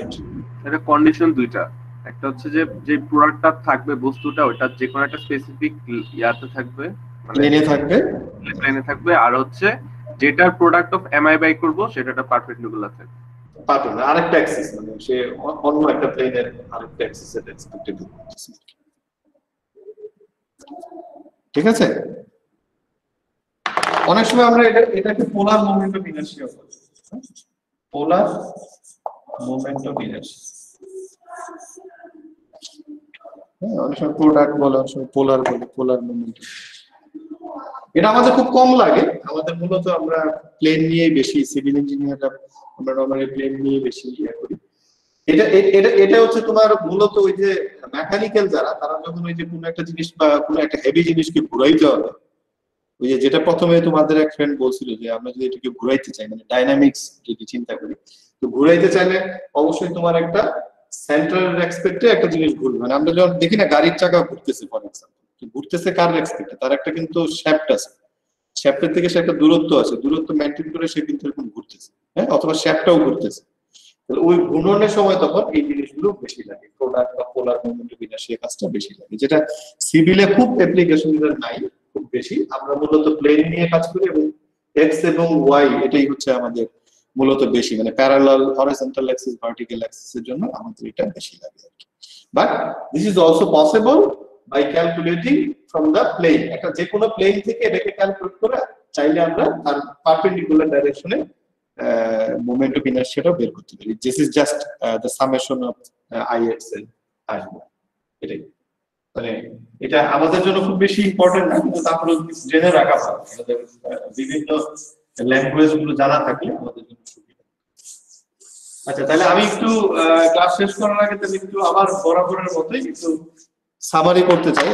এটা কন্ডিশন দুইটা, একটা হচ্ছে যে যে প্রোডাক্টটা থাকবে বস্তুটা ওটা যে কোনো একটা স্পেসিফিক ইয়াতে থাকবে, মানে প্লেনে থাকবে, আর হচ্ছে যেটার প্রোডাক্ট অফ mi বাই করব সেটাটা পারপেন্ডিকুলার থাকবে। পারপেন্ডিকুলার আরেকটা অ্যাক্সিস, মানে সে অন্য একটা প্লেনের আরেকটা অ্যাক্সিসের এক্সপেক্টেড করতেছে, ঠিক আছে? অনেক সময় আমরা এটাকে পোলার মোমেন্ট অফ ইনারশিয়া বলি, পোলার মোমেন্ট অফ ইনারশিয়া। অনেক সময় প্রোডাক্ট বলে, অনেক সময় পোলার বলে, পোলার মোমেন্ট। এটা আমাদের খুব কম লাগে, আমাদের মূলত আমরা প্লেন নিয়ে বেশি, সিভিল ইঞ্জিনিয়াররা আমরা নরমালি প্লেন নিয়ে বেশি ইয়ে করি। এটা এটা এটা হচ্ছে তোমার মূলত ওই যে মেকানিক্যাল যারা, তারা যখন ওই যে কোনো একটা জিনিস বা কোনো একটা হেভি জিনিসকে ঘুরাইতে হবে, ওই যে যেটা প্রথমে তোমাদের এক ফ্রেন্ড বলছিল যে আমরা যদি এটাকে ঘুরাইতে চাই, মানে ডাইনামিক্স যদি চিন্তা করি, তো ঘুরাইতে চাইলে অবশ্যই তোমার একটা সেন্ট্রাল রেসপেক্টে একটা জিনিস ঘুরবে। মানে আমরা যখন দেখি না গাড়ির চাকা ঘুরতেছে, ফর এক্সাম্পল, ঘুরতেছে কার রেসপেক্টে? তার একটা কিন্তু শ্যাফট আছে, শ্যাফটের থেকে সে একটা দূরত্ব আছে, দূরত্ব মেইনটেইন করে সে কিন্তু এরকম ঘুরতেছে, হ্যাঁ, অথবা শ্যাফটটাও ঘুরতেছে। তাহলে ওই ঘূর্ণনের সময় তখন এই জিনিসগুলো বেশি লাগে, প্রোডাক্ট বা পোলার মোমেন্ট অফ ইনারশিয়া কাজটা বেশি লাগে, যেটা সিভিলে খুব অ্যাপ্লিকেশন নাই খুব বেশি। আমরা মূলত প্লেন নিয়ে কাজ করি এবং এক্স এবং ওয়াই এটাই হচ্ছে আমাদের মূলত বেশি, মানে প্যারালাল, হরিজন্টাল অ্যাক্সিস, ভার্টিক্যাল অ্যাক্সিসের জন্য আমাদের এটা বেশি লাগে আর কি। But this is also possible by calculating from the plane. একটা যে কোনো প্লেন থেকে এটাকে ক্যালকুলেট করে চাইলে আমরা তার পারপেন্ডিকুলার ডাইরেকশনে মোমেন্ট অফ ইনারশিয়াটা বের করতে পারি। This is just the summation of ix and iy। এটাই, মানে এটা আমাদের জন্য খুব বেশি ইম্পর্টেন্ট না, কিন্তু তারপরে জেনে রাখা ভালো, আমাদের বিভিন্ন ল্যাঙ্গুয়েজ গুলো জানা থাকলে আমাদের জন্য সুবিধা। আচ্ছা, তাহলে আমি একটু ক্লাস শেষ করার আগে তাহলে একটু আবার বরাবরের মতোই একটু সামারি করতে চাই।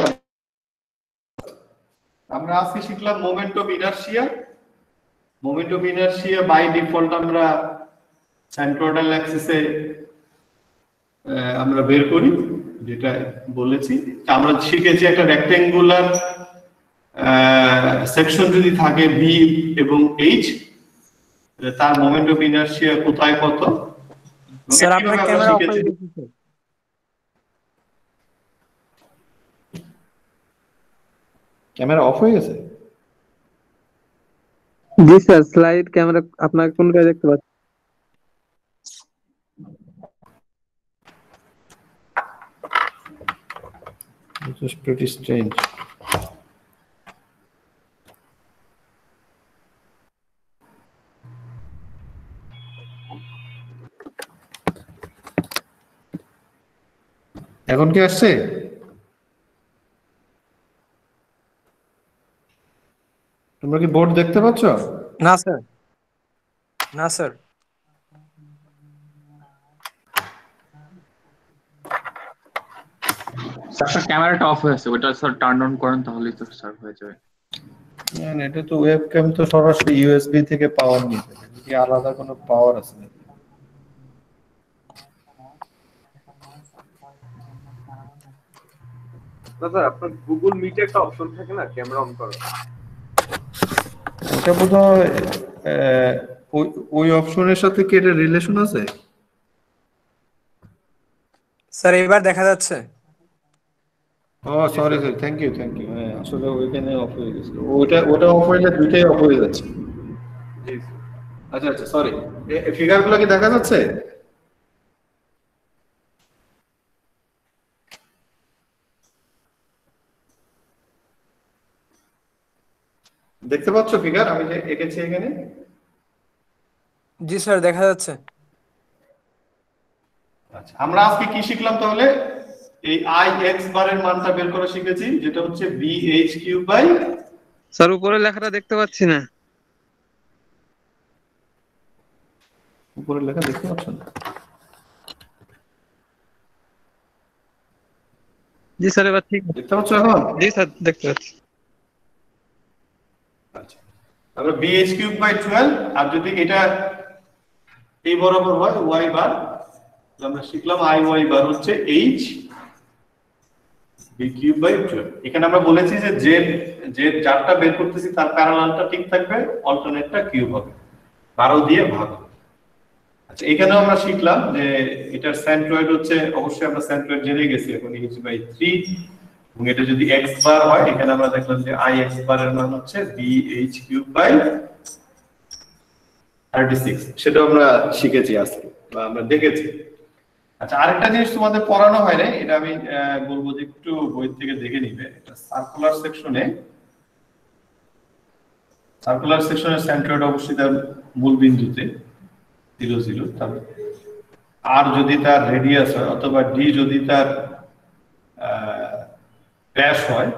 আমরা আজকে শিখলাম moment of inertia. Moment of inertia by default আমরা সেন্ট্রোইডাল অ্যাক্সিসে আমরা বের করি, যেটা বলেছি। আমরা শিখেছি একটা রেক্টেঙ্গুলার সেকশন যদি থাকে বি এবং এইচ, তার মোমেন্ট অফ ইনার্শিয়া কোথায় কত। স্যার আপনার ক্যামেরা অফ হয়ে গেছে স্যার। ক্যামেরা অফ হয়ে গেছে? জি স্যার, স্লাইড ক্যামেরা আপনার কোনটা দেখতে পাচ্ছি? It was pretty strange. এখন কি আসছে? তোমরা কি বোর্ড দেখতে পাচ্ছ? না স্যার, না স্যার। স্যার ক্যামেরাটা অফ হয়েছে, ওটা স্যার টার্ন অন করেন তাহলেই তো স্যার হয়ে যাবে। না, এটা তো ওয়েবক্যাম, তো সরাসরি ইউএসবি থেকে পাওয়ার নিতে, কি আলাদা কোনো পাওয়ার আছে নাকি? স্যার আপনার গুগল মিটে একটা অপশন থাকে না ক্যামেরা অন করার, এটা বোধহয় ওই অপশনের সাথে কি এটা রিলেশন আছে? স্যার এবার দেখা যাচ্ছে? ও sorry sir, thank you thank you. হ্যাঁ আসলে ওইখানে অফ হয়ে গেছিল, ওটা অফ হয়ে গেলে দুইটাই অফ হয়ে যাচ্ছে। জি আচ্ছা আচ্ছা, সরি। ফিগারগুলো কি দেখা যাচ্ছে? দেখতে পাচ্ছ ফিগার আমি যে এঁকেছি এখানে? জি স্যার দেখা যাচ্ছে। আচ্ছা, আমরা আজকে কি শিখলাম তাহলে? এই আই এক্স বারের মানটা বের করা শিখেছি, যেটা হচ্ছে B H cube by. Sir উপরে লেখাটা দেখতে পাচ্ছি না। উপরের লেখা দেখতে পাচ্ছ না? জি স্যার এবার ঠিক দেখতে পাচ্ছ এখন? জি স্যার দেখতে পাচ্ছি। আচ্ছা, আমরা বি এইচ কিউব বাই 12, আর যদি এটা এই বরাবর হয় ওয়াই বার, আমরা শিখলাম আই ওয়াই বার হচ্ছে এইচ বি কিউব বাই 12। এখানে আমরা বলেছি যে যে যারটা বের করতেছি তার প্যারালালটা ঠিক থাকবে, অল্টারনেটটা কিউব হবে, 12 দিয়ে ভাগ হবে। আচ্ছা, এখানেও আমরা শিখলাম যে এটার সেন্ট্রয়েড হচ্ছে, অবশ্যই আমরা সেন্ট্রয়েড জেনে গেছি এখন, এইচ বাই 3, এবং এটা যদি এক্স বার হয়, এখানে আমরা দেখলাম যে আই এক্স বারের মান হচ্ছে বি এইচ কিউব বাই 36। সেটা আমরা শিখেছি আজকে বা আমরা দেখেছি। আচ্ছা, আরেকটা জিনিস তোমাদের পড়ানো হয় না, এটা আমি বলবো যে একটু বই থেকে দেখে নিবে। এটা সার্কুলার সেকশনের সেন্ট্রয়েড অবশ্যই তার মূল বিন্দুতে 0 0, তারপর আর যদি তার রেডিয়াস হয়, অথবা ডি যদি তার ব্যাস হয়,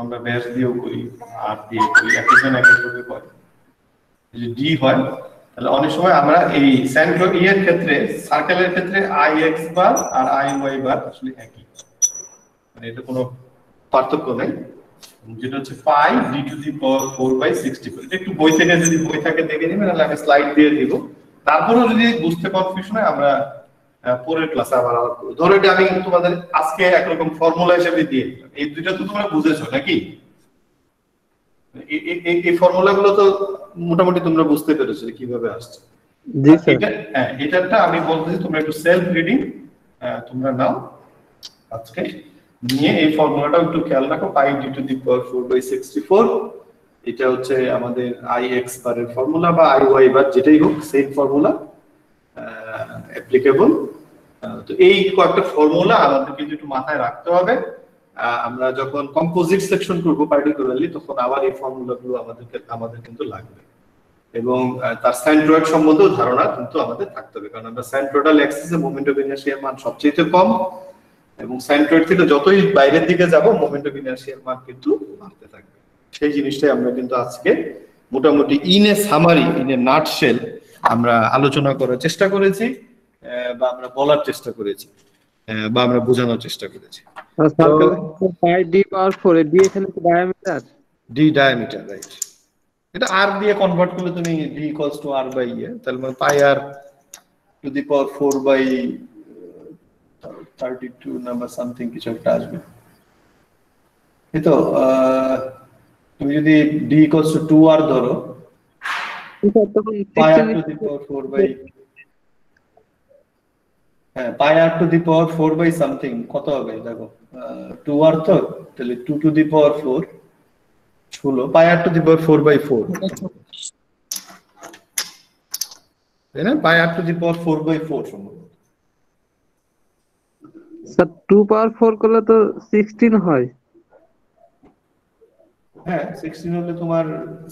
আমরা ব্যাস দিয়েও করি, আর দিয়ে করি, একজন এক একভাবে করে। যদি ডি হয়, তাহলে অনেক সময় আমরা এই সেন্ট্রয়েড এর ক্ষেত্রে, সার্কেলের ক্ষেত্রে আই এক্স বার আর আই ওয়াই বার আসলে একই, মানে এটা কোনো পার্থক্য নেই, যেটা হচ্ছে পাই ডি টু দি পাওয়ার 4/64। এটা একটু বই থেকে, যদি বই থাকে দেখে নিবেন, নাহলে আমি স্লাইড দিয়ে দিব। তারপরেও যদি বুঝতে কনফিউশন হয়, আমরা পরের ক্লাসে আবার ধরো এটা আমি তোমাদের আজকে একরকম ফর্মুলা হিসেবে দিয়ে দিলাম। এই দুইটা তো তোমরা বুঝেছো নাকি? এই ফর্মুলাগুলো তো মোটামুটি তোমরা বুঝতে পেরেছো কিভাবে আসছে। জি স্যার। এটাটা আমি বলতেছি তোমরা একটু সেলফ রিডিং তোমরা নাও আজকে, নিয়ে এই ফর্মুলাটা একটু খেয়াল রাখো। পাই ডি টু দি পাওয়ার 4/64, এটা হচ্ছে আমাদের আই এক্স বারের ফর্মুলা, বা আই ওয়াই বার যেটাই হোক, সেম ফর্মুলা অ্যাপ্লিকেবল। তো এই কয়েকটা ফর্মুলা আমাদের কিন্তু একটু মাথায় রাখতে হবে। আমরা যখন কম্পোজিট সেকশন করব পার্টিকুলারলি, তখন আবার এই ফর্মুলাগুলো আমাদের কিন্তু লাগবে, এবং তার সেন্ট্রয়েড সম্বন্ধেও ধারণা কিন্তু আমাদের থাকতে হবে, কারণ আমরা সেন্ট্রোইডাল অ্যাক্সিসে মোমেন্ট অফ ইনারশিয়ার মান সবচেয়ে কম, এবং সেন্ট্রয়েড থেকে যতই বাইরের দিকে যাব মোমেন্ট অফ ইনারশিয়ার মান কিন্তু বাড়তে থাকবে। সেই জিনিসটাই আমরা কিন্তু আজকে মোটামুটি in a summary, in a nutshell আমরা আলোচনা করার চেষ্টা করেছি, বা আমরা বলার চেষ্টা করেছি, বা আমরা বোঝানোর চেষ্টা করেছি। সার্কেল পাই ডি পাওয়ার 4, ডি এখানে কি ডায়ামিটার? D diameter, right. এটা আর দিয়ে কনভার্ট করলে তুমি d equals to r by a, তাহলে মানে pi r to the power 4/32 number something কিছু একটা আসবে, এই তো। তুমি যদি d equals to 2r ধরো তখন pi r to the power 4 by pi r to the power 4 by something কত হবে দেখো 2r তো তাহলে 2 to the power 4 হলো pi r to the power 4 by 4 তাই না pi r to the power 4 by 4 সম্ভবত স্যার 2 পাওয়ার 4 করলে তো 16 হয়। হ্যাঁ 16 হলে তোমার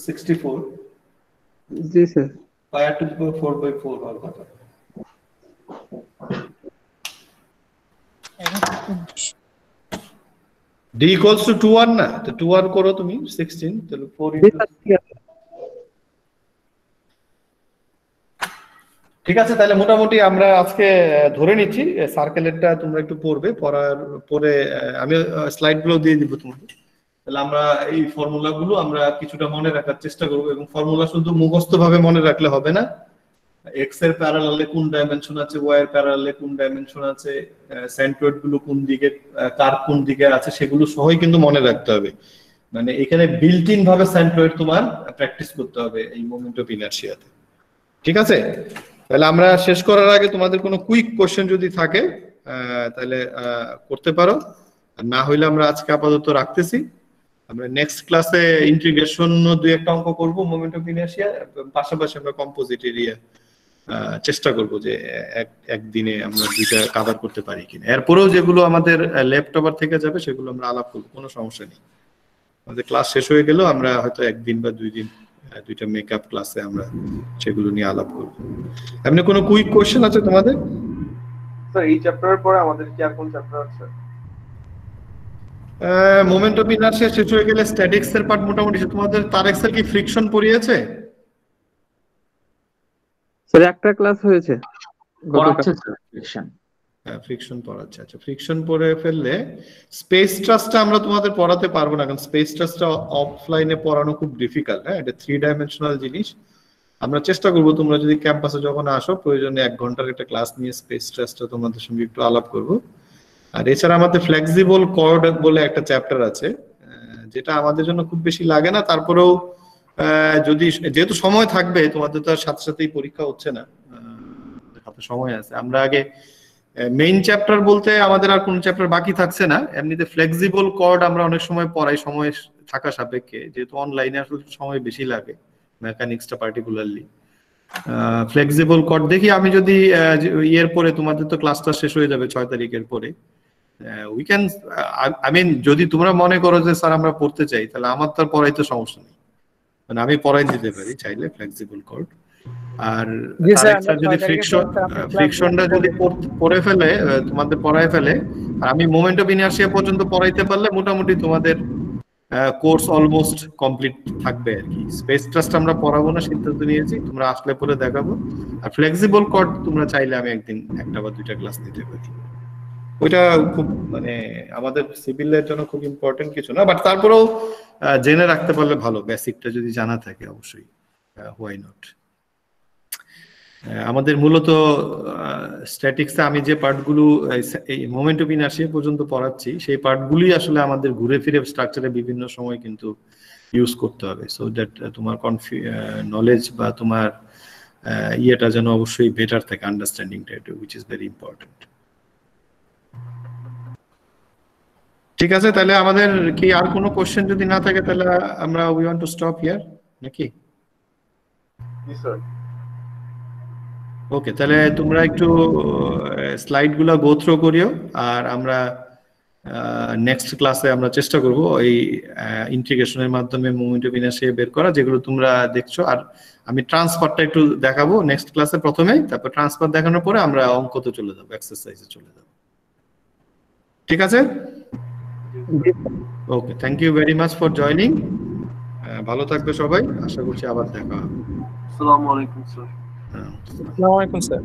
64 জি sir pi r to the power 4 by 4 হওয়ার কথা। d equals to 2r না তো 2r করো তুমি 16 তাহলে 4 into ঠিক আছে তাহলে মোটামুটি আমরা আজকে ধরে নিচ্ছি সার্কেলেরটা তোমরা একটু পড়বে পরে আমি স্লাইডগুলো দিয়ে দিব তোমাকে তাহলে আমরা এই ফর্মুলাগুলো আমরা কিছুটা মনে রাখার চেষ্টা করব এবং ফর্মুলা শুধু মুখস্থ ভাবে মনে রাখলে হবে না x এর প্যারালালে কোন ডাইমেনশন আছে y এর প্যারালালে কোন ডাইমেনশন আছে সেন্ট্রয়েড গুলো কোন দিকে কার্ভ কোন দিকে আছে সেগুলো সহই কিন্তু মনে রাখতে হবে মানে এখানে বিল্ট ইন ভাবে সেন্ট্রয়েড তোমার প্র্যাকটিস করতে হবে এই মোমেন্ট অফ ইনারশিয়াতে ঠিক আছে তাহলে আমরা শেষ করার আগে তোমাদের কোনো কুইক কোশ্চেন যদি থাকে তাহলে করতে পারো আর না হইলে আমরা আজকে আপাতত রাখতেছি আমরা নেক্সট ক্লাসে ইন্টিগ্রেশন দুই একটা অঙ্ক করব মোমেন্ট অফ ইনারশিয়া পাশাপাশি আমরা কম্পোজিট এরিয়া চেষ্টা করব যে একদিনে আমরা দুইটা কভার করতে পারি কিনা এরপরেও যেগুলো আমাদের ল্যাপটপার থেকে যাবে সেগুলো আমরা আলাপ করব কোনো সমস্যা নেই আমাদের ক্লাস শেষ হয়ে গেল আমরা হয়তো একদিন বা দুই দিন দুইটা মেকআপ ক্লাসে আমরা সেগুলো নিয়ে আলাপ করব এমনি কোনো কুইক কোশ্চেন আছে তোমাদের স্যার এই চ্যাপ্টারের পরে আমাদের কি আর কোন চ্যাপ্টার আছে মোমেন্ট অফ ইনারশিয়া শেষ হয়ে গেলে স্ট্যাটিক্স এর পার্ট মোটামুটি তোমাদের তারেক স্যার কি ফ্রিকশন পড়িয়েছে স্যার একটা ক্লাস হয়েছে পড়াচ্ছে স্যার ফ্রিকশন ফ্রিকশন পড়াচ্ছে আচ্ছা ফ্রিকশন পড়ে ফেললে স্পেস ট্রাস্টটা আমরা তোমাদের পড়াতে পারবো না কারণ স্পেস ট্রাস্টটা অফলাইনে পড়ানো খুব ডিফিকাল্ট হ্যাঁ এটা 3 ডাইমেনশনাল জিনিস আমরা চেষ্টা করব তোমরা যদি ক্যাম্পাসে যখন আসো প্রয়োজনে 1 ঘন্টার একটা ক্লাস নিয়ে স্পেস ট্রাস্টটা তোমাদের সঙ্গে একটু আলাপ করব আর এছাড়া আমাদের ফ্লেক্সিবল কর্ড বলে একটা চ্যাপ্টার আছে যেটা আমাদের জন্য খুব বেশি লাগে না তারপরেও যদি যেহেতু সময় থাকবে তোমাদের তো সাথে সাথেই পরীক্ষা হচ্ছে না হাতে সময় আছে আমরা আগে মেইন চ্যাপ্টার বলতে আমাদের আর কোন চ্যাপ্টার বাকি থাকছে না এমনিতে ফ্লেক্সিবল কর্ড আমরা অনেক সময় পড়াই সময় থাকা সাপেক্ষে যেহেতু অনলাইনে আসলে সময় বেশি লাগে মেকানিক্সটা পার্টিকুলারলি ফ্লেক্সিবল কর্ড দেখি আমি যদি ইয়ের পরে তোমাদের তো ক্লাসটা শেষ হয়ে যাবে 6 তারিখের পরে উই ক্যান আই মিন যদি তোমরা মনে করো যে স্যার আমরা পড়তে চাই তাহলে আমার তো পড়াইতে সমস্যা নেই মানে আমি পড়াই দিতে পারি চাইলে ফ্লেক্সিবল কর্ড আর যদি ফ্রিকশনটা যদি পড়ে ফেলে তোমাদের পড়ায় ফেলে আর আমি মোমেন্ট অফ ইনারশিয়া পর্যন্ত পড়াইতে পারলে মোটামুটি তোমাদের কোর্স অলমোস্ট কমপ্লিট থাকবে আর কি স্পেস ট্রাস্ট আমরা পড়াবো না সিদ্ধান্ত নিয়েছি তোমরা আসলে পরে দেখাবো আর ফ্লেক্সিবল কর্ড তোমরা চাইলে আমি একদিন একটা বা দুইটা ক্লাস নিতে পারি ওইটা খুব মানে আমাদের সিভিলের জন্য খুব ইম্পর্টেন্ট কিছু না বাট তারপরেও জেনে রাখতে পারলে ভালো বেসিকটা যদি জানা থাকে অবশ্যই হোয়াই নট আমাদের মূলত স্ট্যাটিক্সে আমি যে পার্টগুলো এই মোমেন্ট অফ ইনারশিয়া পর্যন্ত পড়াচ্ছি সেই পার্টগুলোই আসলে আমাদের ঘুরে ফিরে স্ট্রাকচারে বিভিন্ন সময় কিন্তু ইউজ করতে হবে সো দ্যাট তোমার নলেজ বা তোমার ইয়েটা যেন অবশ্যই বেটার থাকে আন্ডারস্ট্যান্ডিংটা হুইচ ইজ ভেরি ইম্পর্টেন্ট ঠিক আছে তাহলে আমাদের কি আর কোনো কোশ্চেন যদি না থাকে তাহলে আমরা we want to stop here নাকি জি স্যার ওকে তাহলে তোমরা একটু স্লাইডগুলো গো থ্রু করিও আর আমরা নেক্সট ক্লাসে আমরা চেষ্টা করব এই ইন্টিগ্রেশনের মাধ্যমে মোমেন্ট অফ ইনারশিয়া বের করা যেগুলো তোমরা দেখছো আর আমি ট্রান্সফারটা একটু দেখাবো নেক্সট ক্লাসে প্রথমে তারপর ট্রান্সফার দেখানোর পরে আমরা অঙ্কতে চলে যাব এক্সারসাইজে চলে যাব ঠিক আছে okay thank you very much for joining ভালো থাকবে সবাই আশা করছি আবার দেখা হবে আসসালামু আলাইকুম স্যার আসসালামু আলাইকুম স্যার